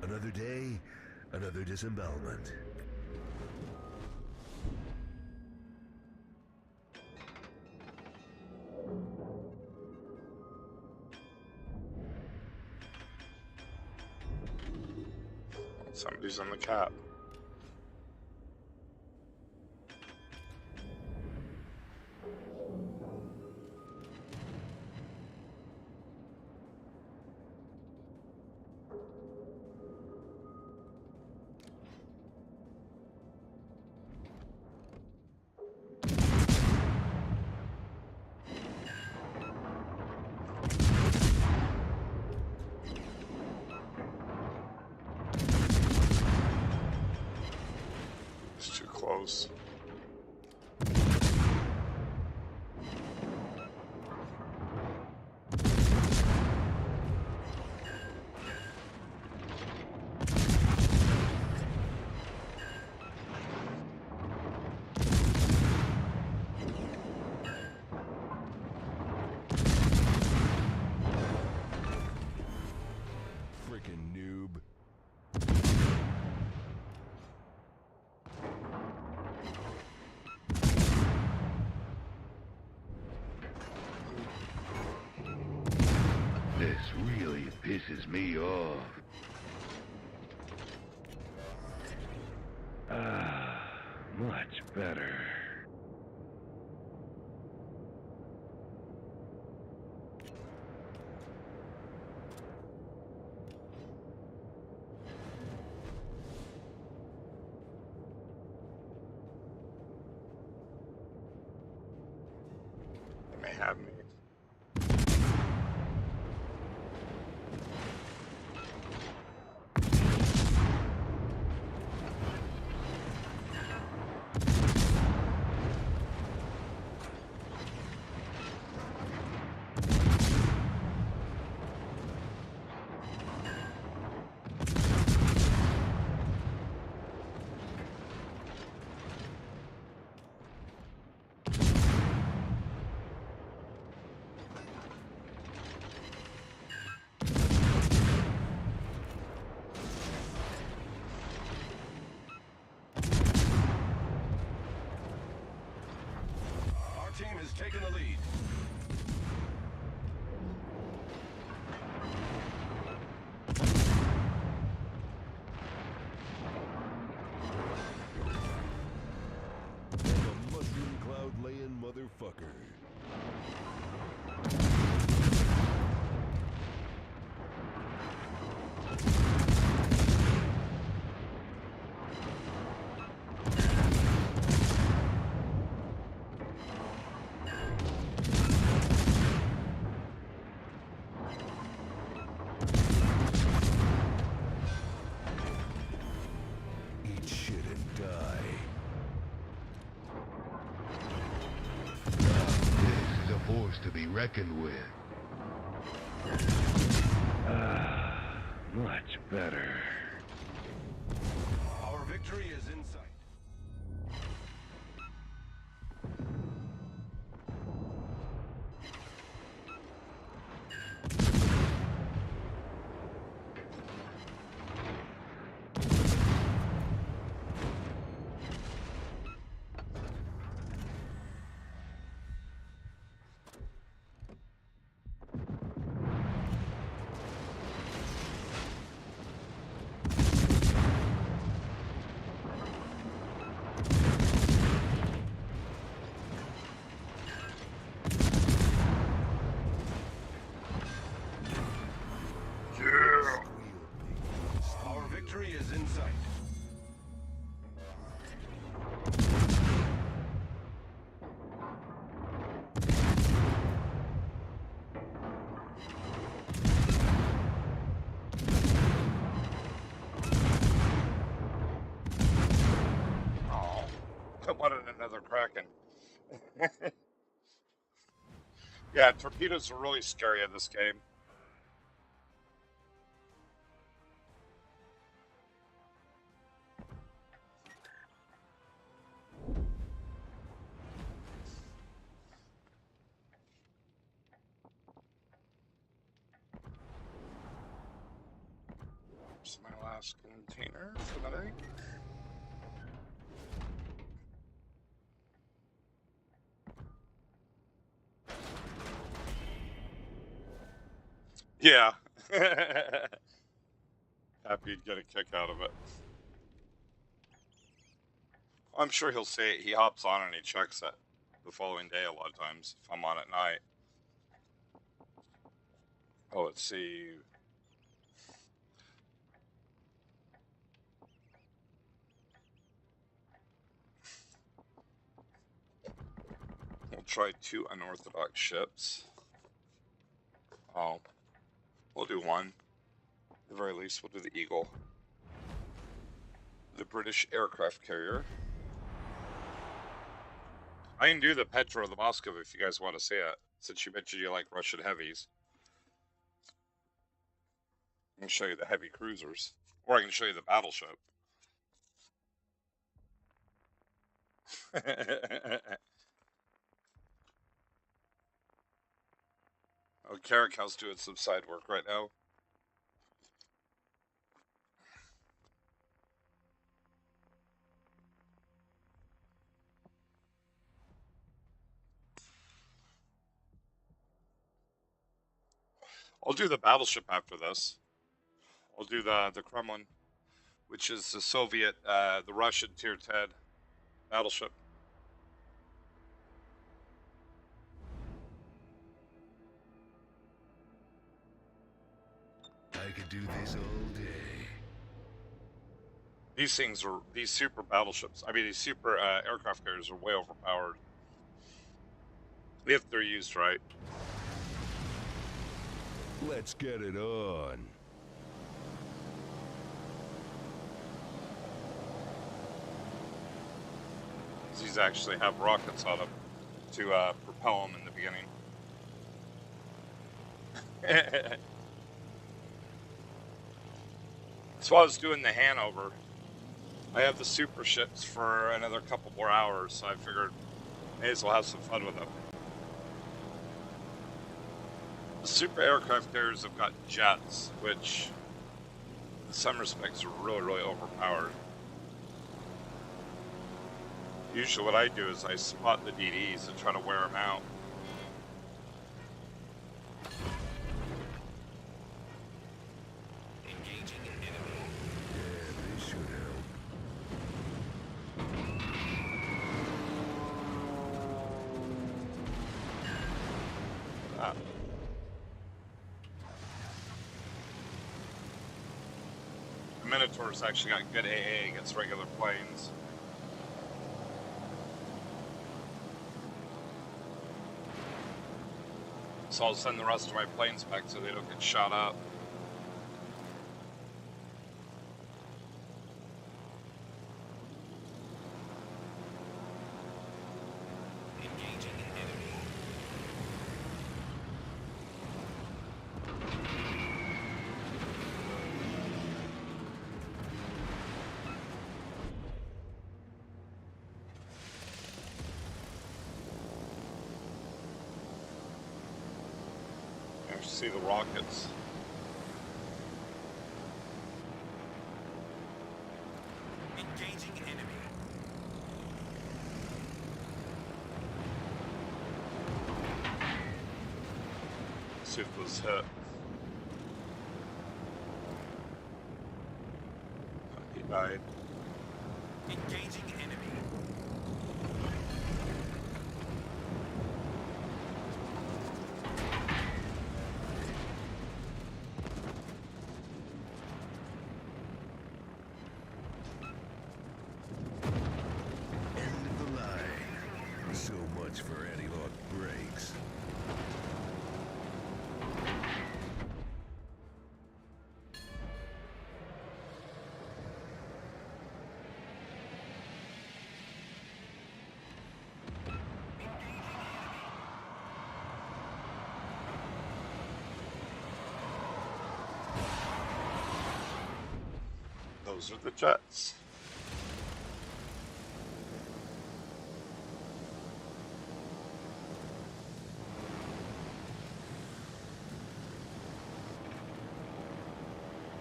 Another day, another disembowelment. Somebody's on the cap. It's too close. Frickin' noob. This really pisses me off. Ah, much better. They may have me. Our team has taken the lead. Like a mushroom cloud laying motherfucker. reckoned with. Much better. Our victory is in sight. Our victory is in sight. Oh, I wanted another Kraken. Yeah, torpedoes are really scary in this game. Here's my last container for the night. Yeah. Happy he'd get a kick out of it. I'm sure he'll say it. He hops on and he checks it the following day a lot of times if I'm on at night. Oh, let's see. We'll try 2 unorthodox ships. Oh, we'll do 1. At the very least, we'll do the Eagle. The British aircraft carrier. I can do the Petra or the Moscow if you guys want to see it, since you mentioned you like Russian heavies. I can show you the heavy cruisers, or I can show you the battleship. Oh, Kerikow's doing some side work right now. I'll do the battleship after this. I'll do the Kremlin, which is the Soviet, the Russian Tier 10 battleship. I could do this all day. These things are, these super battleships, I mean, these super aircraft carriers are way overpowered. If they're used right. Let's get it on. These actually have rockets on them to propel them in the beginning. So I was doing the Hanover. I have the super ships for another couple more hours, so I figured may as well have some fun with them. The super aircraft carriers have got jets, which in some respects are really, really overpowered. Usually what I do is I spot the DDs and try to wear them out. Engaging an enemy. Yeah, this should help. Ah. The Minotaur's actually got good AA against regular planes. So I'll send the rest of my planes back so they don't get shot up. Engaging an enemy. I see the rockets. Engaging enemy. See if this hit. He died. Engaging enemy. End of the line. So much for anti-lock brakes. Those are the jets.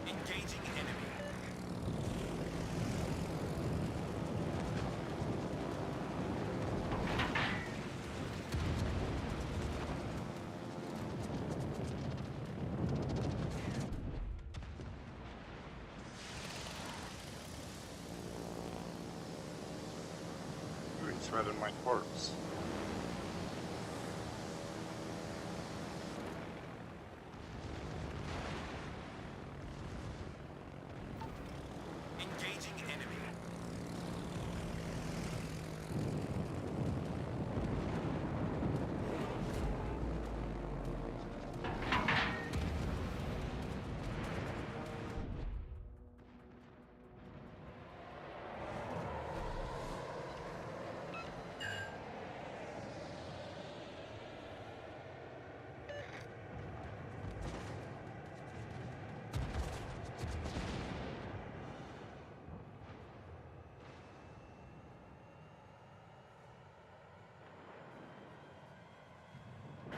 Engaging enemy. Who threaded my corpse? Engaging enemy.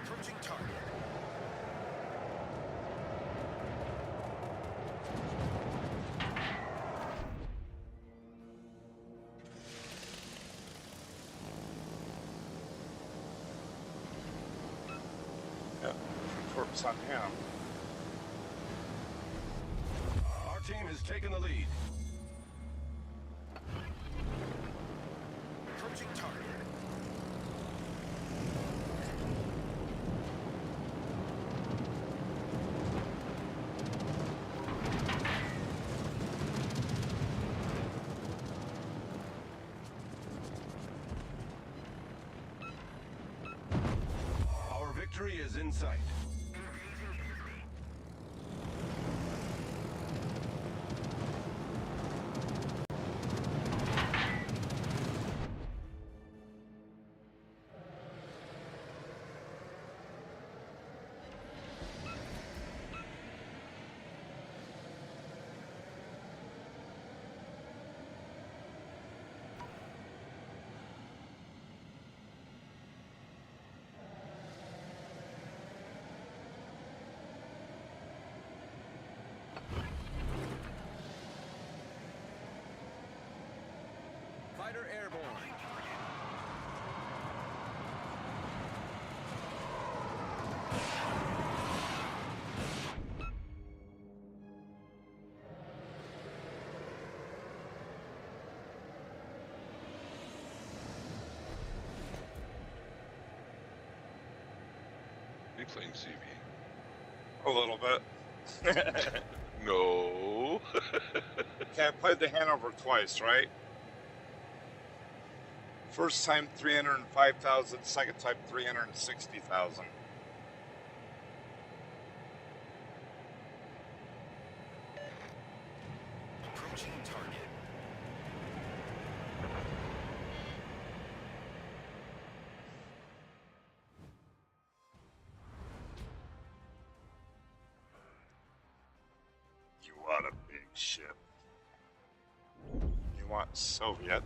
Approaching target. Yep. Corpse on him. Our team has taken the lead. Approaching target. Our victory is in sight. Fighter airborne. You playing CV? A little bit. No. Okay, I played the Hanover twice, right? First time 305,000, second time 360,000. Approaching target. You want a big ship. You want Soviet.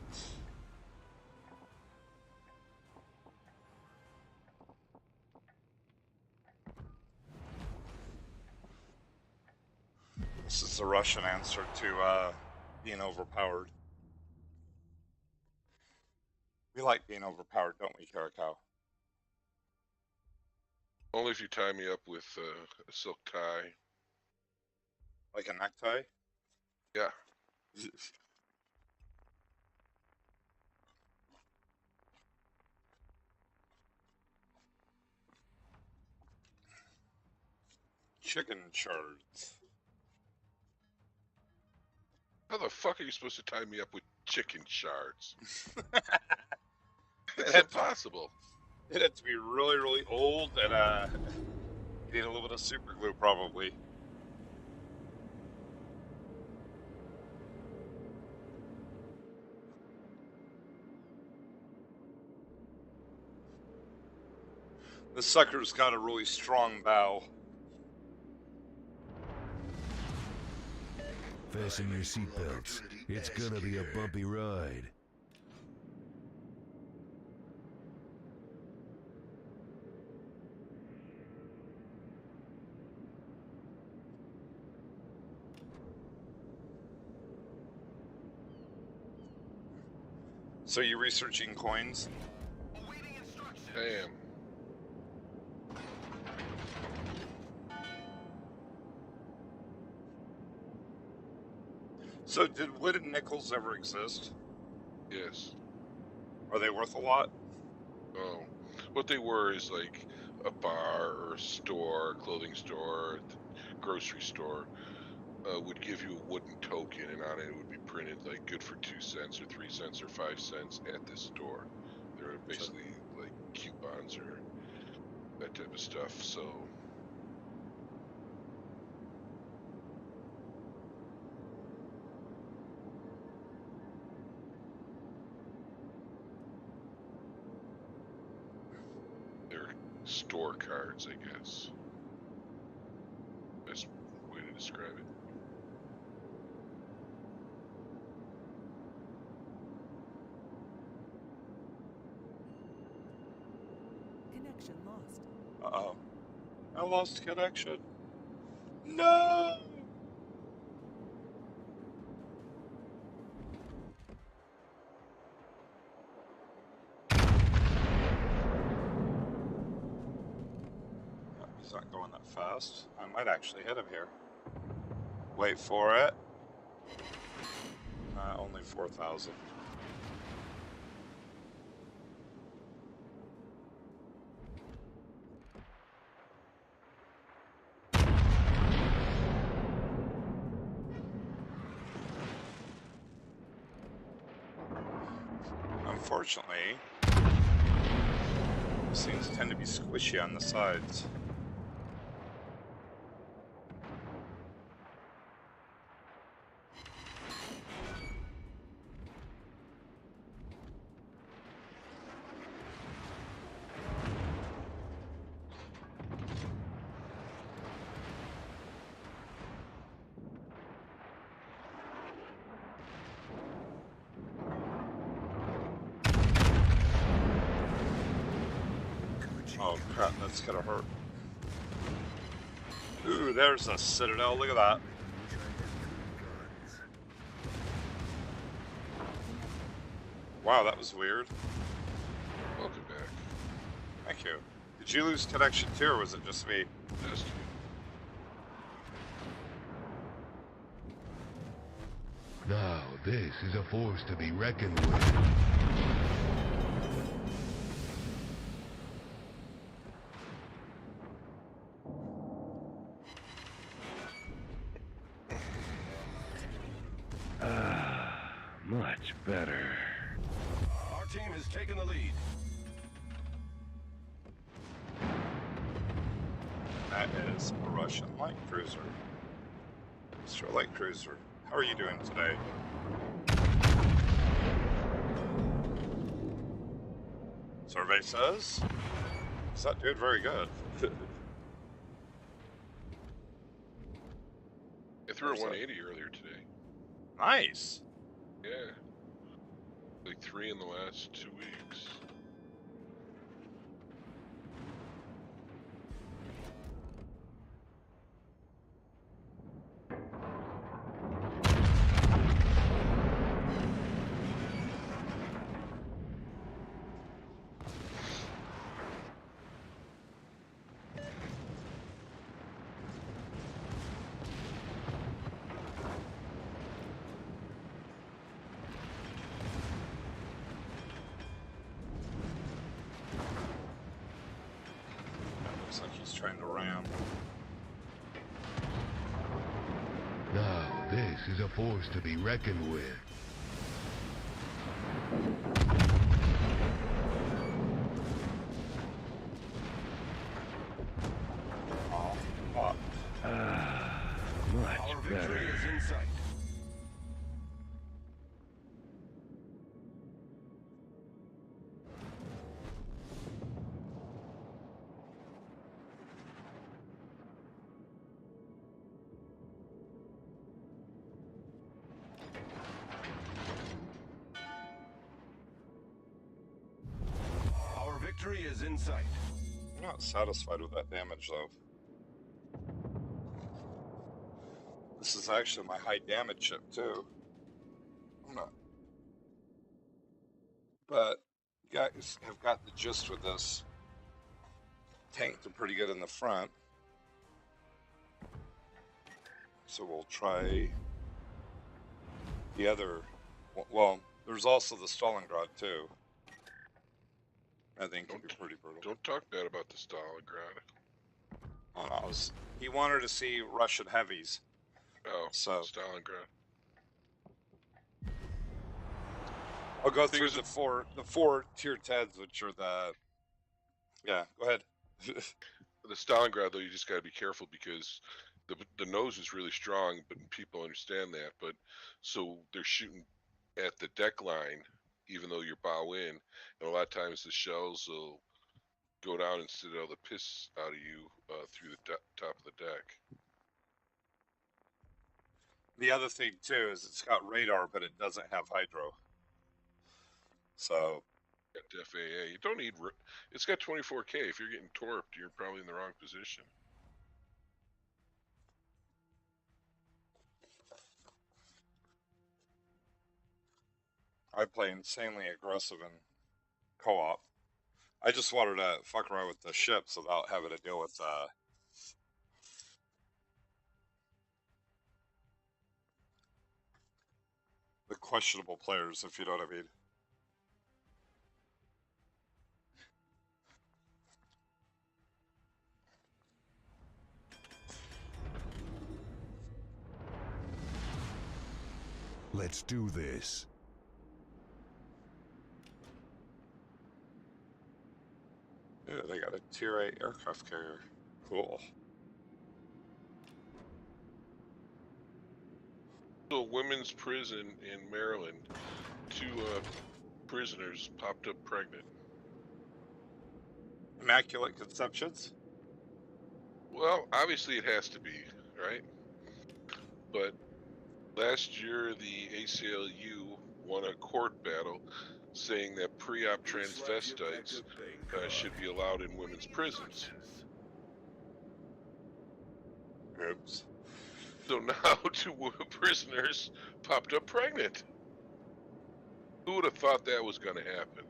This is the Russian answer to being overpowered. We like being overpowered, don't we, Kerikow? Only if you tie me up with a silk tie. Like a necktie? Yeah. Chicken shards. How the fuck are you supposed to tie me up with chicken shards? It's It impossible. It had to be really, really old, and you need a little bit of super glue, probably. This sucker's got a really strong bow. Fasten your seatbelts. It's gonna be a bumpy ride. So you researching coins? I am. So did wooden nickels ever exist? Yes. Are they worth a lot? Oh. What they were is like a bar or a store, clothing store, grocery store, would give you a wooden token, and on it would be printed like good for 2 cents or 3 cents or 5 cents at this store. They were basically like coupons or that type of stuff. So they're store cards, I guess. Best way to describe it. Connection lost. Uh-oh. I lost connection. No! He's not going that fast. I might actually hit him here. Wait for it. Only 4,000. Unfortunately, these things tend to be squishy on the sides. Oh crap, that's gonna hurt. Ooh, there's a citadel, look at that. Wow, that was weird. Welcome back. Thank you. Did you lose connection too, or was it just me? Just Now, this is a force to be reckoned with. Much better. Our team has taken the lead. That is a Russian light cruiser. Mr. Light Cruiser, how are you doing today? Survey says he's not doing very good. I threw a 180 earlier today. Nice. Yeah. Like 3 in the last 2 weeks. Just trying to ram. Now, this is a force to be reckoned with. Oh, fuck. Much Our victory better. is in sight. Our victory is in sight. I'm not satisfied with that damage, though. This is actually my high damage ship, too. I'm not. But you guys have got the gist with this. Tanks are pretty good in the front. So we'll try the other. Well, there's also the Stalingrad, too. I think could be pretty brutal. Don't talk bad about the Stalingrad. Oh, no, he wanted to see Russian heavies. Oh, So Stalingrad. I'll go through the four tier 10s, which are the. Yeah, go ahead. The Stalingrad, though, you just got to be careful because the nose is really strong, but people understand that. But so they're shooting at the deck line, even though you're bow in, and a lot of times the shells will go down and sit all the piss out of you through the top of the deck. The other thing too is it's got radar, but it doesn't have hydro. So FAA, you don't need. It's got 24K. If you're getting torped, you're probably in the wrong position. I play insanely aggressive in co-op. I just wanted to fuck around with the ships without having to deal with the questionable players, if you know what I mean. Let's do this. Yeah, they got a tier 8 aircraft carrier. Cool. So, a women's prison in Maryland, 2 prisoners popped up pregnant. Immaculate conceptions? Well, obviously it has to be, right? But last year, the ACLU won a court battle saying that pre-op transvestites should be allowed in women's prisons. Oops. So now 2 prisoners popped up pregnant. Who would have thought that was going to happen?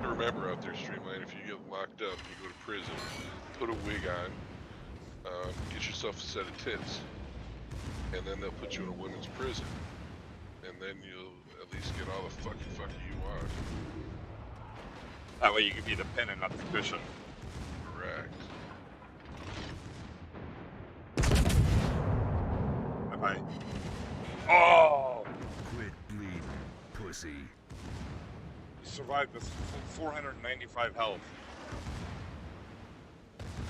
Remember out there, Streamline, if you get locked up, you go to prison, put a wig on, get yourself a set of tits, and then they'll put you in a women's prison, and then you'll at least get all the fucky you want. That way you can be the pin and not the cushion. Correct. Bye-bye. Oh! Quit bleeding, pussy. You survived with 495 health.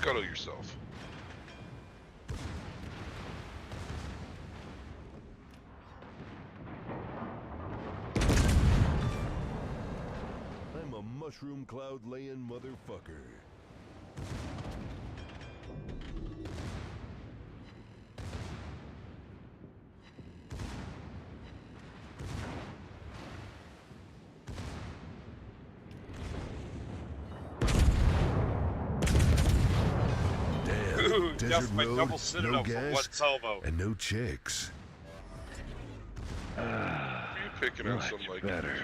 Cuddle yourself. a mushroom cloud laying motherfucker. Ooh, Desert death by road, double no citadel from gas, one salvo. and no chicks. Are you picking on some like better.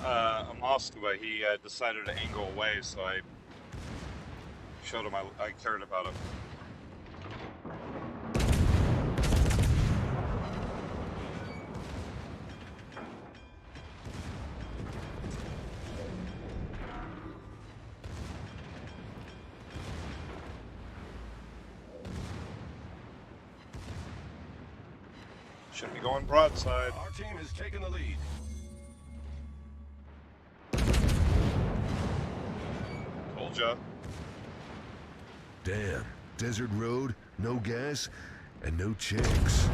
A Moskva, he decided to angle away, so I showed him I cared about him. Should be going broadside. Our team has taken the lead. Told ya. Damn, desert road, no gas, and no chicks.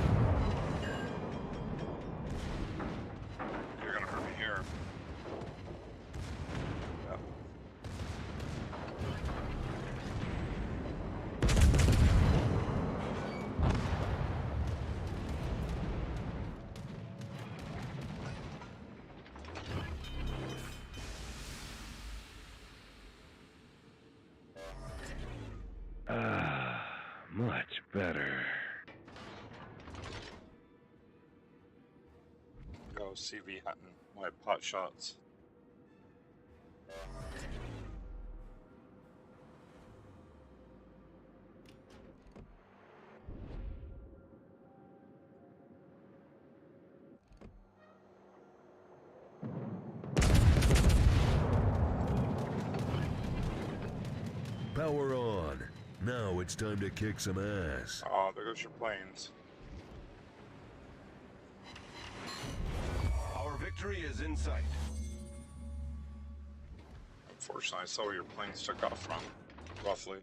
You're gonna hurt me here. Yep. Much better. Go CV hunting my pot shots. Power on. Now it's time to kick some ass. Oh, there goes your planes. Our victory is in sight. Unfortunately, I saw where your planes took off from, roughly.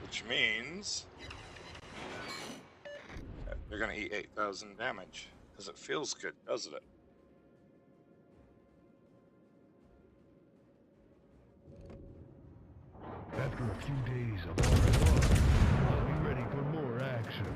Which means they're gonna eat 8,000 damage. Because it feels good, doesn't it? After a few days of R&R, I'll be ready for more action.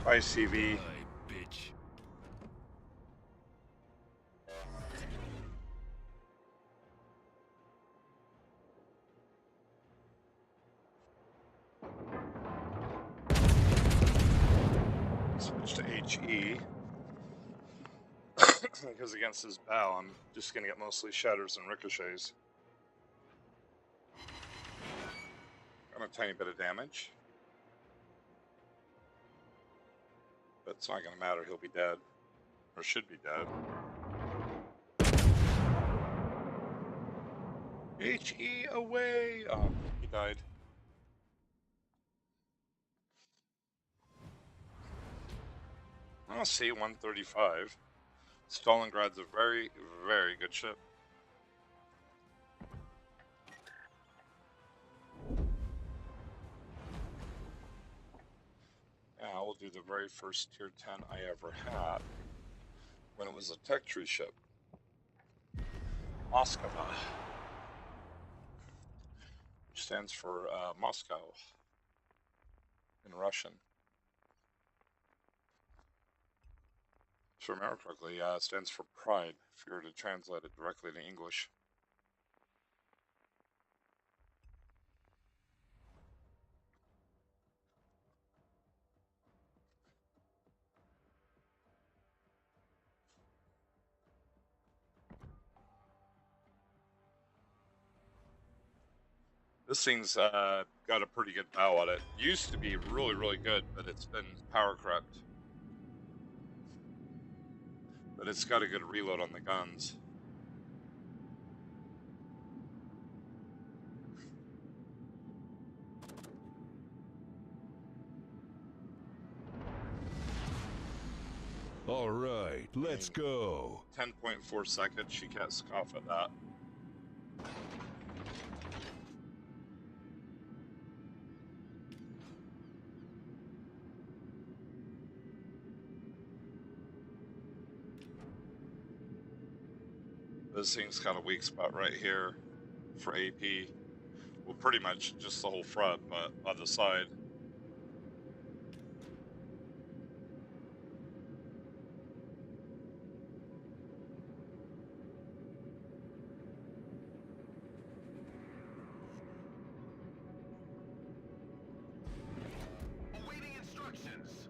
ICV. Bitch. Switch to HE. Because against his bow, I'm just gonna get mostly shatters and ricochets. Got a tiny bit of damage. But it's not gonna matter, he'll be dead. Or should be dead. HE away! Oh, he died. I'll see 135. Stalingrad's a very, very good ship. Yeah, I will do the very first tier 10 I ever had when it was a tech tree ship. Moskva. which stands for Moscow in Russian. If I remember correctly, it stands for pride, if you were to translate it directly to English. This thing's got a pretty good bow on it. Used to be really, really good, but it's been power crept. But it's got a good reload on the guns. All right, let's go. 10.4 seconds, you can't scoff at that. This thing's got a weak spot right here for AP. Well, pretty much just the whole front, but on the side. Awaiting instructions.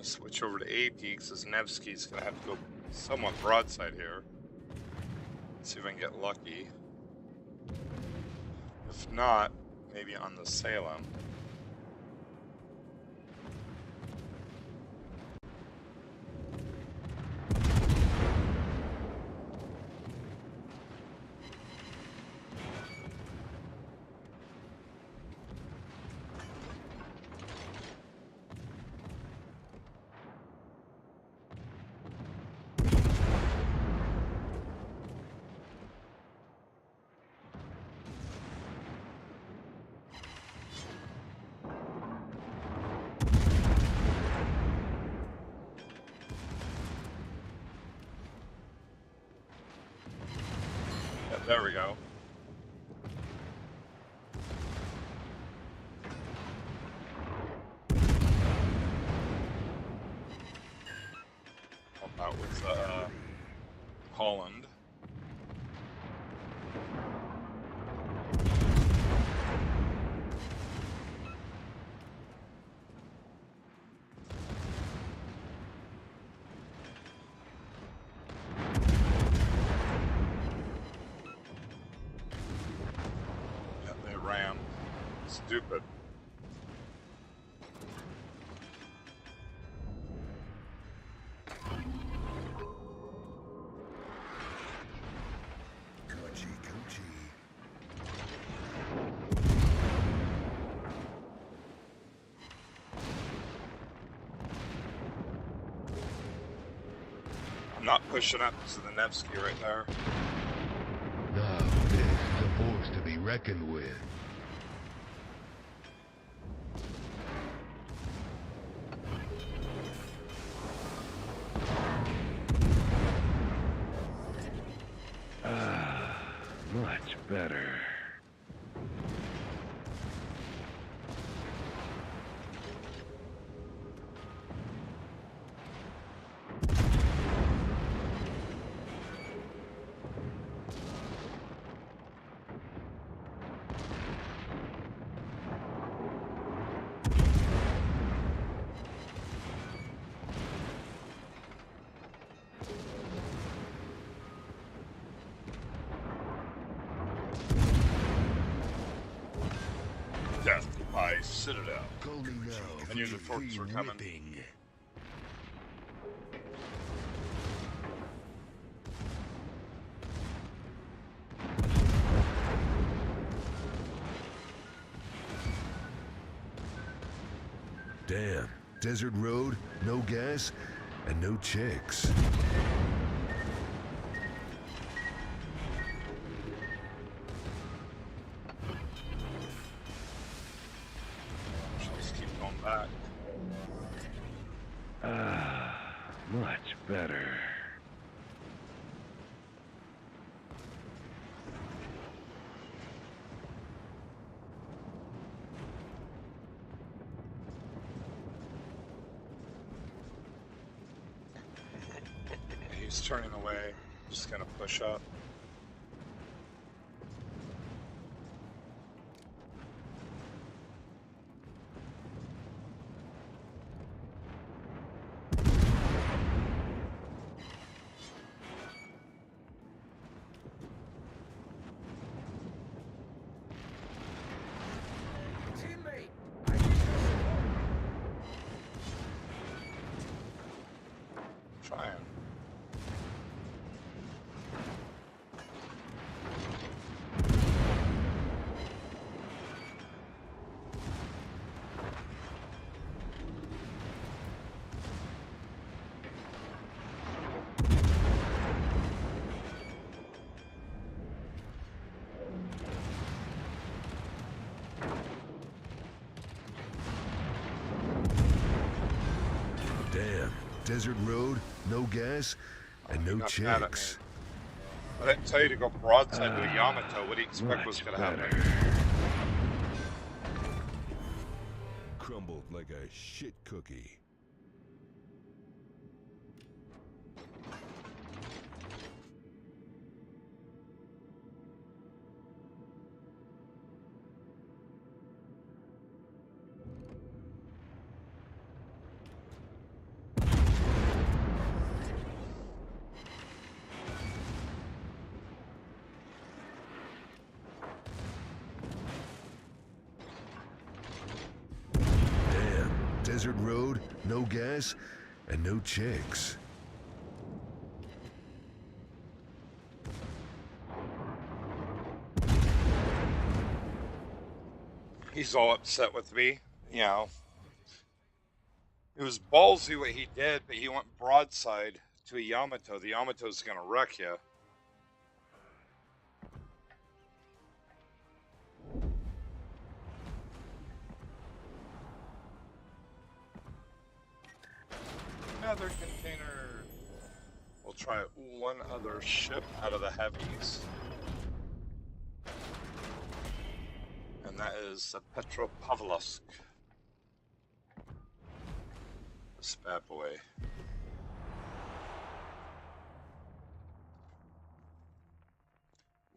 Switch over to AP because Nevsky's gonna have to go somewhat broadside here. See if I can get lucky. If not, maybe on the Salem. There we go. Help out with Holland. Ram. Stupid. Coochie, coochie. I'm not pushing up to the Nevsky right there. Now, this is a force to be reckoned with. Much better. Death by Citadel. Call me now. I knew the torches were coming. Whipping. Damn. Desert road, no gas, and no chicks. Just keep going back. Much better. He's turning away. Just gonna push up. Teammate, Trying. Damn. Desert road, no gas, and no Not mad at chicks. me. I didn't tell you to go broadside to a Yamato. What do you expect was Much gonna better. happen? Crumbled like a shit cookie. Damn. Desert road, no gas, and no chicks. He's all upset with me. You know, it was ballsy what he did, but he went broadside to a Yamato. The Yamato's gonna wreck you. Another container. We'll try one other ship out of the heavies. And that is the Petropavlovsk. This bad boy.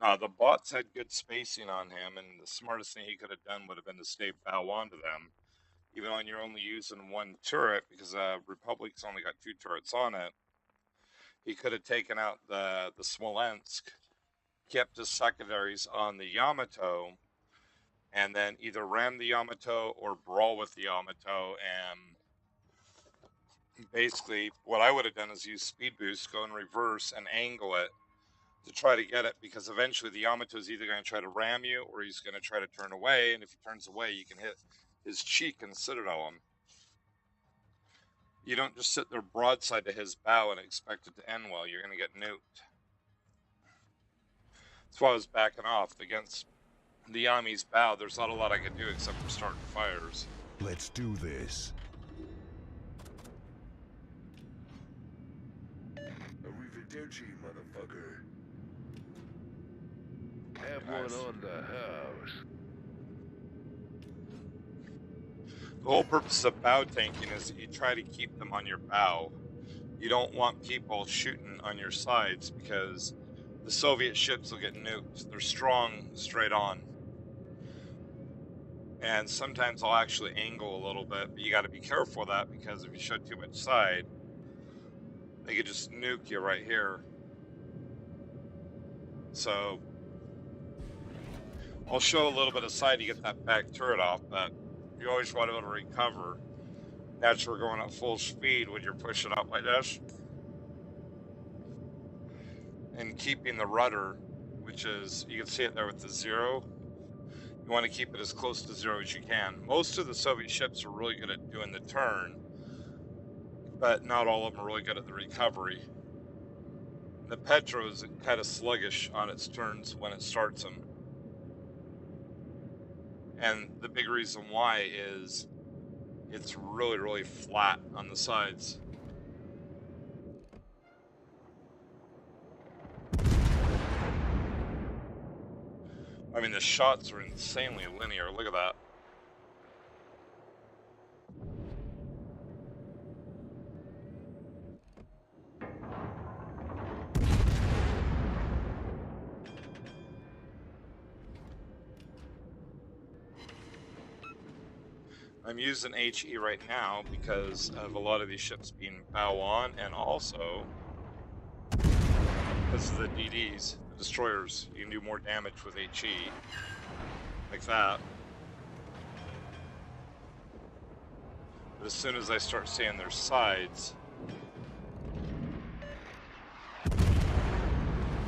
The bots had good spacing on him, and the smartest thing he could have done would have been to stay bow onto them. Even when you're only using one turret, because Republic's only got 2 turrets on it, he could have taken out the Smolensk, kept his secondaries on the Yamato, and then either ram the Yamato or brawl with the Yamato. And basically, what I would have done is use speed boost, go in reverse, and angle it to try to get it, because eventually the Yamato is either going to try to ram you or he's going to try to turn away, and if he turns away, you can hit his cheek and citadel him. You don't just sit there broadside to his bow and expect it to end well. You're going to get nuked. That's why I was backing off. Against the Yami's bow, there's not a lot I could do except for starting fires. Let's do this. Arrivederci, motherfucker. Have Nice. one on the house. The whole purpose of bow tanking is that you try to keep them on your bow. You don't want people shooting on your sides, because the Soviet ships will get nuked. They're strong straight on. And sometimes I'll actually angle a little bit, but you got to be careful of that, because if you show too much side, they could just nuke you right here. So I'll show a little bit of side to get that back turret off, but you always want to be able to recover. That's where going at full speed when you're pushing up like this. And keeping the rudder, which is, you can see it there with the 0. You want to keep it as close to 0 as you can. Most of the Soviet ships are really good at doing the turn, but not all of them are really good at the recovery. The Petro is kind of sluggish on its turns when it starts them. And the big reason why is it's really, really flat on the sides. I mean, the shots are insanely linear. Look at that. I'm using HE right now because of a lot of these ships being bow on, and also because of the DDs, the destroyers. You can do more damage with HE, like that. But as soon as I start seeing their sides,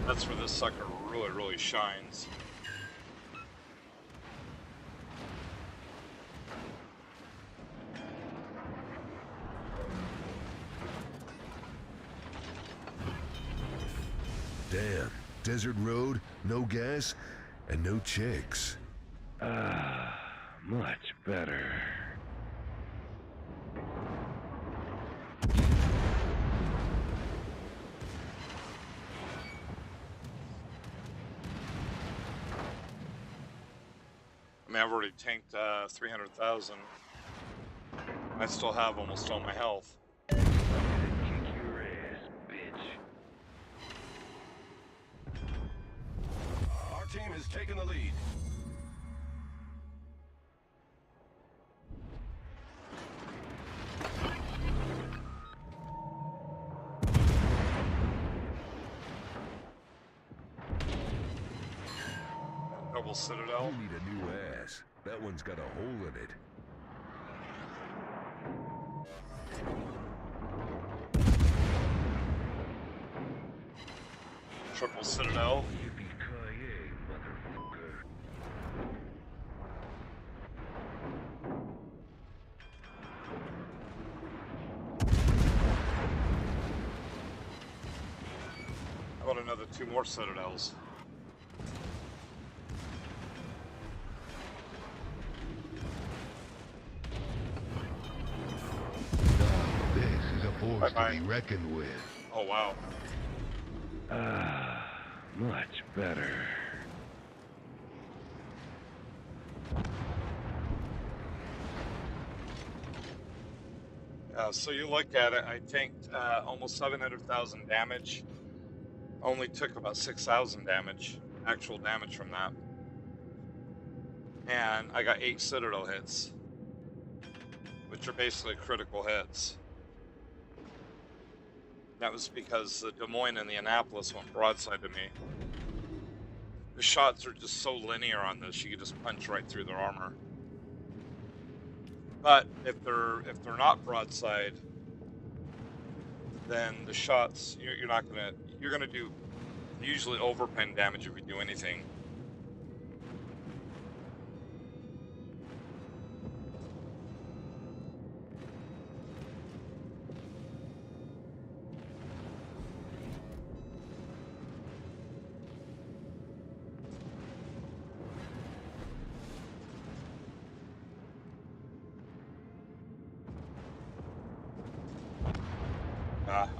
that's where this sucker really, really shines. Damn, desert road, no gas, and no chicks. Much better. I mean, I've already tanked 300,000. I still have almost all my health. Kick your ass, bitch. Our team has taken the lead. Double Citadel. You need a new ass. That one's got a hole in it. Triple Citadel. Yippee-ki-yay, motherfucker. How about another 2 more Citadels? This is a force Bye-bye. to be reckoned with. Oh, wow. Much better. So you look at it, I tanked almost 700,000 damage. Only took about 6,000 damage, actual damage from that. And I got 8 Citadel hits, which are basically critical hits. That was because the Des Moines and the Annapolis went broadside to me. The shots are just so linear on this, you can just punch right through their armor. But if they're not broadside, then the shots you're gonna do usually overpen damage if you do anything.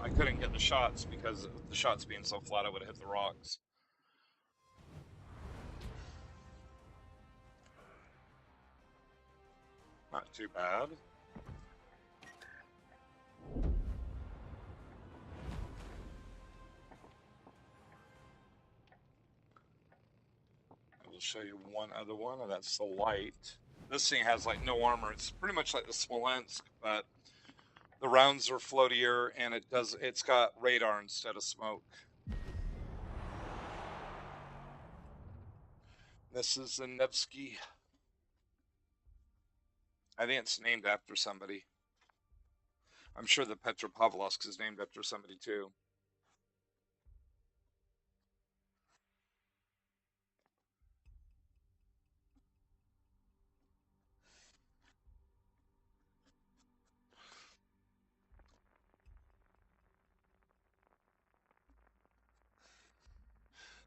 I couldn't get the shots because of the shots being so flat I would have hit the rocks. Not too bad. I will show you one other one, and that's the light. This thing has like no armor. It's pretty much like the Smolensk, but the rounds are floatier, and it's got radar instead of smoke. This is the Nevsky. I think it's named after somebody. I'm sure the Petropavlovsk is named after somebody too.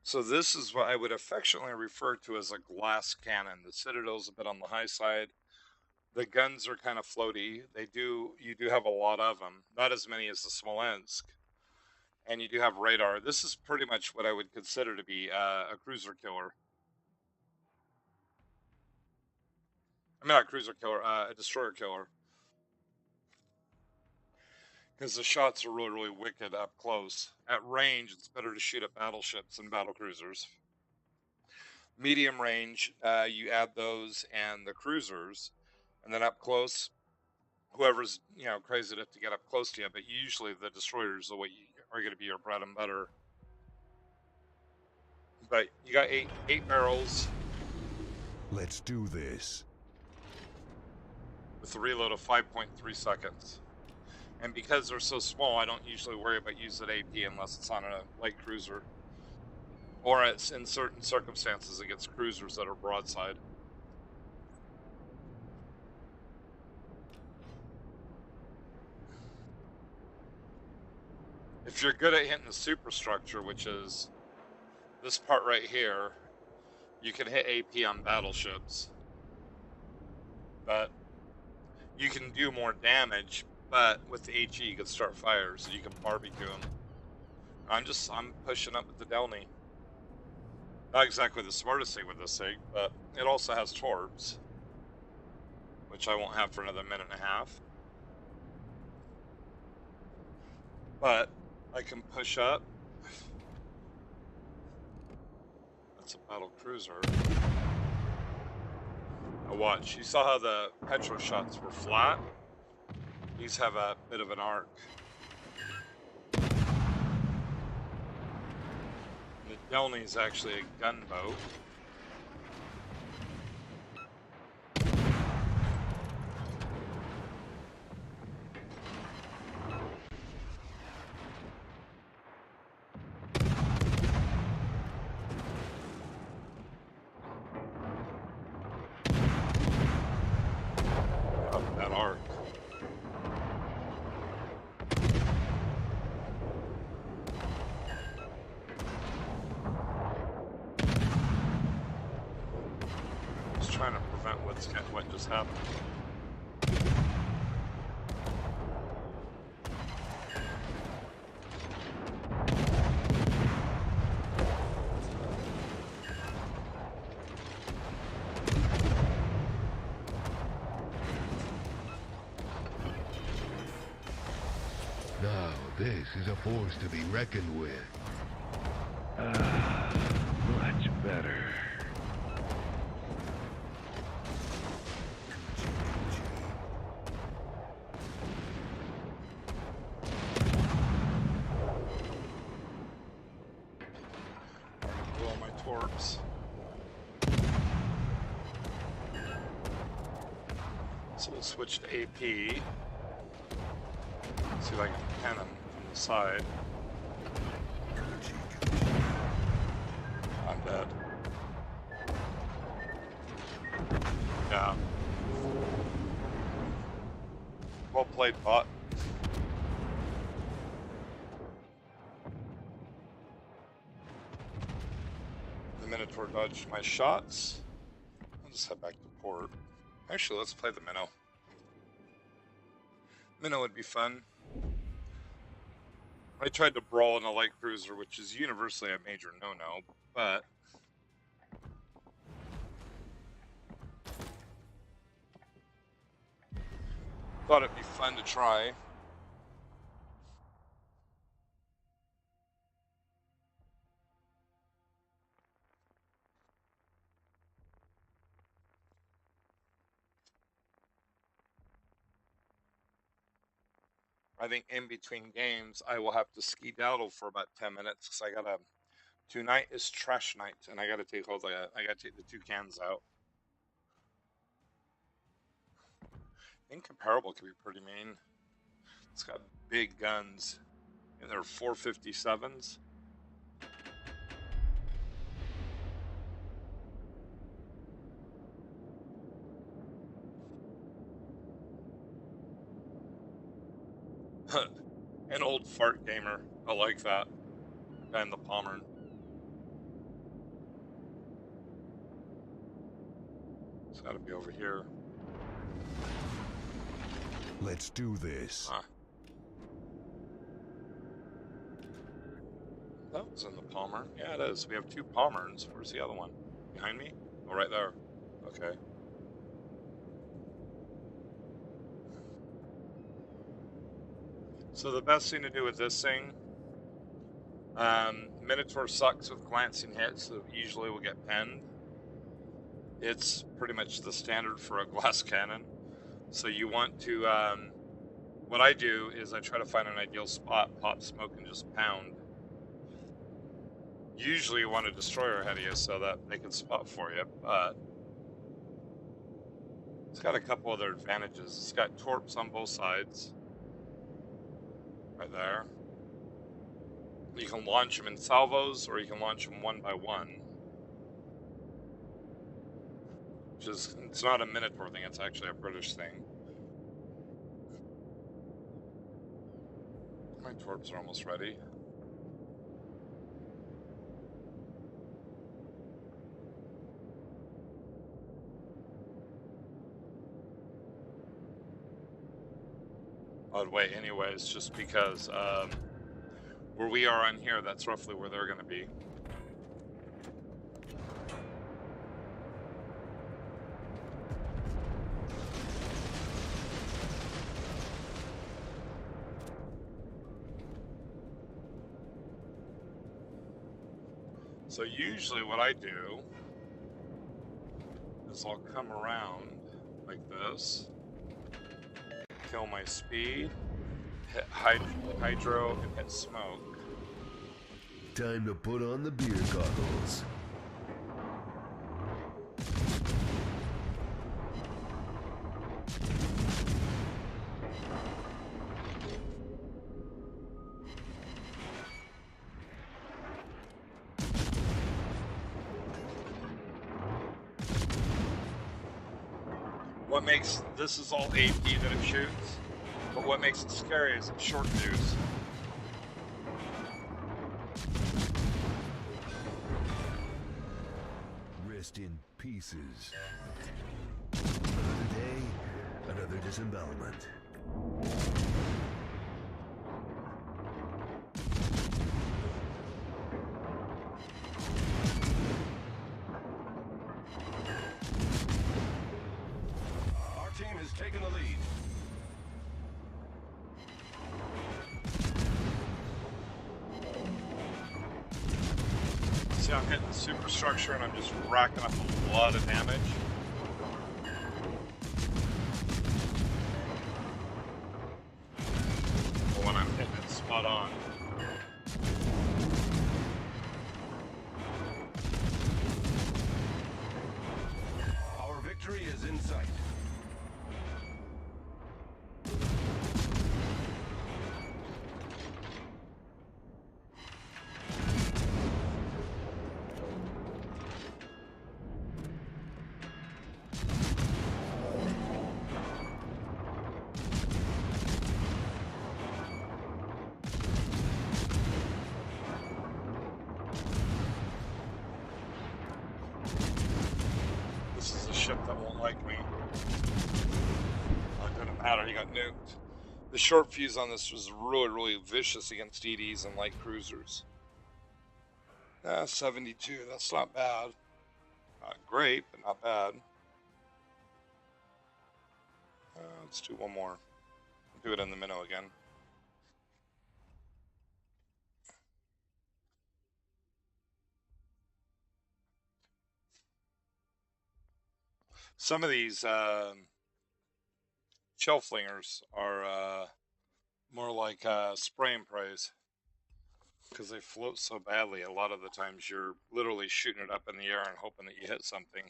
So this is what I would affectionately refer to as a glass cannon. The Citadel's a bit on the high side. The guns are kind of floaty. You do have a lot of them, not as many as the Smolensk, and you do have radar. This is pretty much what I would consider to be a cruiser killer. I mean, not a cruiser killer, a destroyer killer. Because the shots are really, really wicked up close. At range, it's better to shoot at battleships and battle cruisers. Medium range, you add those and the cruisers, and then up close, whoever's crazy enough to get up close to you. But usually the destroyers are what are going to be your bread and butter. But you got eight barrels. Let's do this. With a reload of 5.3 seconds. And because they're so small, I don't usually worry about using AP unless it's on a light cruiser. Or it's in certain circumstances against cruisers that are broadside. If you're good at hitting the superstructure, which is this part right here, you can hit AP on battleships. But you can do more damage, but with the HE you can start fires, so you can barbecue them. I'm pushing up with the Delny. Not exactly the smartest thing with this thing, but it also has torps, which I won't have for another minute and a half. But I can push up. That's a battle cruiser. Now watch, you saw how the petro shots were flat? These have a bit of an arc. The Delny is actually a gunboat. Up that arc. Trying to prevent what just happened. Now this is a force to be reckoned with. Much better. Blow my torps. So we'll switch to AP. See if I can pen him from the side. I'm dead. Yeah. Well played, bot. The Minotaur dodged my shots. I'll just head back to port. Actually, let's play the Minnow. Minnow would be fun. I tried to brawl in a light cruiser, which is universally a major no-no, but thought it'd be fun to try. I think in between games, I will have to skedaddle for about 10 minutes because tonight is trash night, and I gotta take the two cans out. Incomparable can be pretty mean. It's got big guns, and they're 457s. An old fart gamer. I like that. And the Pommern. It's got to be over here. Let's do this. Huh. That was in the Palmer. Yeah, it is. We have two Palmerns. Where's the other one? Behind me? Oh, right there. Okay. So the best thing to do with this thing, Minotaur sucks with glancing hits, so usually we'll get penned. It's pretty much the standard for a glass cannon. So you want to, what I do is I try to find an ideal spot, pop smoke, and just pound. Usually you want a destroyer ahead of you so that they can spot for you, but it's got a couple other advantages. It's got torps on both sides. Right there. You can launch them in salvos, or you can launch them one by one. Which is, it's not a Minotaur thing, it's actually a British thing. My torps are almost ready. I'd wait anyways, just because where we are on here, that's roughly where they're going to be. So usually what I do is I'll come around like this, kill my speed, hit hydro, and hit smoke. Time to put on the beer goggles. What makes, this is all AP that it shoots, but what makes it scary is it's short fuse. Rest in pieces. Another day, another disembowelment. Our team has taken the lead. See, I'm hitting the superstructure and I'm just racking up a lot of damage. But when I'm hitting it spot on. Our victory is in sight. This is a ship that won't like me. It doesn't matter, he got nuked. The short fuse on this was really vicious against EDs and light cruisers. 72, that's not bad. Not great, but not bad. Let's do one more. Do it in the minnow again. Some of these shell flingers are more like spray and praise because they float so badly. A lot of the times you're literally shooting it up in the air and hoping that you hit something.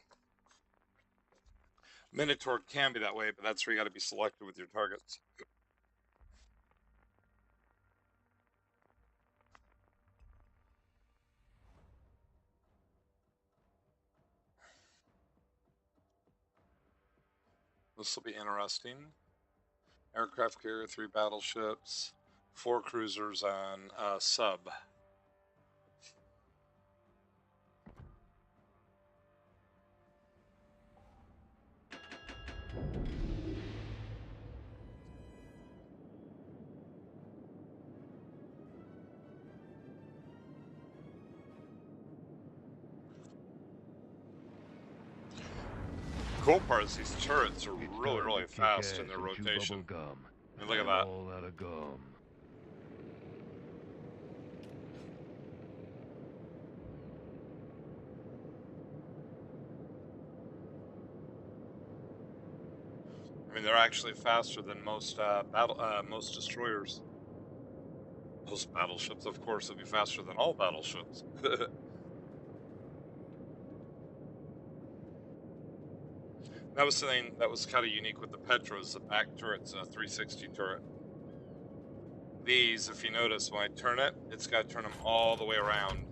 Minotaur can be that way, but that's where you got to be selective with your targets. This will be interesting. Aircraft carrier, 3 battleships, 4 cruisers on sub. Cool part is these turrets are really fast in their rotation. I mean, look at that. All out of gum. I mean, they're actually faster than most most destroyers. Most battleships, of course, will be faster than all battleships. That was something that was kind of unique with the Petros. The back turret's a 360 turret. These, if you notice, when I turn it, it's got to turn them all the way around.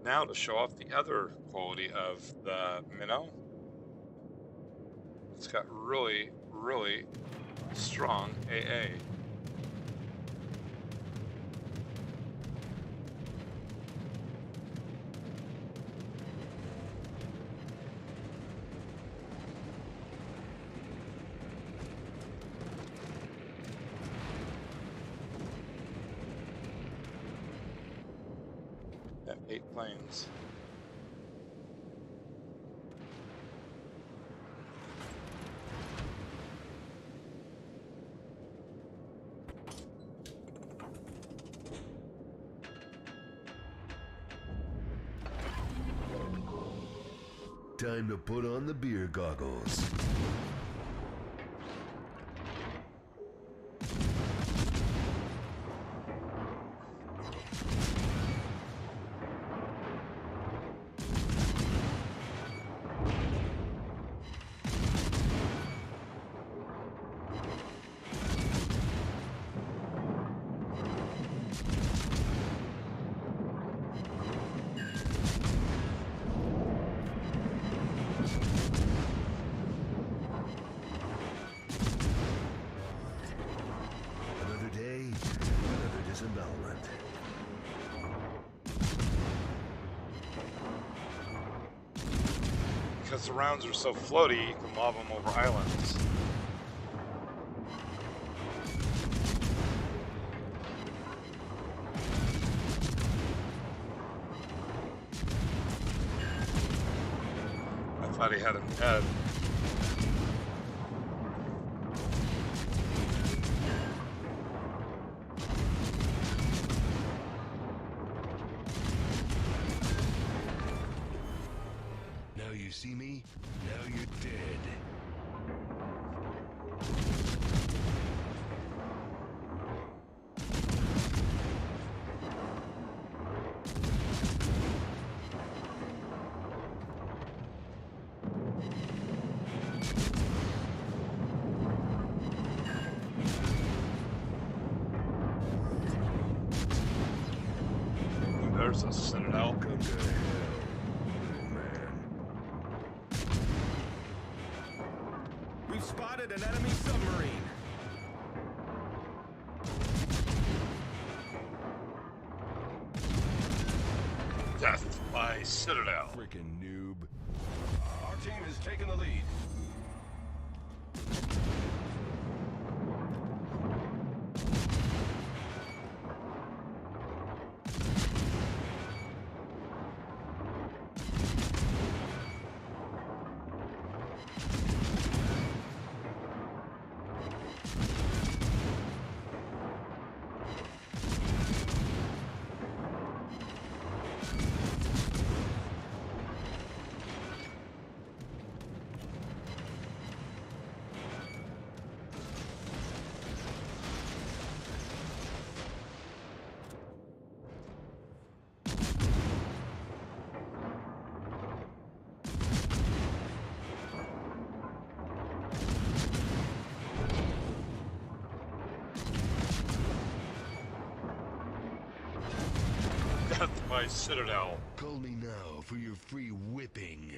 Now to show off the other quality of the Minnow. It's got really strong AA. Got 8 planes. Time to put on the beer goggles. Another day, another disembowelment. Because the rounds are so floaty, you can lob them over islands. I thought he had him dead. Now you see me, now you're dead. There's a Citadel. Come to hell, little man. We've spotted an enemy submarine. Death by Citadel. Frickin' noob. Our team has taken the lead. by Citadel. Call me now for your free whipping.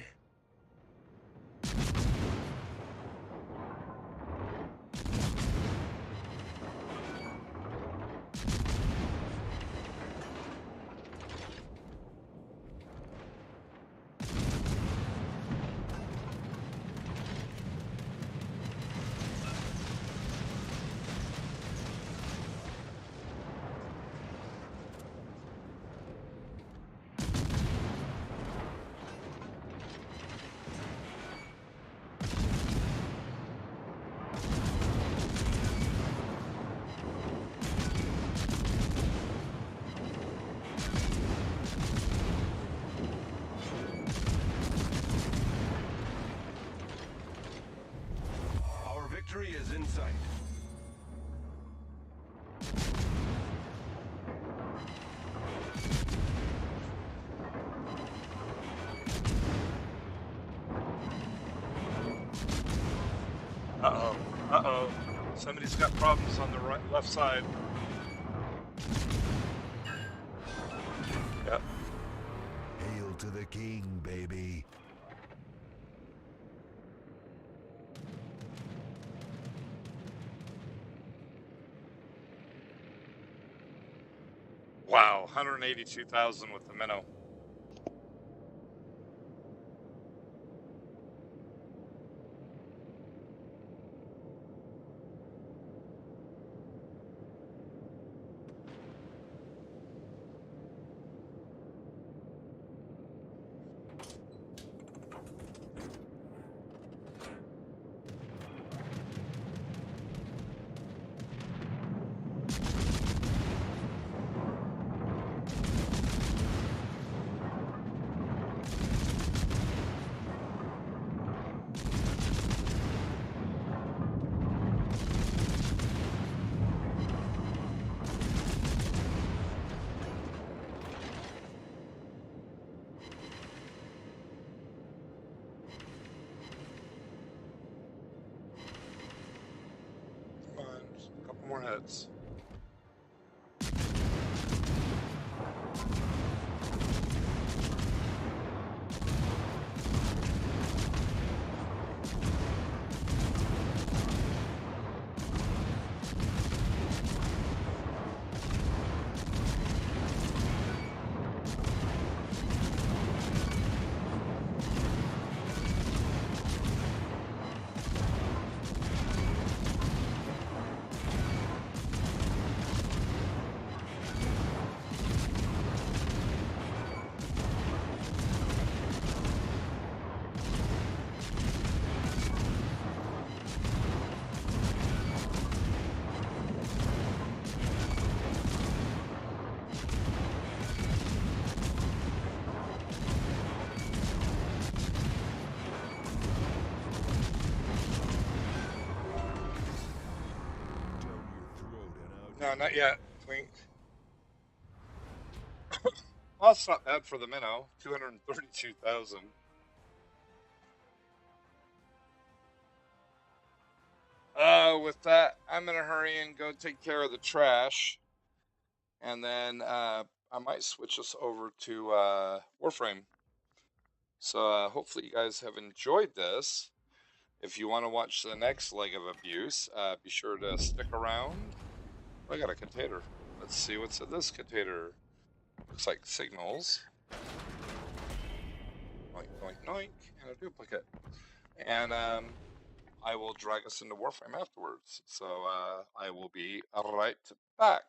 Our victory is in sight. Uh-oh. Uh-oh. Somebody's got problems on the left side. Yep. Hail to the king, baby. Wow, 182,000 with the minnow. Come on, just a couple more hits. No, not yet. Twink. Well, it's not bad for the minnow. 232,000. With that, I'm gonna hurry and go take care of the trash, and then I might switch us over to Warframe. So hopefully you guys have enjoyed this. If you want to watch the next leg of abuse, be sure to stick around. Oh, I got a container. Let's see what's in this container. Looks like signals. Noink, noink, noink, and a duplicate. And I will drag us into Warframe afterwards. So I will be right back.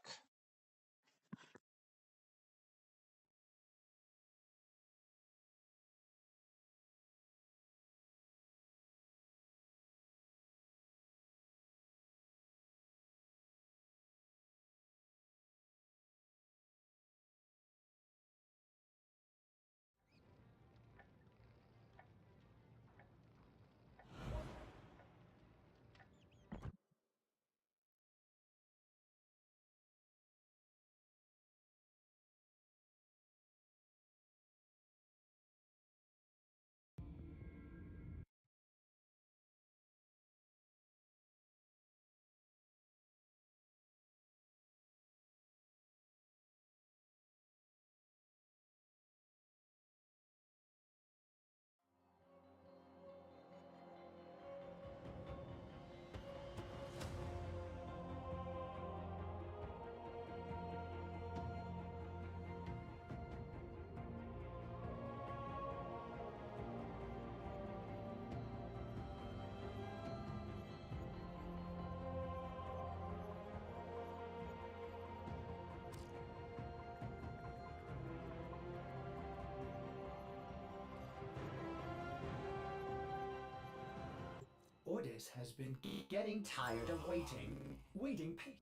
race has been getting tired of waiting. Waiting patiently.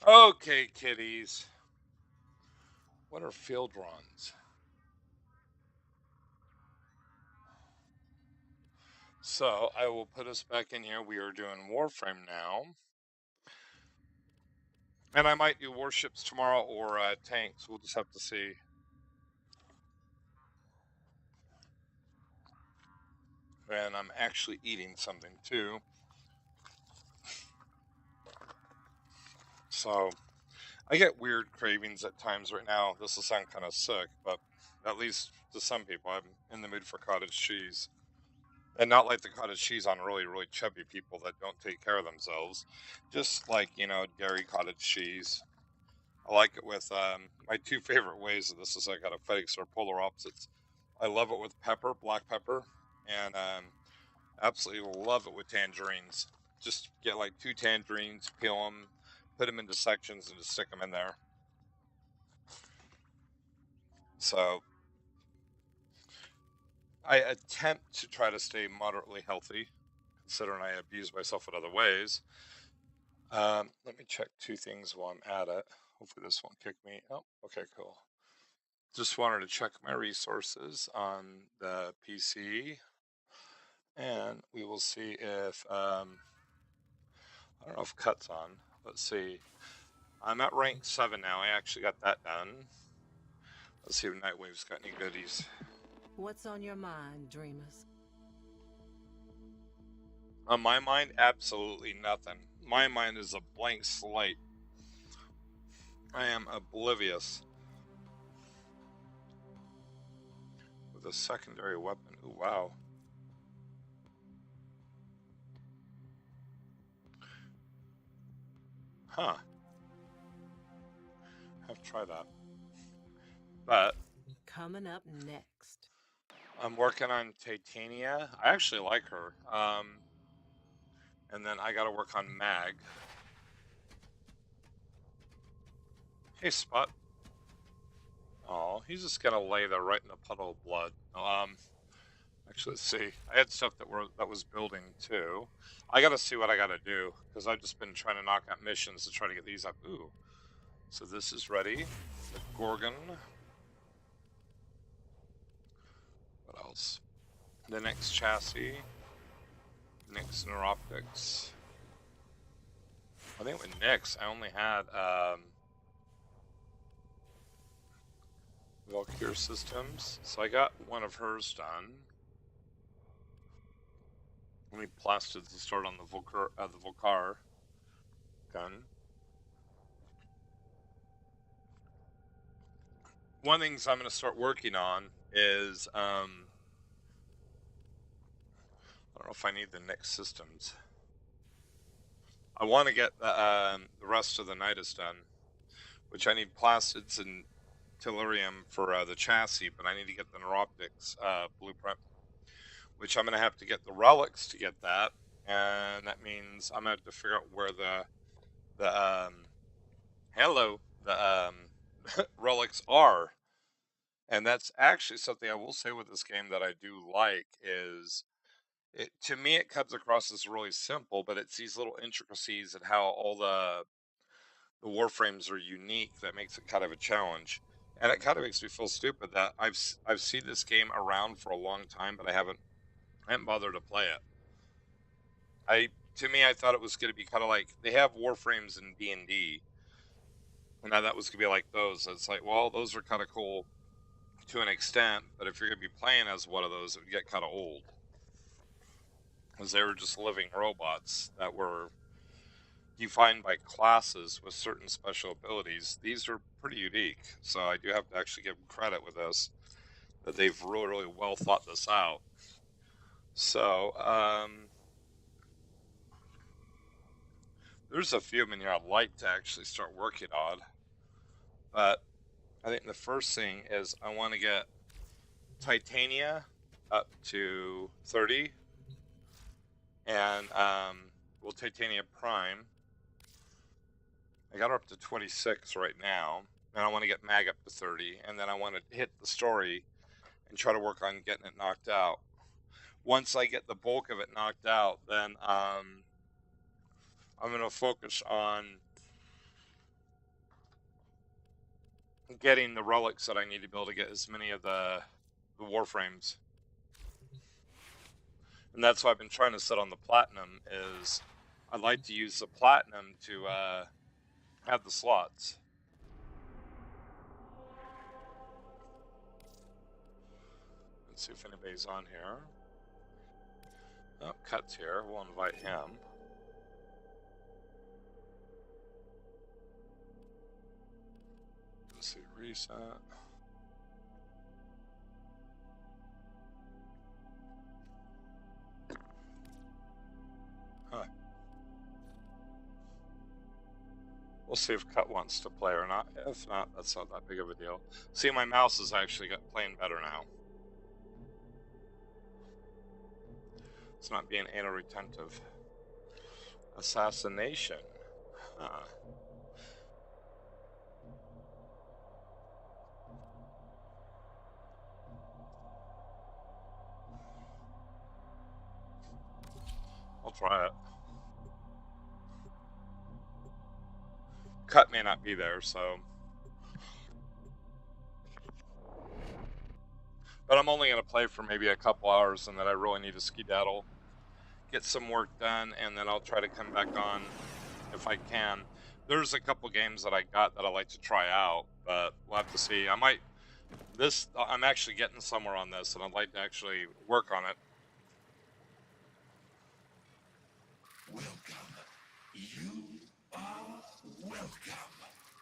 Okay, kiddies. What are field runs? So I will put us back in here. We are doing Warframe now. And I might do warships tomorrow or tanks. We'll just have to see. And I'm actually eating something too. So I get weird cravings at times right now. This will sound kind of sick, but at least to some people, I'm in the mood for cottage cheese. And not like the cottage cheese on really, really chubby people that don't take care of themselves. Just like, dairy cottage cheese. I like it with my two favorite ways of this is I got a FedEx or polar opposites. I love it with pepper, black pepper, and absolutely love it with tangerines. Just get like 2 tangerines, peel them, put them into sections, and just stick them in there. So I attempt to try to stay moderately healthy, considering I abuse myself in other ways. Let me check 2 things while I'm at it. Hopefully this won't kick me. Oh, okay, cool. Just wanted to check my resources on the PC, and we will see if I don't know if cut's on. Let's see. I'm at rank 7 now. I actually got that done. Let's see if Nightwave's got any goodies. What's on your mind, dreamers? On my mind, absolutely nothing. My mind is a blank slate. I am oblivious. With a secondary weapon. Ooh, wow. Huh. Have to try that. But Coming up next. I'm working on Titania. I actually like her. And then I gotta work on Mag. Hey, Spot. Oh, he's just gonna lay there right in a puddle of blood. Actually, let's see. I had stuff that was building too. I gotta see what I gotta do because I've just been trying to knock out missions to try to get these up. Ooh, so this is ready. The Gorgon. What else? The next chassis. Next neuroptics. I think with Nyx, I only had Valkyr systems, so I got one of hers done. I need plastids to start on the Volcar gun. One of the things I'm going to start working on is I don't know if I need the Nyx systems. I want to get the rest of the Nidus done, which I need plastids and tellurium for the chassis, but I need to get the neuroptics blueprint, which I'm going to have to get the relics to get that, and that means I'm going to have to figure out where the relics are. And that's actually something I will say with this game that I do like is to me it comes across as really simple, but it's these little intricacies and how all the warframes are unique that makes it kind of a challenge. And it kind of makes me feel stupid that I've seen this game around for a long time, but I haven't bothered to play it. To me, I thought it was going to be kind of like they have warframes in D&D, and now that was going to be like those. It's like, well, those are kind of cool to an extent, but if you're going to be playing as one of those, it would get kind of old. Because they were just living robots that were defined by classes with certain special abilities. These are pretty unique, so I do have to actually give them credit with this, that they've really, really well thought this out. So, there's a few of them in here I'd like to actually start working on, but I think the first thing is I want to get Titania up to 30, and well, Titania Prime. I got her up to 26 right now, and I want to get Mag up to 30, and then I want to hit the story and try to work on getting it knocked out. Once I get the bulk of it knocked out, then I'm going to focus on getting the relics that I need to be able to get as many of the Warframes. And that's why I've been trying to set on the platinum, is I'd like to use the platinum to have the slots. Let's see if anybody's on here. Oh, Cut's here. We'll invite him. Let's see, reset. Huh. We'll see if Cut wants to play or not. If not, that's not that big of a deal. See, my mouse is actually playing better now. It's not being anal retentive. Assassination. Huh. I'll try it. Cut may not be there, so. But I'm only going to play for maybe a couple hours, and then I really need to skedaddle, get some work done, and then I'll try to come back on if I can. There's a couple games that I got that I like to try out, but we'll have to see. I'm actually getting somewhere on this, and I'd like to actually work on it. Welcome. You are welcome.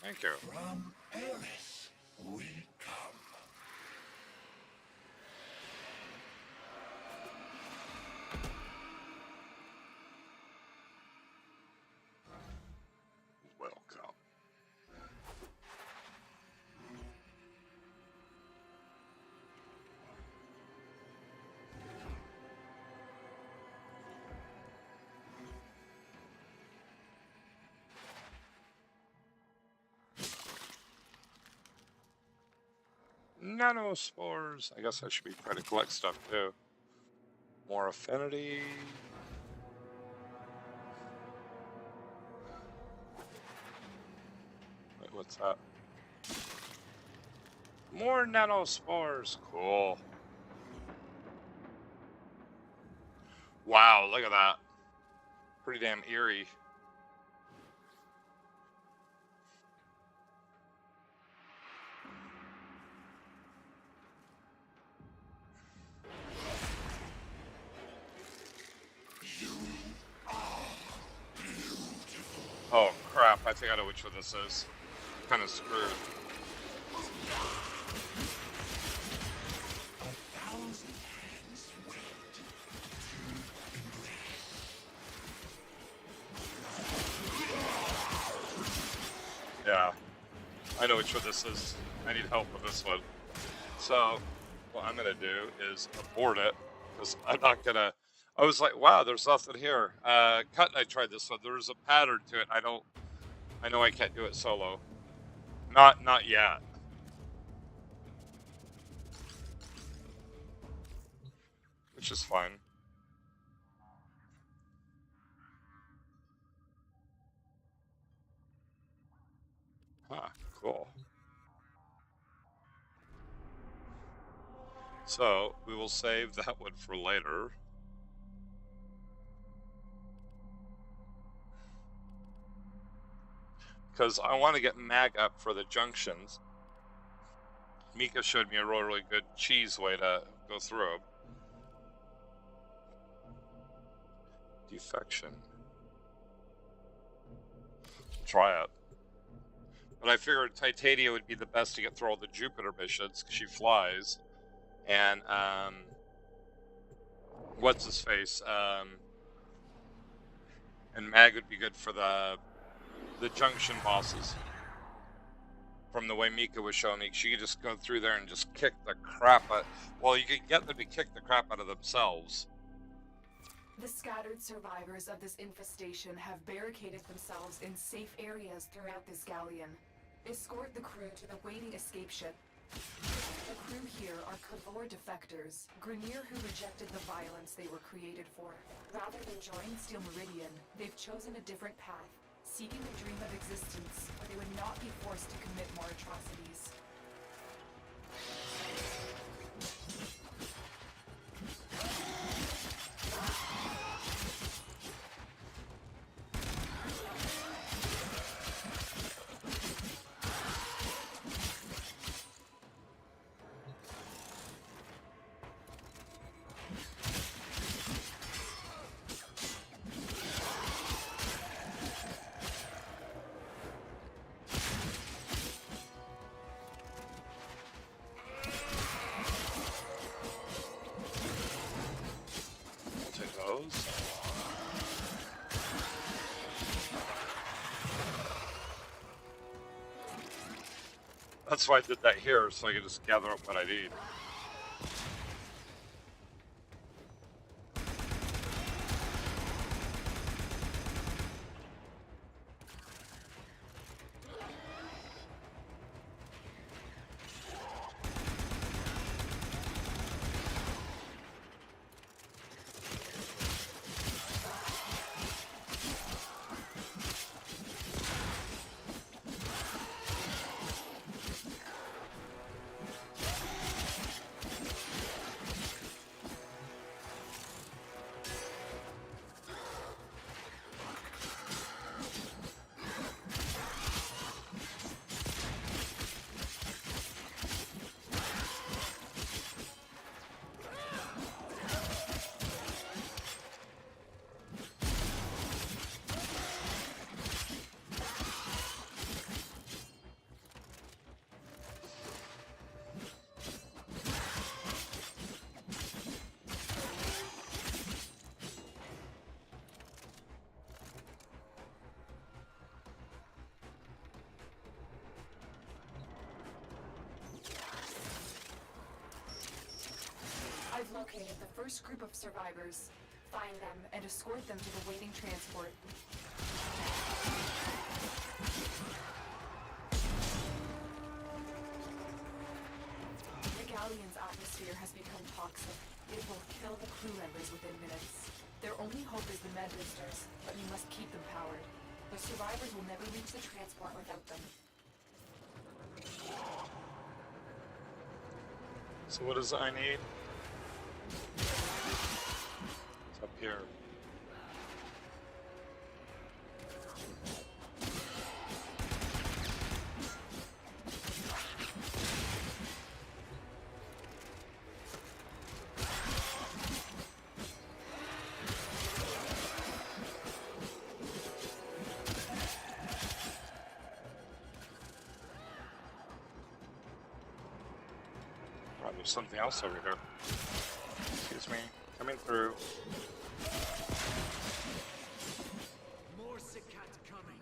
Thank you. From Eris we come. Welcome. Nanospores. I guess I should be trying to collect stuff too. More affinity. Wait, what's that? More nanospores. Cool. Wow, look at that. Pretty damn eerie. Oh crap, I think I know which one this is. Kind of screwed. Yeah, I know which one this is. I need help with this one. So, what I'm gonna do is abort it, because I'm not gonna. I was like, wow, there's nothing here. Cut, I tried this one. There's a pattern to it. I know I can't do it solo. Not yet. Which is fine. Huh, cool. So, we will save that one for later. Because I want to get mag up for the junctions. Mika showed me a really good cheese way to go through them. Defection. Try it. But I figured Titania would be the best to get through all the Jupiter missions, because she flies. And, what's his face? And Mag would be good for the junction bosses. From the way Mika was showing me, she could just go through there and just kick the crap out. Well, you could get them to kick the crap out of themselves. The scattered survivors of this infestation have barricaded themselves in safe areas throughout this galleon. Escort the crew to the waiting escape ship. The crew here are Kavor defectors, Grineer who rejected the violence they were created for. Rather than join Steel Meridian, they've chosen a different path, seeking a dream of existence where they would not be forced to commit more atrocities. That's why I did that here, so I can just gather up what I need. I've located the first group of survivors. Find them and escort them to the waiting transport. The galleon's atmosphere has become toxic. It will kill the crew members within minutes. Their only hope is the med boosters, but you must keep them powered. The survivors will never reach the transport without them. So what is it I need? It's up here. Right, there's something else over here. Excuse me, coming through. More Sikat coming.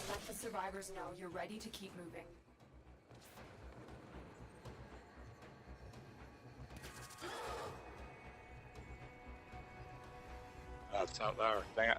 Let the survivors know you're ready to keep moving. It's out there. Dang it.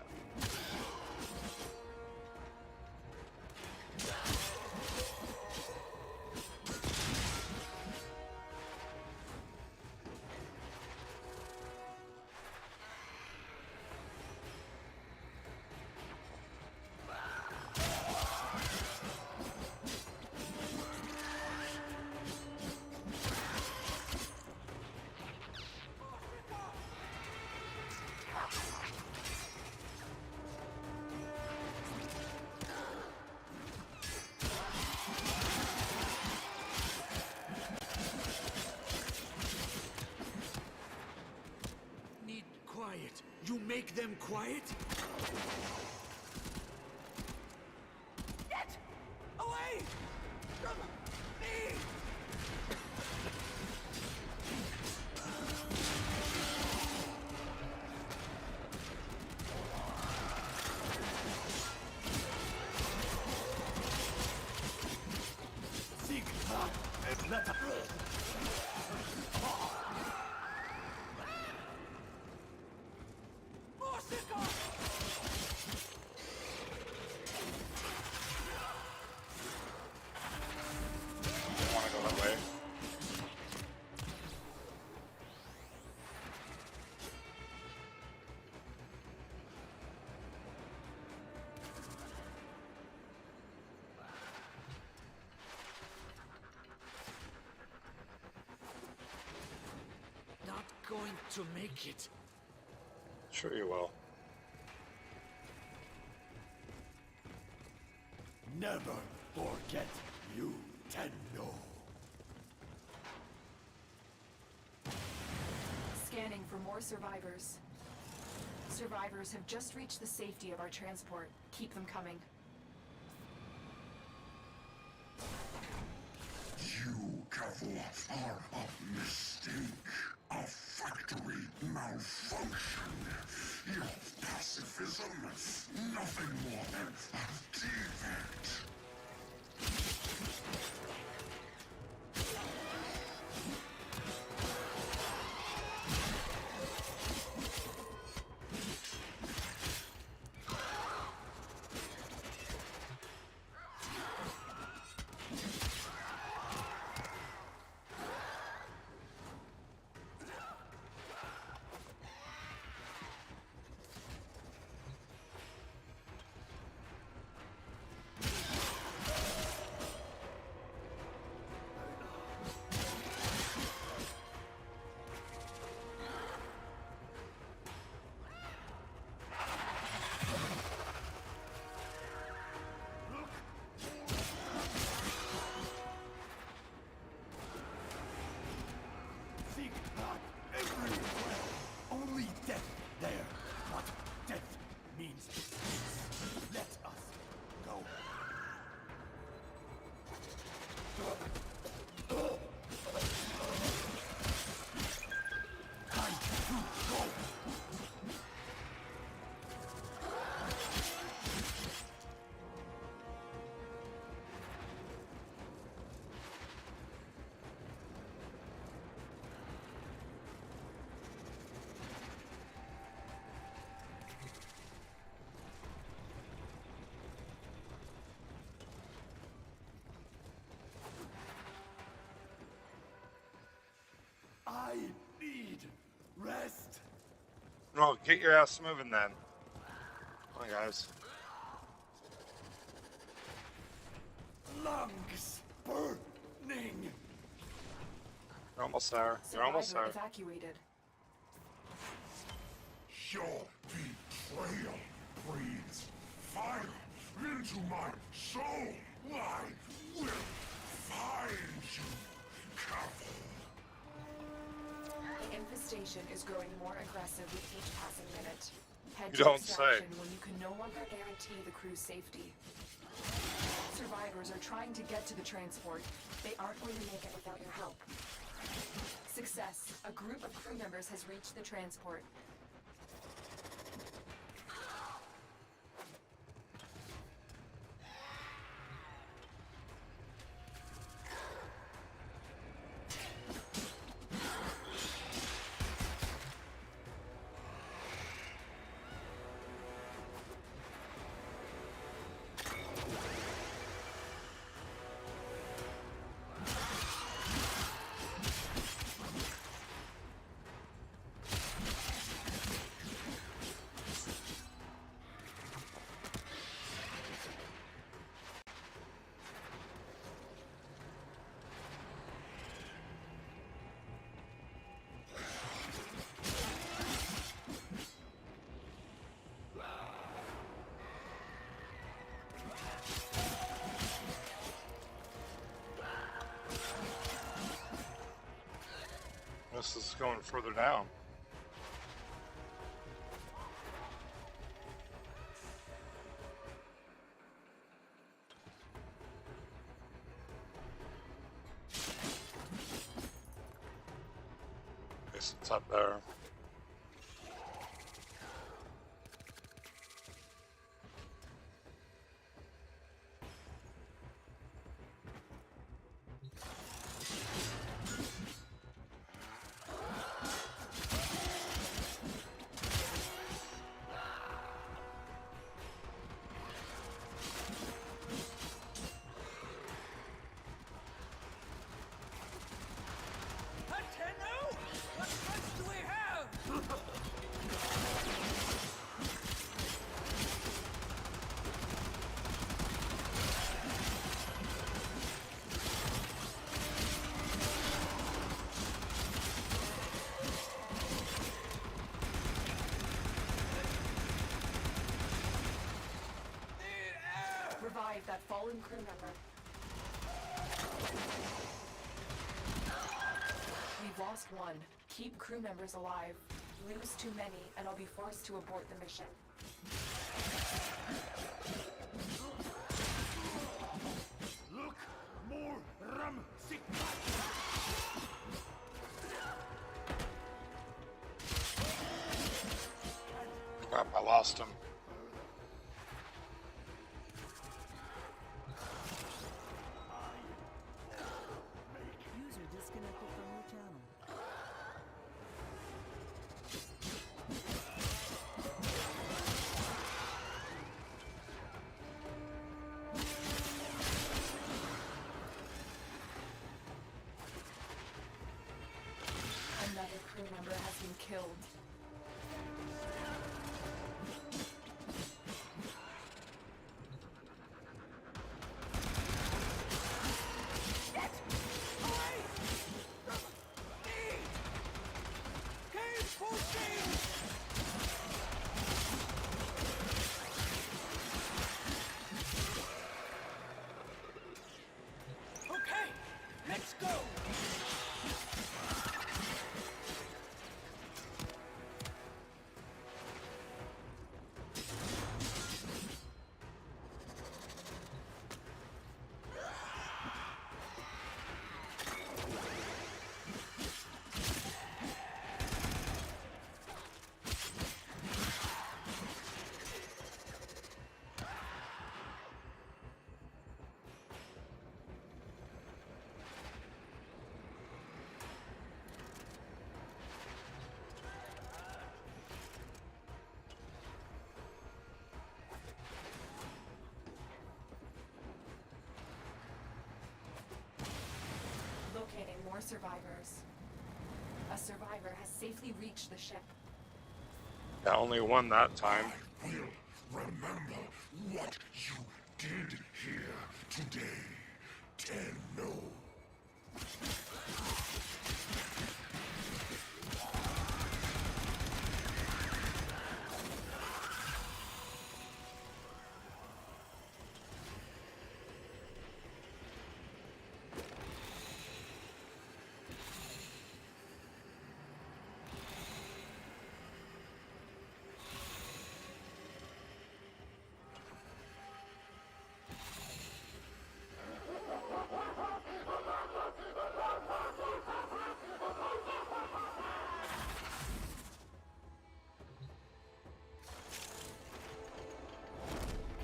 Quiet. You make them quiet? Get away from me! Going to make it. Sure you will. Never forget you, Tendo. Scanning for more survivors. Survivors have just reached the safety of our transport. Keep them coming. You, Cavor, are a mistake. A factory malfunction. Your pacifism, nothing more than a defect. Get your ass moving then. Come on, guys. Lungs burning. You're almost there. You're almost there. Evacuated. Your betrayal breathes fire into my soul. I will find you, Careful. The infestation is growing more aggressive with each passing minute. Head You to don't say. extraction when you can no longer guarantee the crew's safety. Survivors are trying to get to the transport. They aren't going to make it without your help. Success. A group of crew members has reached the transport. This is going further down. Guess it's up there. What guns do we have? Revive that fallen crew member. We've lost one. Keep crew members alive. Lose too many, and I'll be forced to abort the mission. Look more rum sick. Crap, I lost him. User disconnected from your channel. Another crew member has been killed. Okay, let's go. Locating more survivors. A survivor has safely reached the ship. I only won that time. I will remember what you did here today, Tenno.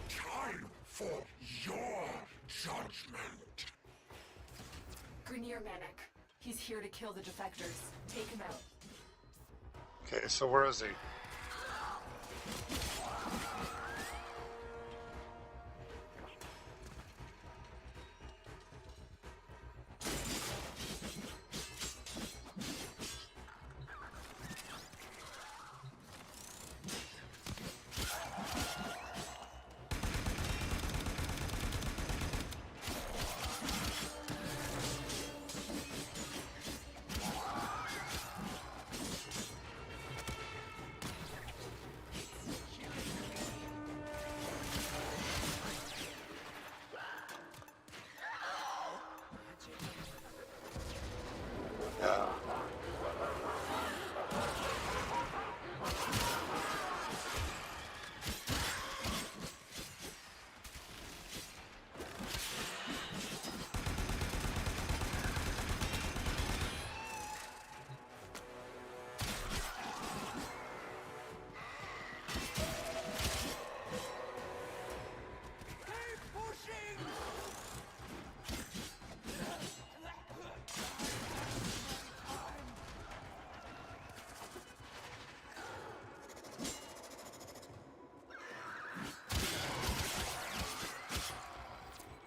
Time for your judgment. Grenier Manic. He's here to kill the defectors. Take him out. Okay, so where is he?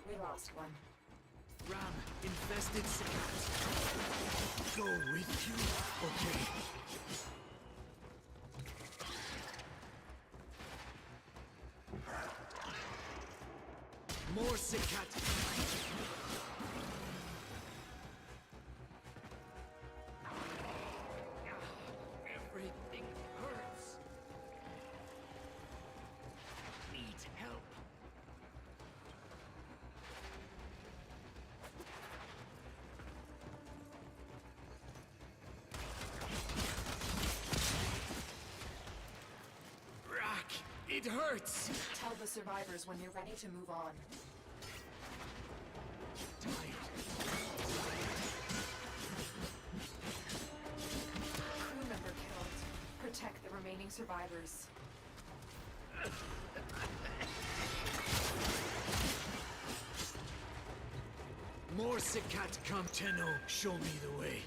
We lost one. Ram, infested cities. Go with you? Okay. More Sikat. Everything hurts. Need help. Rack, it hurts. Tell the survivors when you're ready to move on. Crew member killed. Protect the remaining survivors. More Sikat come, Tenno. Show me the way.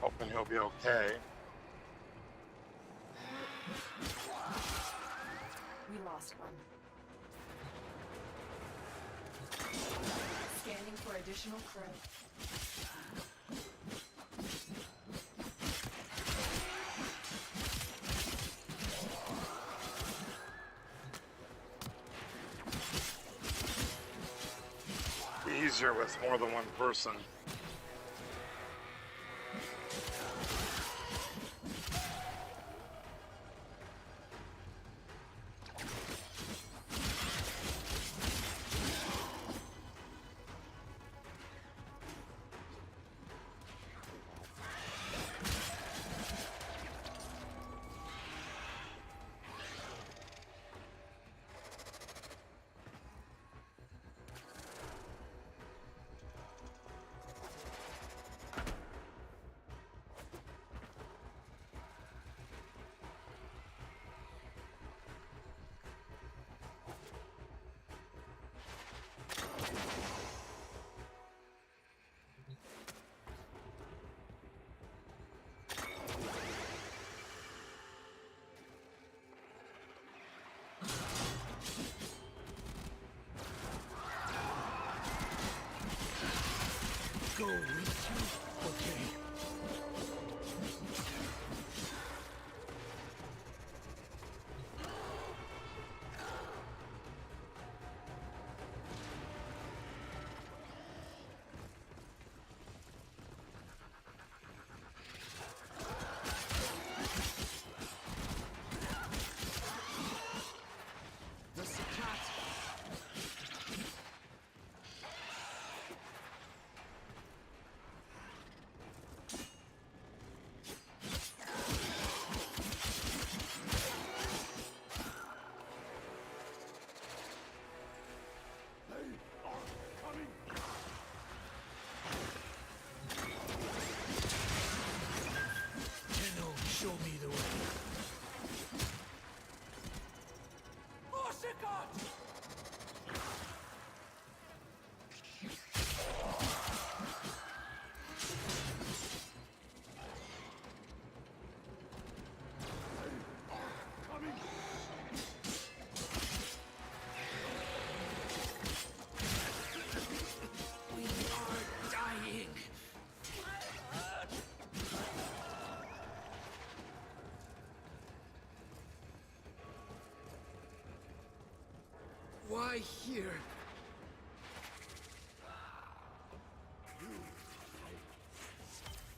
Hoping he'll be okay. We lost one. Scanning for additional crew. Easier with more than one person. Okay. The Sakat. Tenno, show me the way. More Sakat! We are dying. Why here?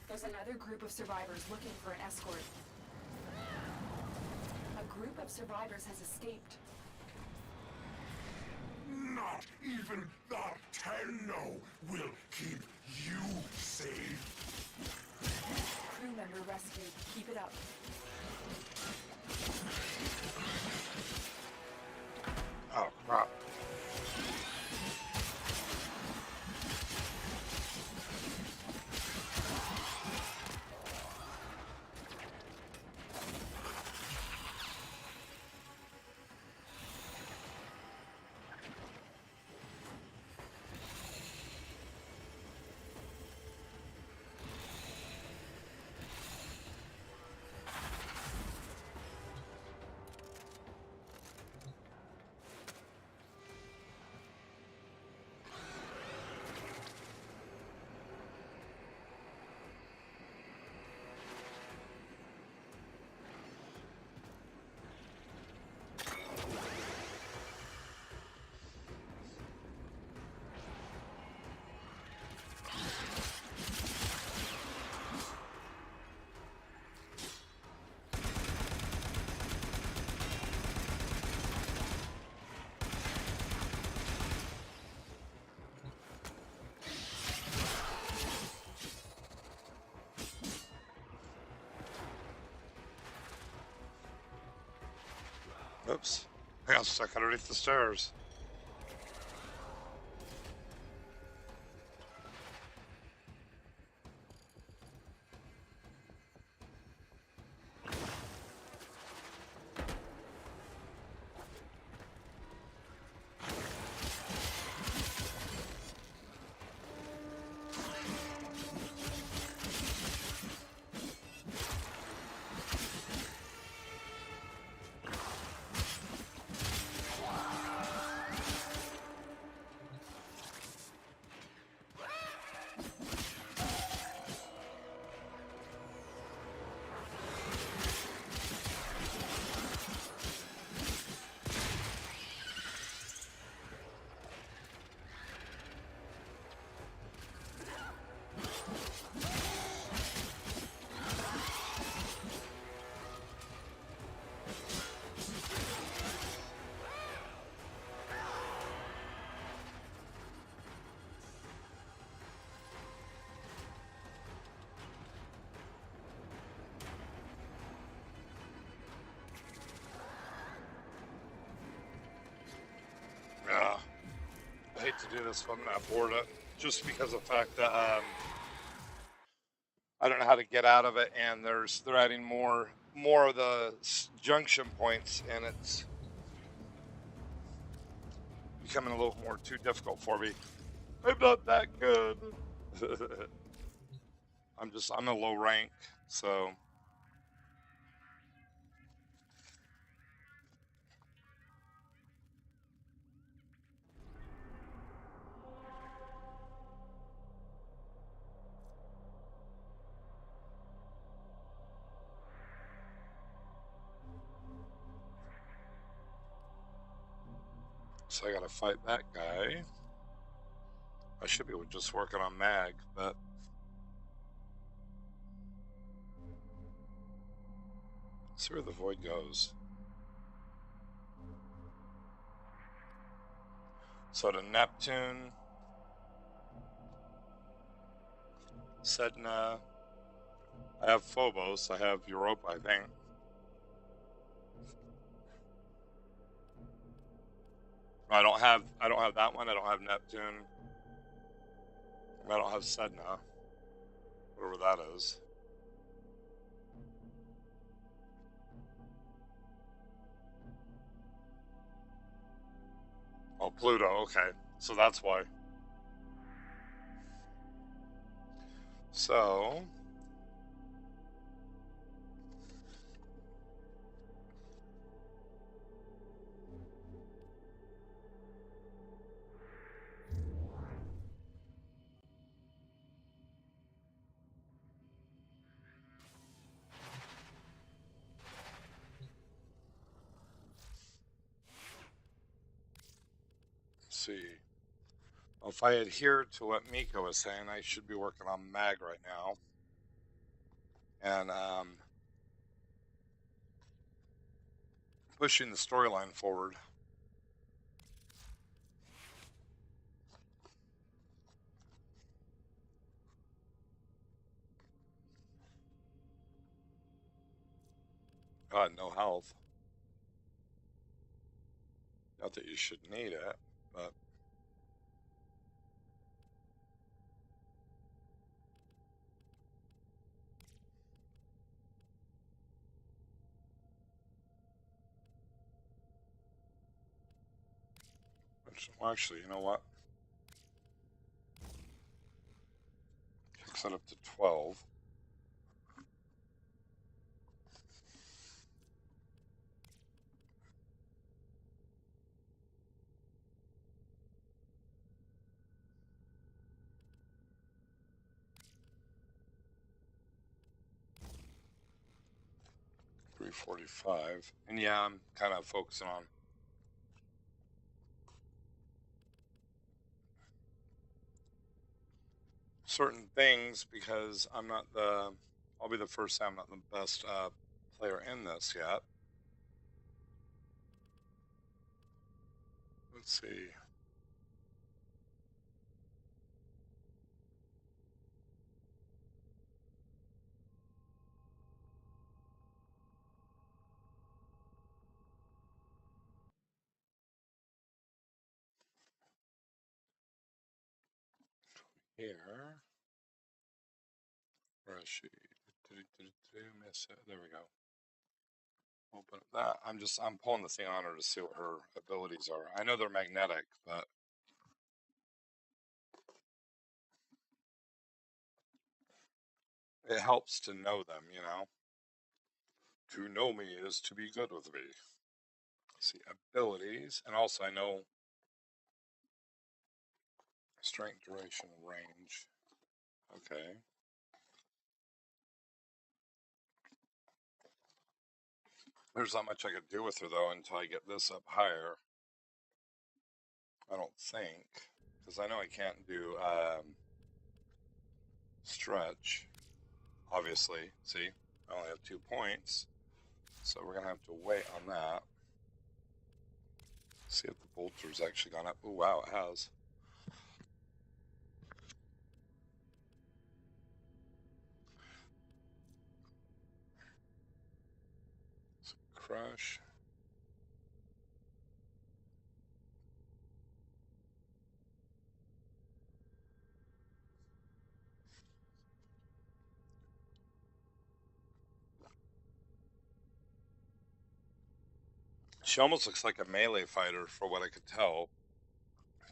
There's another group of survivors looking for an escort. A group of survivors has escaped. Not even the Tenno will keep you safe. Crew member rescued. Keep it up. Oh, crap. Oops. I got stuck underneath the stairs. Yeah. I hate to do this when I'm not bored up, just because of the fact that I don't know how to get out of it, and they're adding more of the junction points, and it's becoming a little more too difficult for me. I'm not that good. I'm a low rank, so So I gotta fight that guy. I should be just working on mag, but let's see where the void goes. So to Neptune, Sedna, I have Phobos, I have Europa, I think. I don't have that one, I don't have Neptune. I don't have Sedna. Whatever that is. Oh, Pluto, okay. So that's why. So let's see. Well, if I adhere to what Mika was saying, I should be working on mag right now. And pushing the storyline forward. God, no health. Not that you should need it, but well, actually, you know what? Kicks that up to 12. $345. And yeah, I'm kind of focusing on certain things because I'll be the first time I'm not the best player in this yet. Let's see. Here. Where is she? Miss it. There we go. Open up that. I'm pulling the thing on her to see what her abilities are. I know they're magnetic, but it helps to know them, you know. To know me is to be good with me. See, abilities, and also I know strength, duration, range. Okay. There's not much I could do with her though until I get this up higher. I don't think, because I know I can't do stretch. Obviously, see, I only have 2 points, so we're gonna have to wait on that. See if the bolter's actually gone up. Oh wow, it has. So crush. She almost looks like a melee fighter for what I could tell.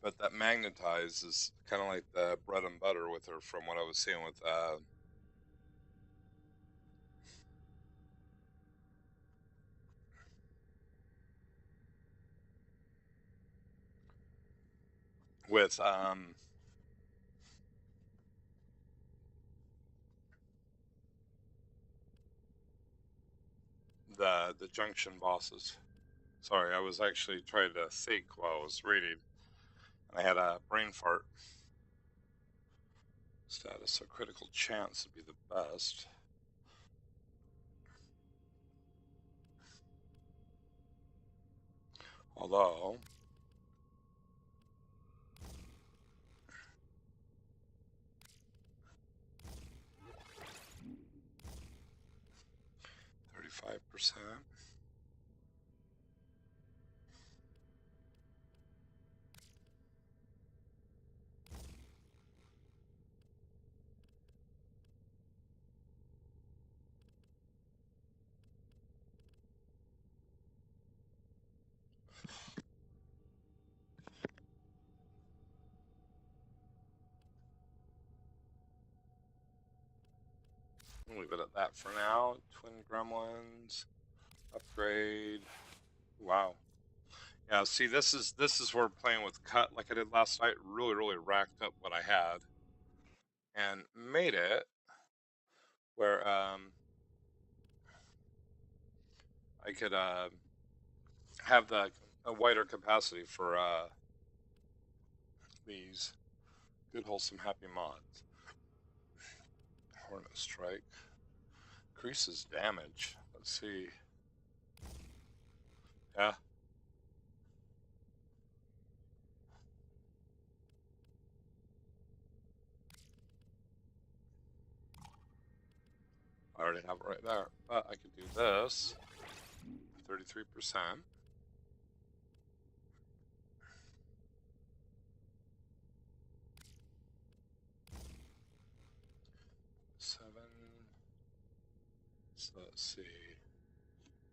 But that magnetize is kind of like the bread and butter with her from what I was seeing with with the junction bosses. Sorry, I was actually trying to think while I was reading. And I had a brain fart. Status, a critical chance would be the best. Although, %. We'll leave it at that for now. Twin gremlins, upgrade. Wow. Yeah, see, this is where playing with cut like I did last night really racked up what I had and made it where I could have a wider capacity for these good wholesome happy mods. Hornet strike increases damage. Let's see. Yeah. I already have it right there, but I could do this. 33%. So let's see.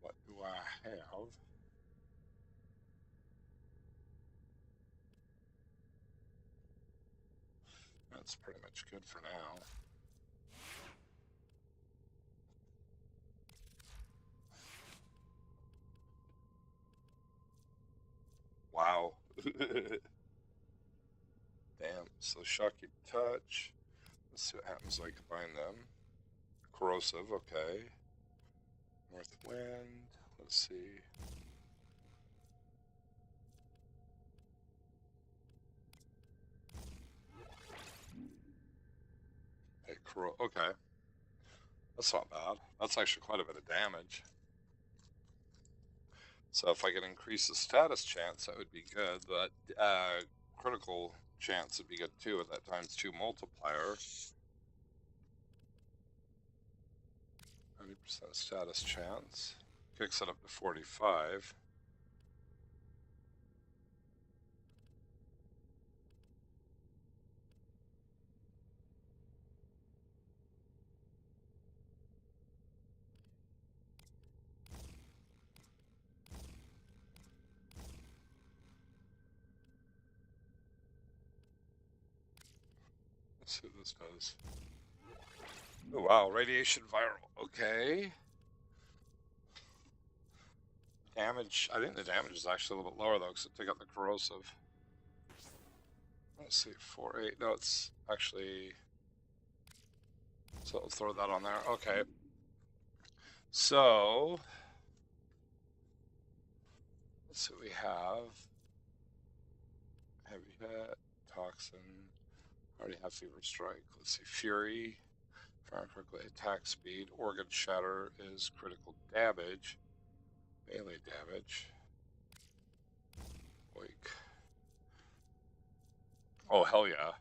What do I have? That's pretty much good for now. Wow. Damn. So shocking touch. Let's see what happens when I combine them. Corrosive, okay. North wind. Let's see. Hey, okay. That's not bad. That's actually quite a bit of damage. So if I could increase the status chance, that would be good. But critical chance would be good too with that times 2 multiplier. 90% status chance. Kicks it up to 45. Let's see what this does. Oh wow, radiation viral. Okay. Damage. I think the damage is actually a little bit lower though, because it took out the corrosive. Let's see, 4-8. No, it's actually. So I'll throw that on there. Okay. So let's see what we have. Heavy hit, toxin. Already have fever strike. Let's see, fury. Fire quickly, attack speed. Organ shatter is critical damage. Melee damage. Like. Oh hell yeah.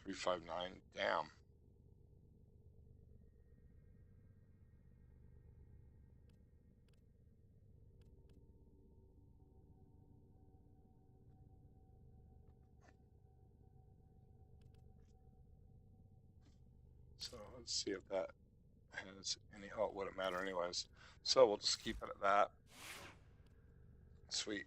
$359. Damn. So let's see if that has any. Oh, it wouldn't matter anyways. So we'll just keep it at that. Sweet.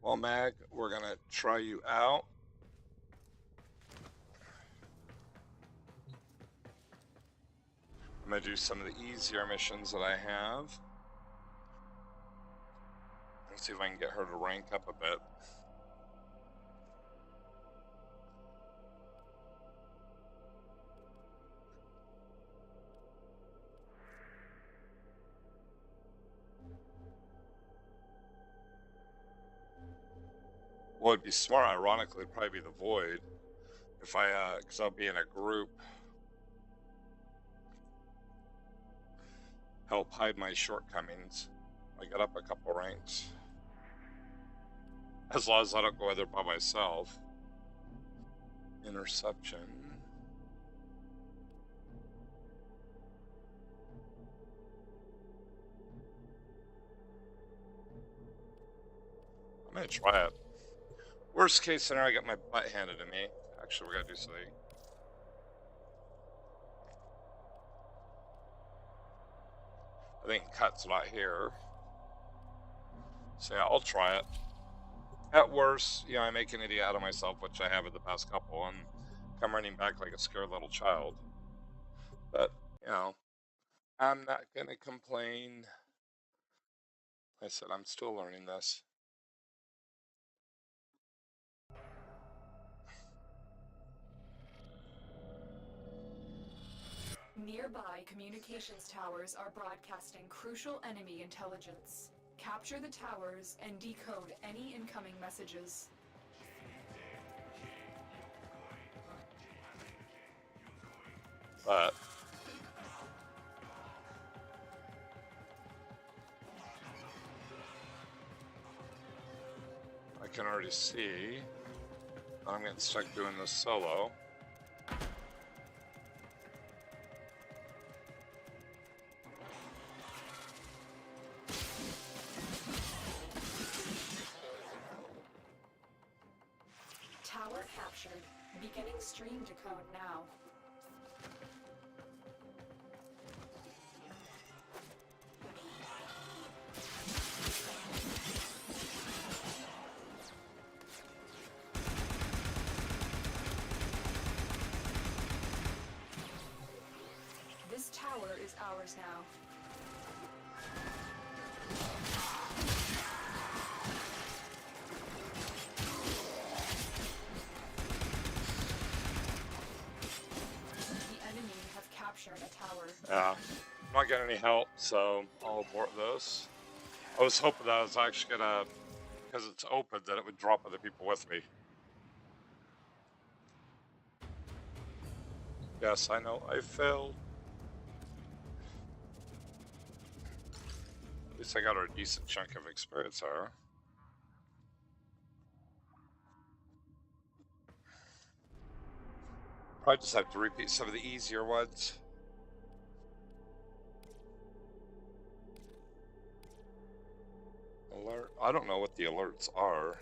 Well, Mag, we're gonna try you out. I'm gonna do some of the easier missions that I have. See if I can get her to rank up a bit. Well, it'd be smart, ironically, it'd probably be the Void. If I, because I'll be in a group. Help hide my shortcomings. I got up a couple ranks. As long as I don't go there by myself. Interception. I'm gonna try it. Worst case scenario, I get my butt handed to me. Actually, we're gonna do something. I think Cut's not here. So yeah, I'll try it. At worst, you know, I make an idiot out of myself, which I have in the past couple, and come running back like a scared little child. But, you know, I'm not gonna complain. Like I said, I'm still learning this. Nearby communications towers are broadcasting crucial enemy intelligence. Capture the towers and decode any incoming messages. But I can already see I'm getting stuck doing this solo. Tower captured. Beginning stream decode now. This tower is ours now. A tower. Yeah, I'm not getting any help, so I'll abort this. I was hoping that I was actually gonna, because it's open, that it would drop other people with me. Yes, I know, I failed. At least I got a decent chunk of experience there. Probably just have to repeat some of the easier ones. Alert. I don't know what the alerts are.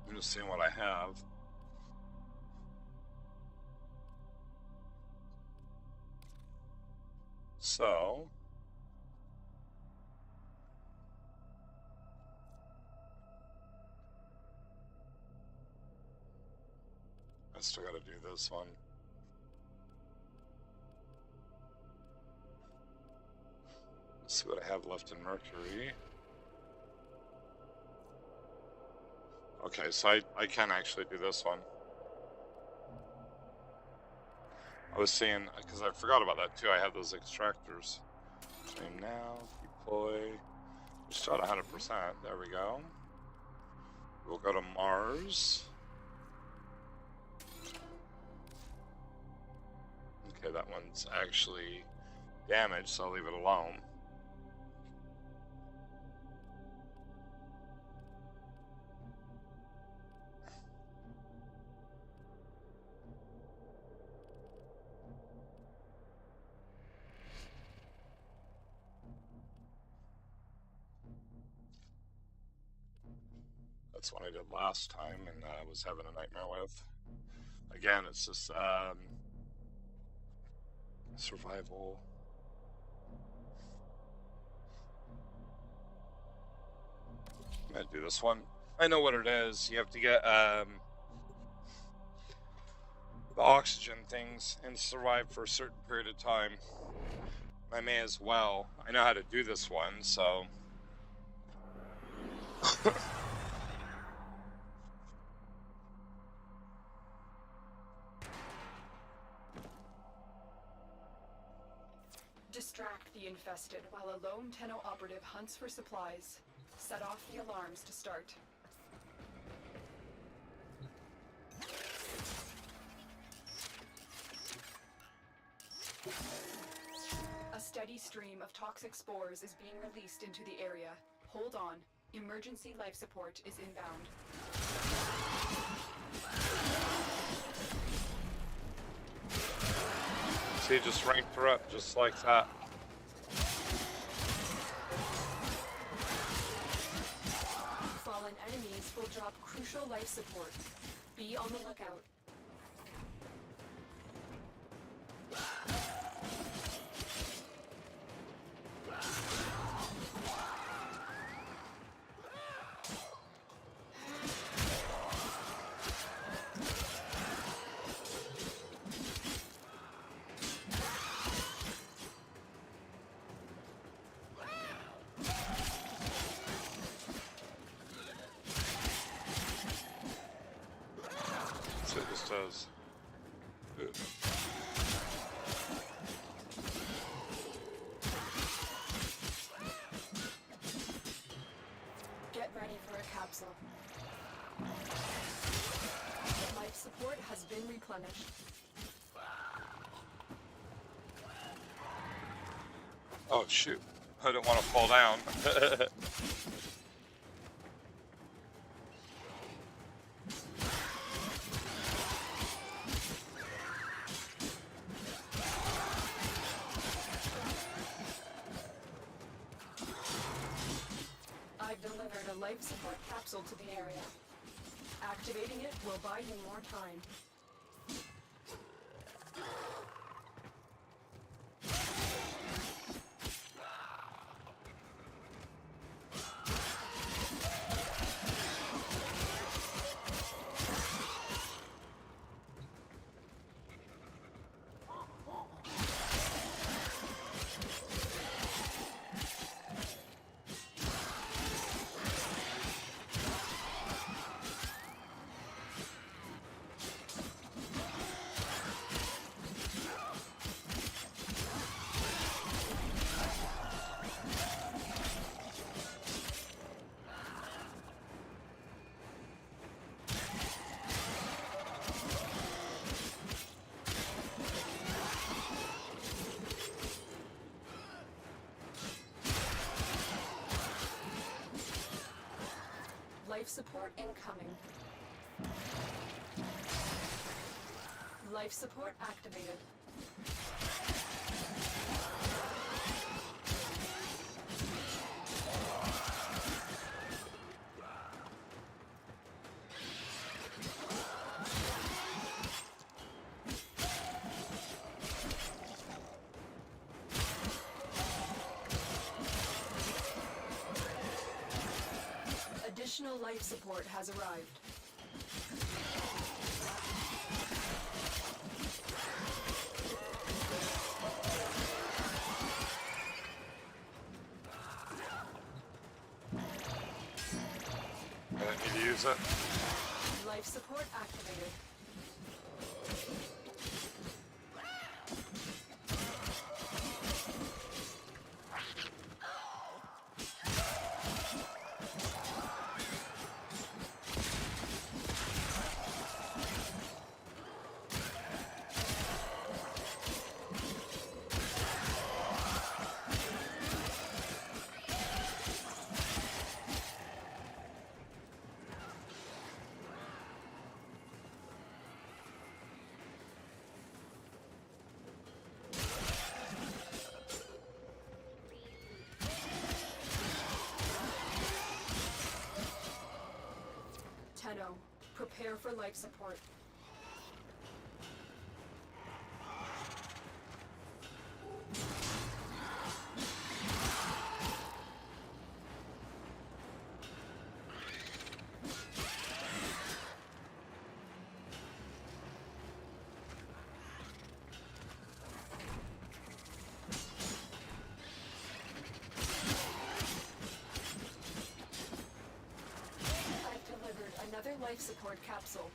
I'm just seeing what I have. So I still gotta do this one. Let's see what I have left in Mercury. Okay, so I can actually do this one. I was seeing, because I forgot about that too, I have those extractors. Claim now, deploy. We're still at 100%. There we go. We'll go to Mars. Okay, that one's actually damaged, so I'll leave it alone. That's what I did last time and I was having a nightmare with. Again, it's just survival. I'm gonna do this one. I know what it is. You have to get the oxygen things and survive for a certain period of time. I may as well. I know how to do this one, so. Distract the infested while a lone Tenno operative hunts for supplies. Set off the alarms to start. A steady stream of toxic spores is being released into the area. Hold on. Emergency life support is inbound. See, just ranked her up just like that. Fallen enemies will drop crucial life support. Be on the lookout. That's what this does. Get ready for a capsule. Life support has been replenished. Oh shoot, I don't want to fall down. I've delivered a life support capsule to the area. Activating it will buy you more time. Life support incoming. Life support activated. Additional life support has arrived. I don't need to use it. Life support activated. Tenno, prepare for life support. life support capsule.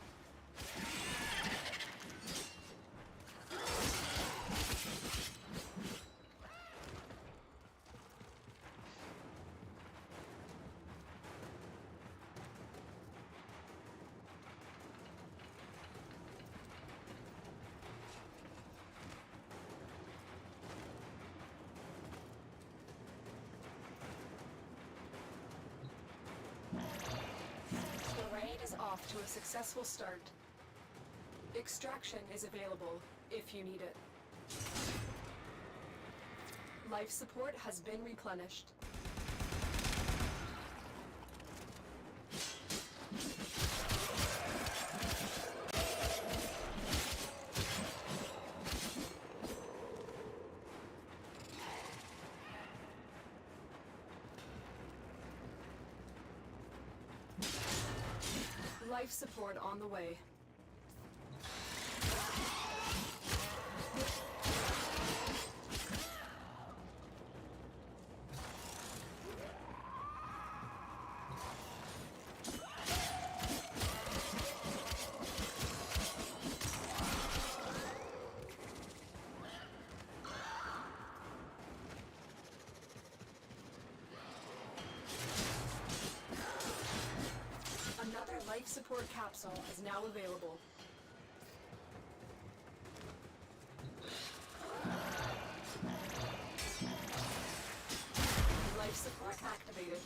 The raid is off to a successful start. Extraction is available if you need it. Life support has been replenished. Life support on the way. Another life support capsule is now available. Life support activated.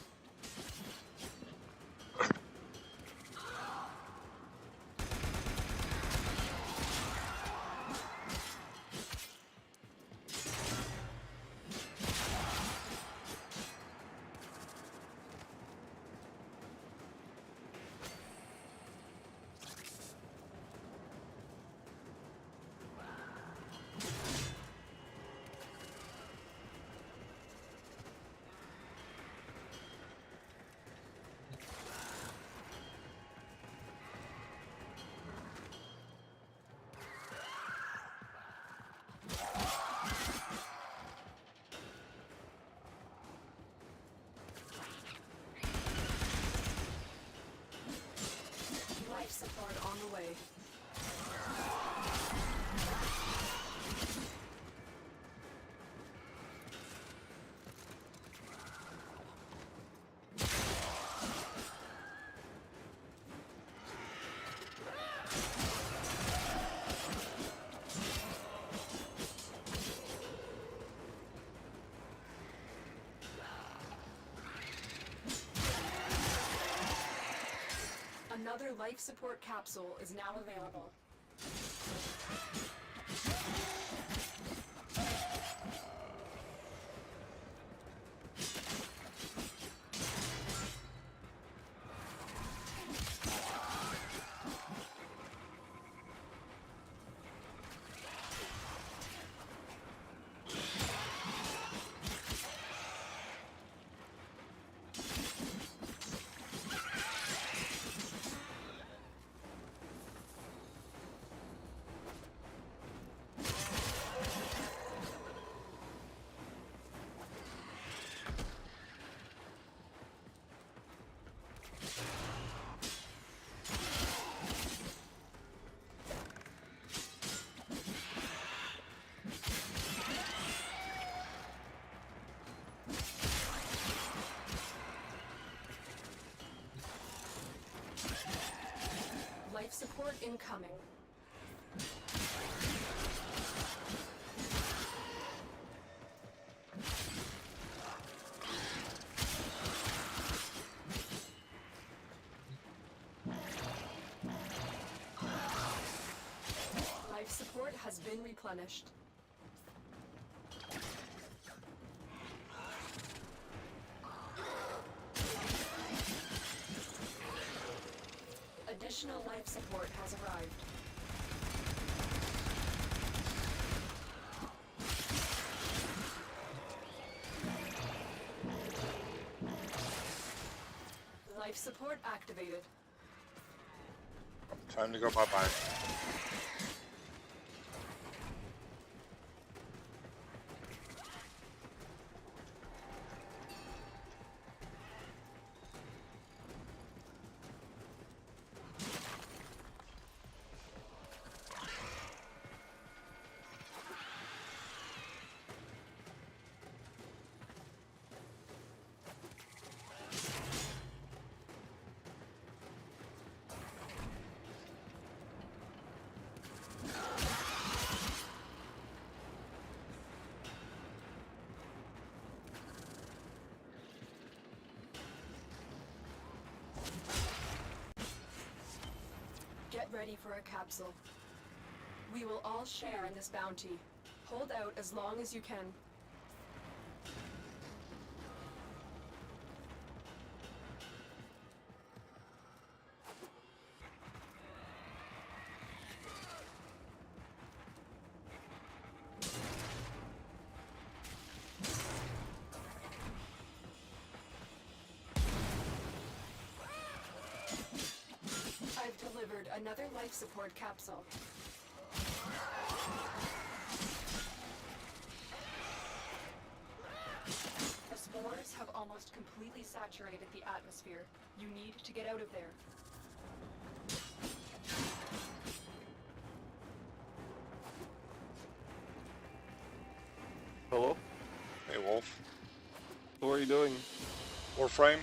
Life support on the way. Another life support capsule is now available. Life support incoming. Life support has been replenished. Additional life support has arrived. Life support activated. Time to go bye-bye. for a capsule. We will all share in this bounty. Hold out as long as you can. I've delivered another life support capsule. The spores have almost completely saturated the atmosphere. You need to get out of there. Hello? Hey, Wolf. What are you doing? Warframe.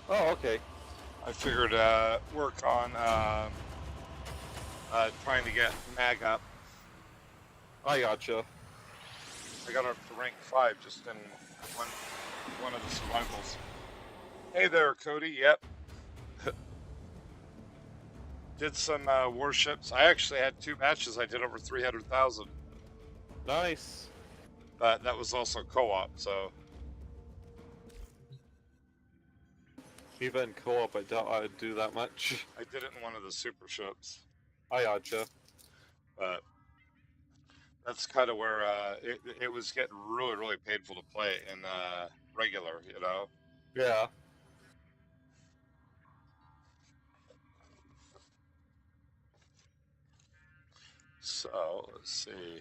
Oh, okay. I figured work on trying to get mag up. I gotcha. I got up to rank 5 just in one of the survivals. Hey there, Cody. Yep. Did some warships. I actually had 2 matches. I did over 300,000. Nice. But that was also co-op, so. Even co-op, I doubt I'd do that much. I did it in one of the super ships. I gotcha. But that's kind of where it was getting really, really painful to play in regular, you know? Yeah. So, let's see.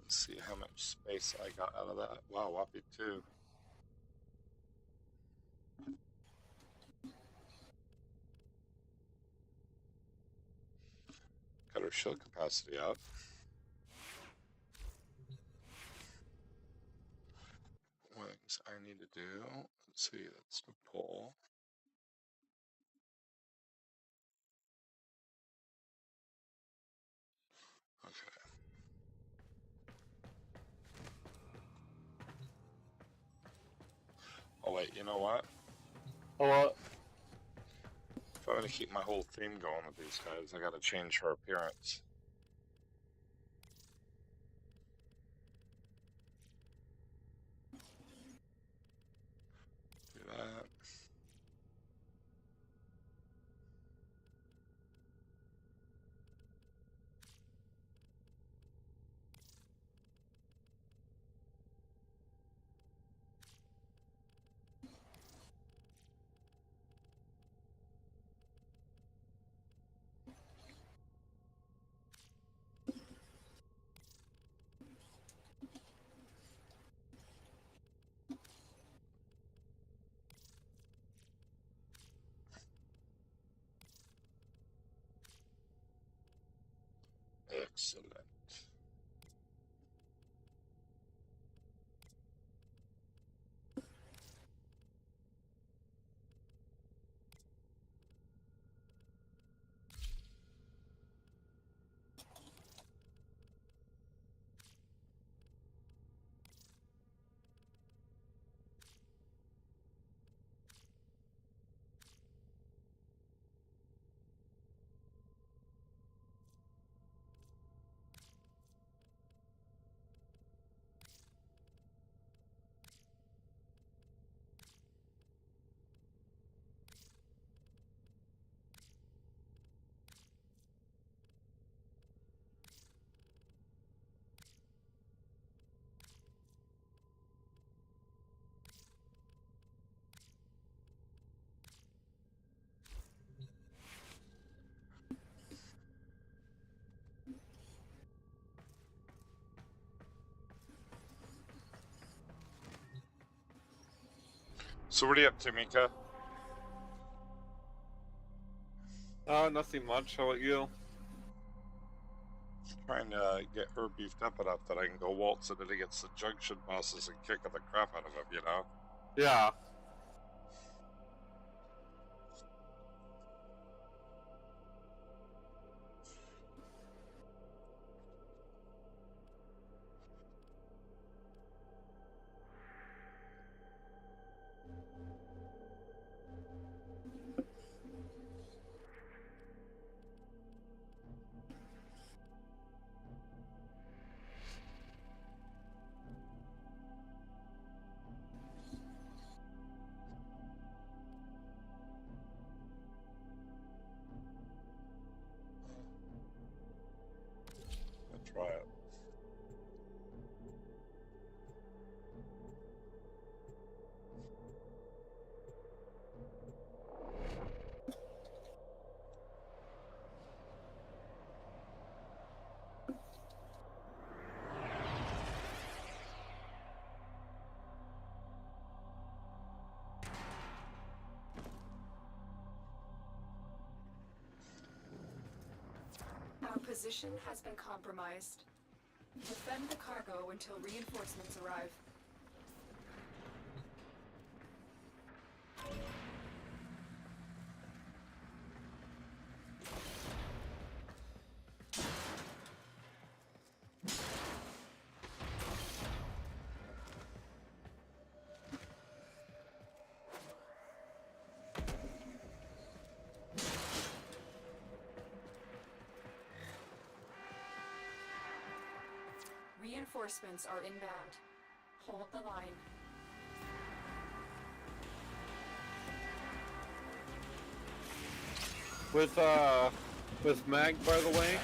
Let's see how much space I got out of that. Wow, whoppy 2. Got our shield capacity up. Things I need to do. Let's see, that's the pull. Okay. Oh wait, you know what? What? If I'm gonna keep my whole theme going with these guys, I gotta change her appearance. Do that. Excellent. So what are you up to, Mika? Nothing much. How about you? Trying to get her beefed up enough that I can go waltz it against the junction bosses and kick the crap out of them, you know? Yeah. position has been compromised. Defend the cargo until reinforcements arrive. Reinforcements are inbound. Hold the line. With mag, by the way,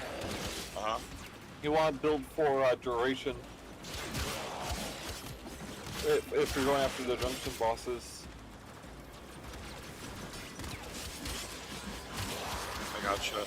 you want to build for duration. If you're going after the junction bosses. I gotcha.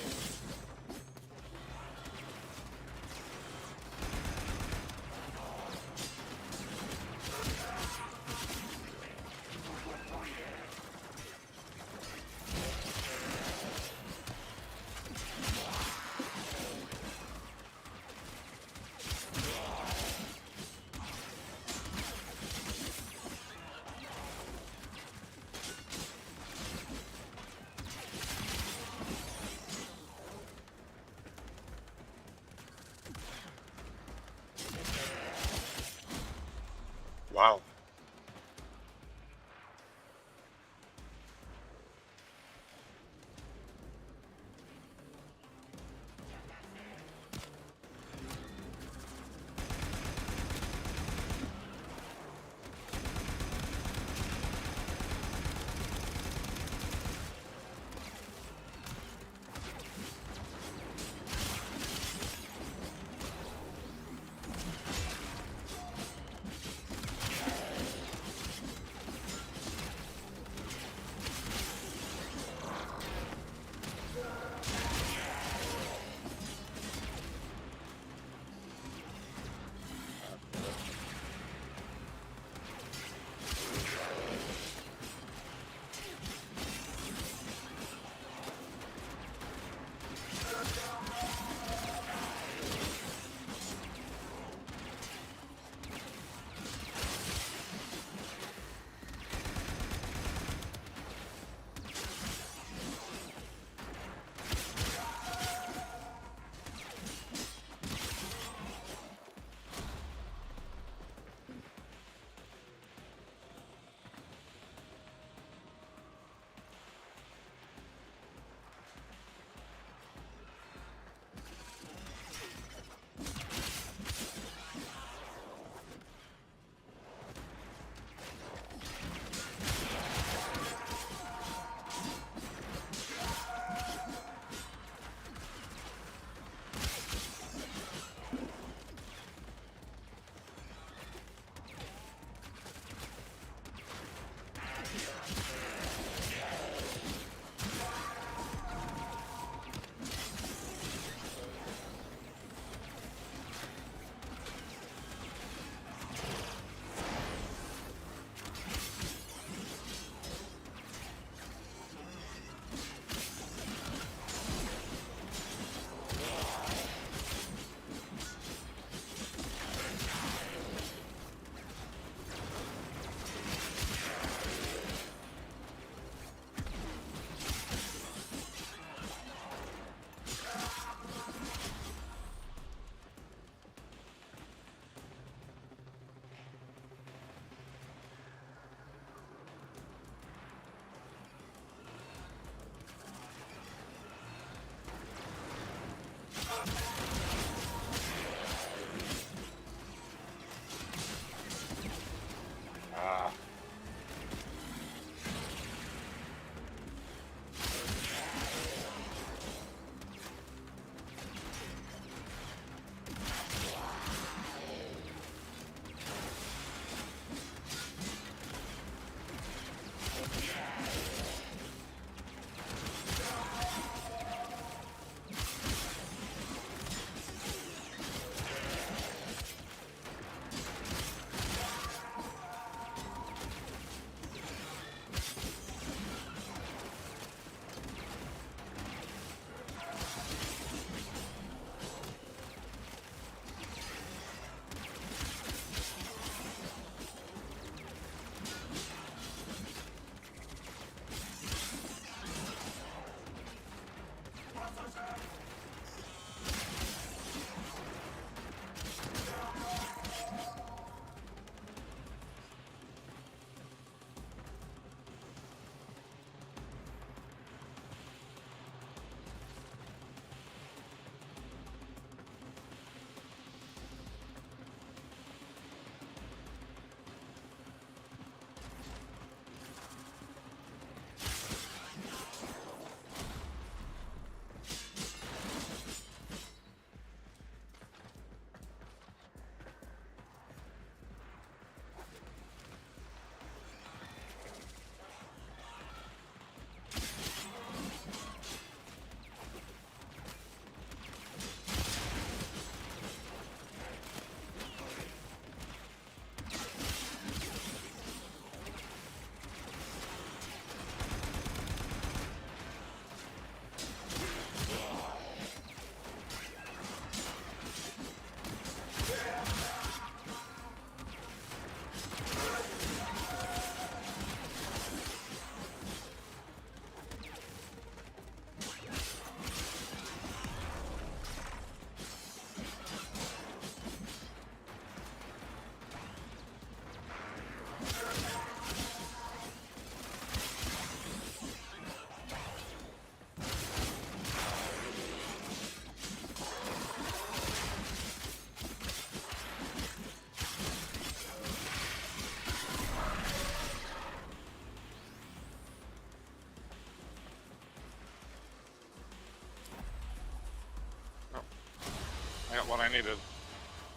what I needed.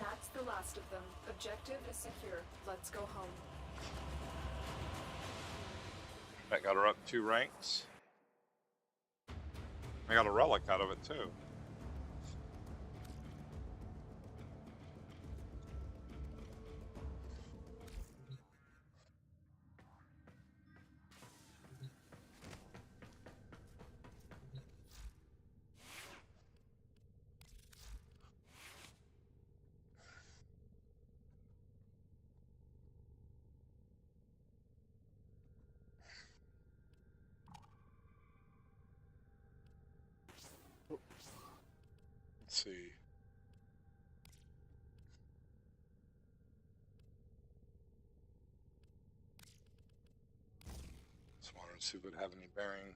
That's the last of them. Objective is secure. Let's go home. That got her up 2 ranks. I got a relic out of it too. Let's see. Just wanted to see if it would have any bearing.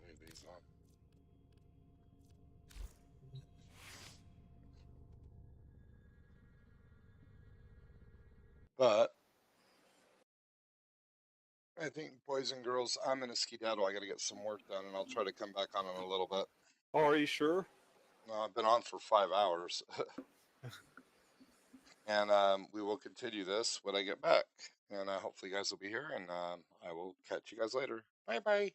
Leave these on. But I think, boys and girls, I'm in a skedaddle. I got to get some work done, and I'll try to come back on in a little bit. Oh, are you sure? I've been on for 5 hours. And we will continue this when I get back. And hopefully you guys will be here, and I will catch you guys later. Bye-bye.